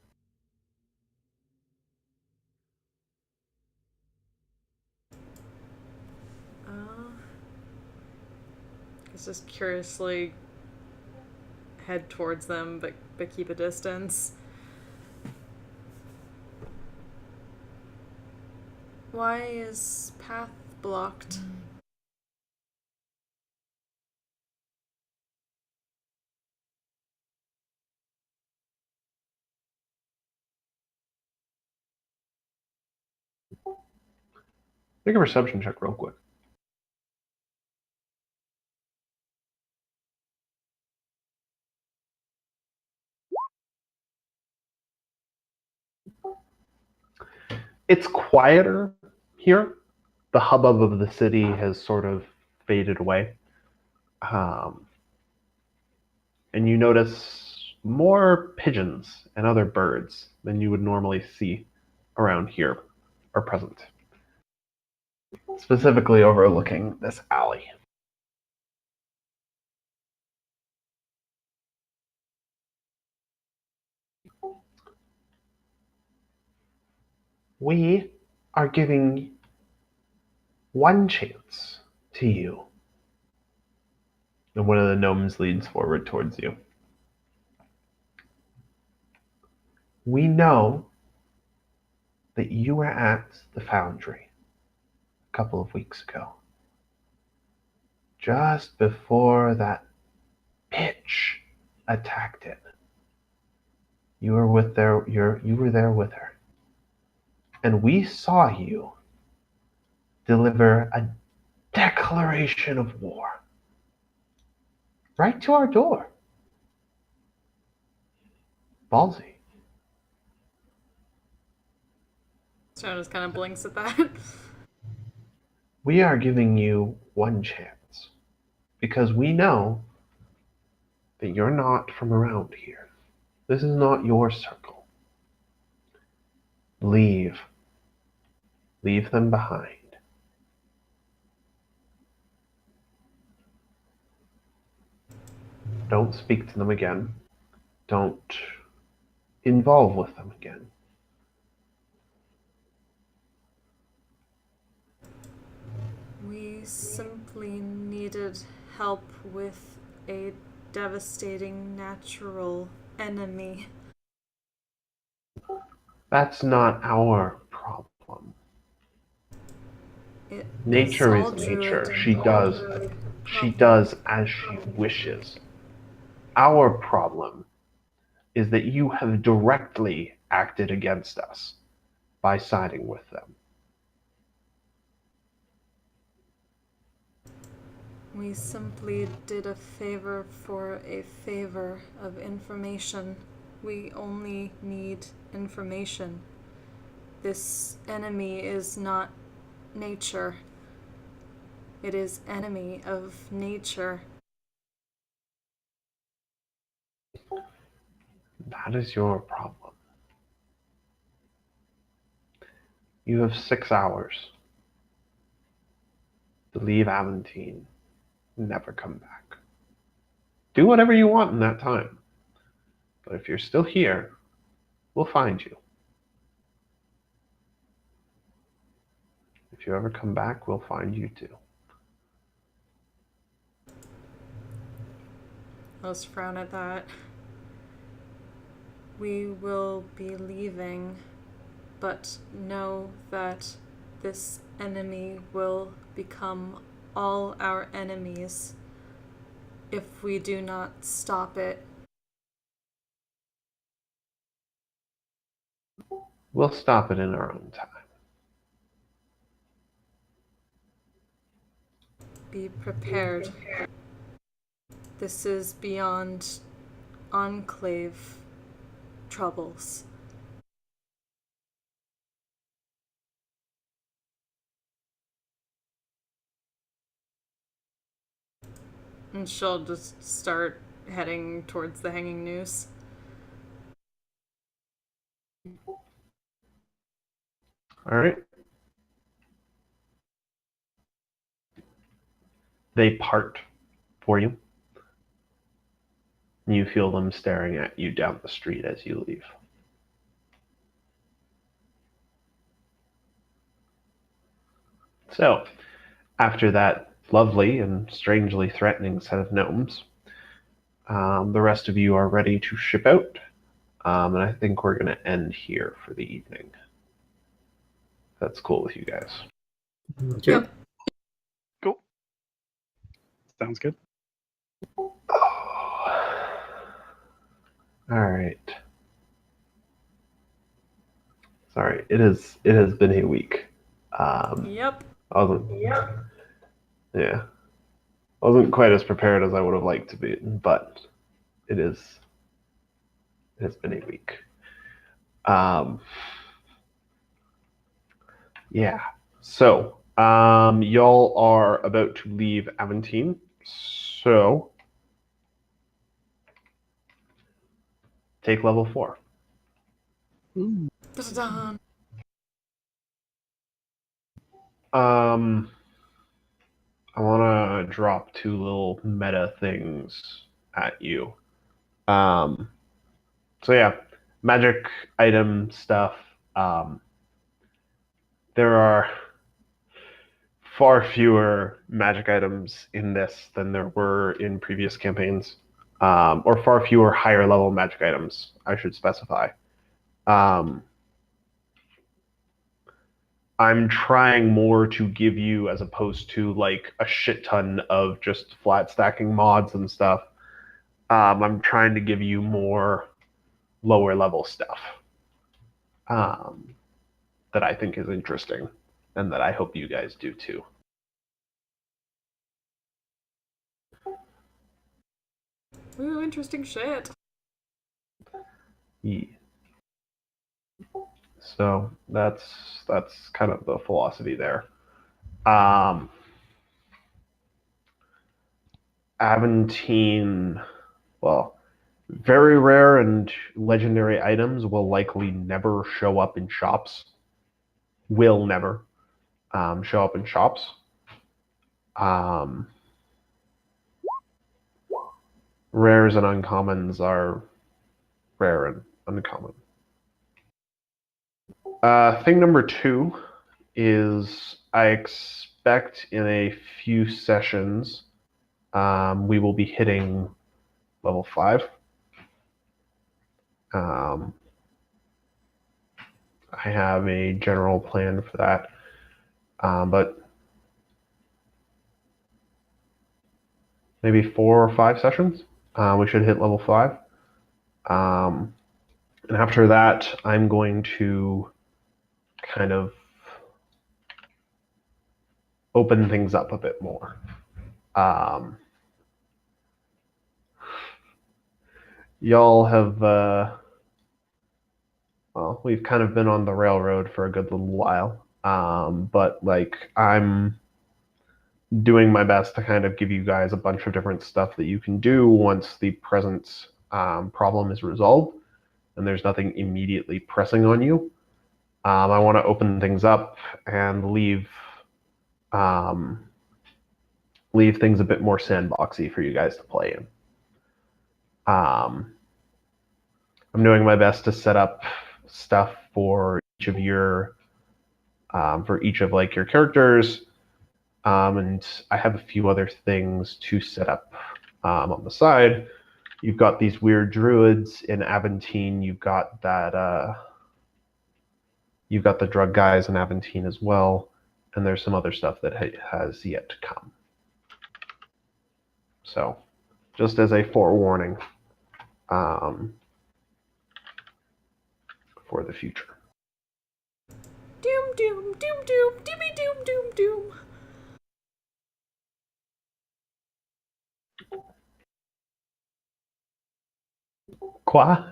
Let's just curiously head towards them, but keep a distance. Why is path blocked? Make a perception check real quick. It's quieter here. The hubbub of the city has sort of faded away. And you notice more pigeons and other birds than you would normally see around here are present, specifically overlooking this alley. We are giving one chance to you. And one of the gnomes leads forward towards you. We know that you were at the foundry a couple of weeks ago, just before that bitch attacked it. You were there with her. And we saw you deliver a declaration of war right to our door. Ballsy. Shadow just kind of blinks at that. We are giving you one chance because we know that you're not from around here. This is not your circle. Leave. Leave them behind. Don't speak to them again. Don't involve with them again. We simply needed help with a devastating natural enemy. That's not our problem. Nature is nature. She does as she wishes. Our problem is that you have directly acted against us by siding with them. We simply did a favor for a favor of information. We only need information. This enemy is not nature. It is enemy of nature. That is your problem. You have 6 hours to leave Aventine and never come back. Do whatever you want in that time. But if you're still here, we'll find you. If you ever come back, we'll find you too. I'll just frown at that. We will be leaving, but know that this enemy will become all our enemies if we do not stop it. We'll stop it in our own time. Be prepared. This is beyond Enclave troubles. And she'll just start heading towards the hanging noose. All right. They part for you. You feel them staring at you down the street as you leave. So, after that lovely and strangely threatening set of gnomes, the rest of you are ready to ship out. And I think we're going to end here for the evening. That's cool with you guys. Okay. Yep. Cool. Sounds good. All right. Sorry, it has been a week. Yep. I wasn't quite as prepared as I would have liked to be, but it has been a week. Yeah. So, y'all are about to leave Aventine. So, take level 4. Ooh. Da-da-da. I want to drop 2 little meta things at you. So yeah, magic item stuff. There are far fewer magic items in this than there were in previous campaigns, or far fewer higher level magic items, I should specify. I'm trying more to give you, as opposed to like a shit ton of just flat stacking mods and stuff. I'm trying to give you more lower level stuff that I think is interesting and that I hope you guys do too. Ooh, interesting shit. Yeah. So that's kind of the philosophy there. Aventine, well, very rare and legendary items will likely never show up in shops. Will never show up in shops. Rares and uncommons are rare and uncommon. Thing number 2 is I expect in a few sessions we will be hitting level 5. I have a general plan for that, but maybe 4 or 5 sessions we should hit level 5. And after that, I'm going to kind of open things up a bit more. Y'all have, well, we've kind of been on the railroad for a good little while, but like I'm doing my best to kind of give you guys a bunch of different stuff that you can do once the present problem is resolved and there's nothing immediately pressing on you. I want to open things up and leave things a bit more sandboxy for you guys to play in. I'm doing my best to set up stuff for each of your like your characters, and I have a few other things to set up on the side. you've got these weird druids in Aventine. You've got that. You've got the drug guys in Aventine as well, and there's some other stuff that has yet to come. So, just as a forewarning, for the future. Doom, doom, doom, doom, doomy, doom, doom, doom. Qua?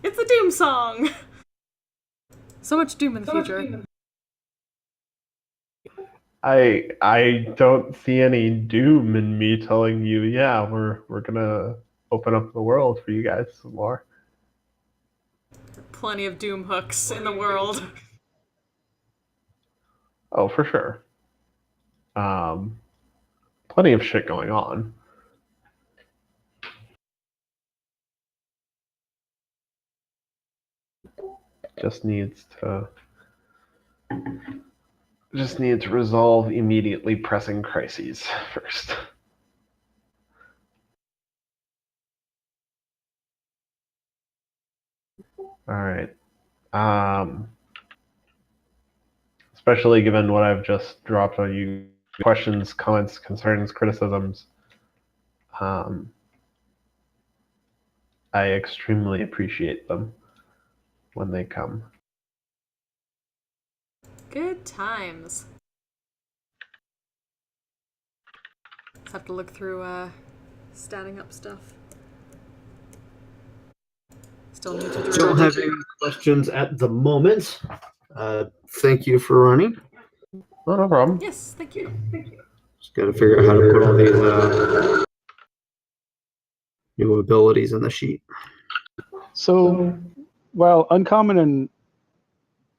It's a doom song. So much doom in the future. I don't see any doom in me telling you, yeah, we're gonna open up the world for you guys some more. Plenty of doom hooks in the world. Oh, for sure. Plenty of shit going on. Just needs to resolve immediately pressing crises first. All right. Especially given what I've just dropped on you, questions, comments, concerns, criticisms. I extremely appreciate them when they come. Good times. Just have to look through statting up stuff. Still new to Don't have any questions at the moment. Thank you for running. Oh, no problem. Yes, thank you. Just got to figure out how to put all these new abilities in the sheet. So, well, uncommon and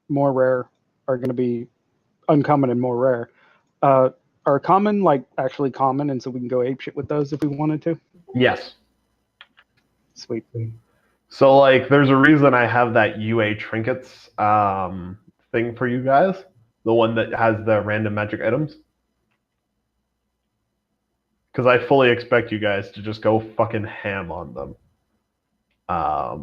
more rare are going to be uncommon and more rare. Are common like actually common, and so we can go apeshit with those if we wanted to? Yes. Sweet. So, like, there's a reason I have that UA trinkets thing for you guys. The one that has the random magic items. Because I fully expect you guys to just go fucking ham on them. I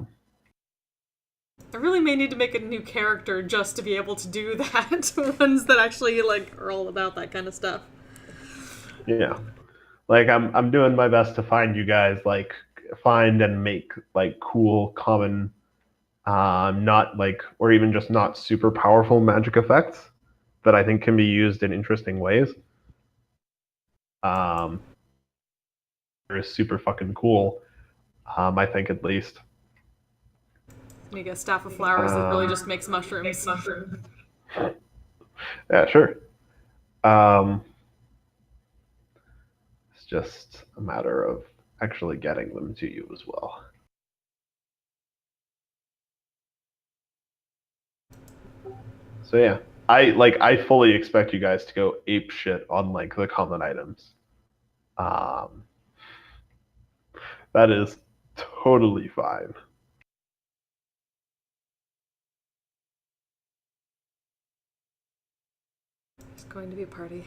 really may need to make a new character just to be able to do that. Ones that actually like are all about that kind of stuff. Yeah. Like I'm doing my best to find you guys, like find and make like cool common not like or even just not super powerful magic effects that I think can be used in interesting ways. They're super fucking cool. I think at least. You get a staff of flowers that really just makes mushrooms. Yeah, sure. It's just a matter of actually getting them to you as well. So yeah, I fully expect you guys to go ape shit on like the common items. That is totally fine. It's going to be a party.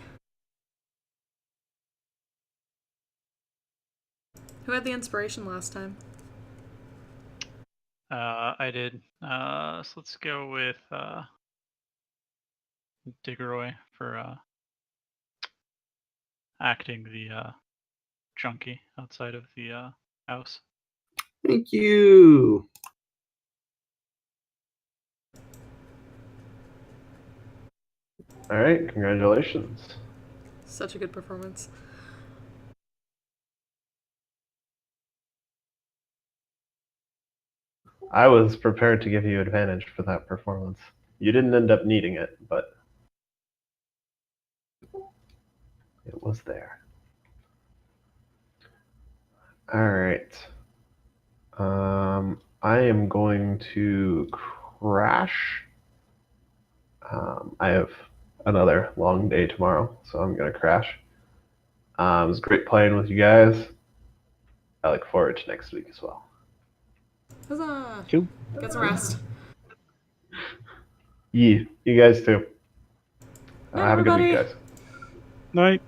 Who had the inspiration last time? I did. So let's go with Diggeroy for acting the junkie outside of the house. Thank you. All right, congratulations. Such a good performance. I was prepared to give you advantage for that performance. You didn't end up needing it, but it was there. All right. I am going to crash. I have another long day tomorrow, so I'm going to crash. It was great playing with you guys. I look forward to next week as well. Huzzah! Cool. Get some rest. Yeah, you guys too. Night, Have a good week, everybody. guys. Night.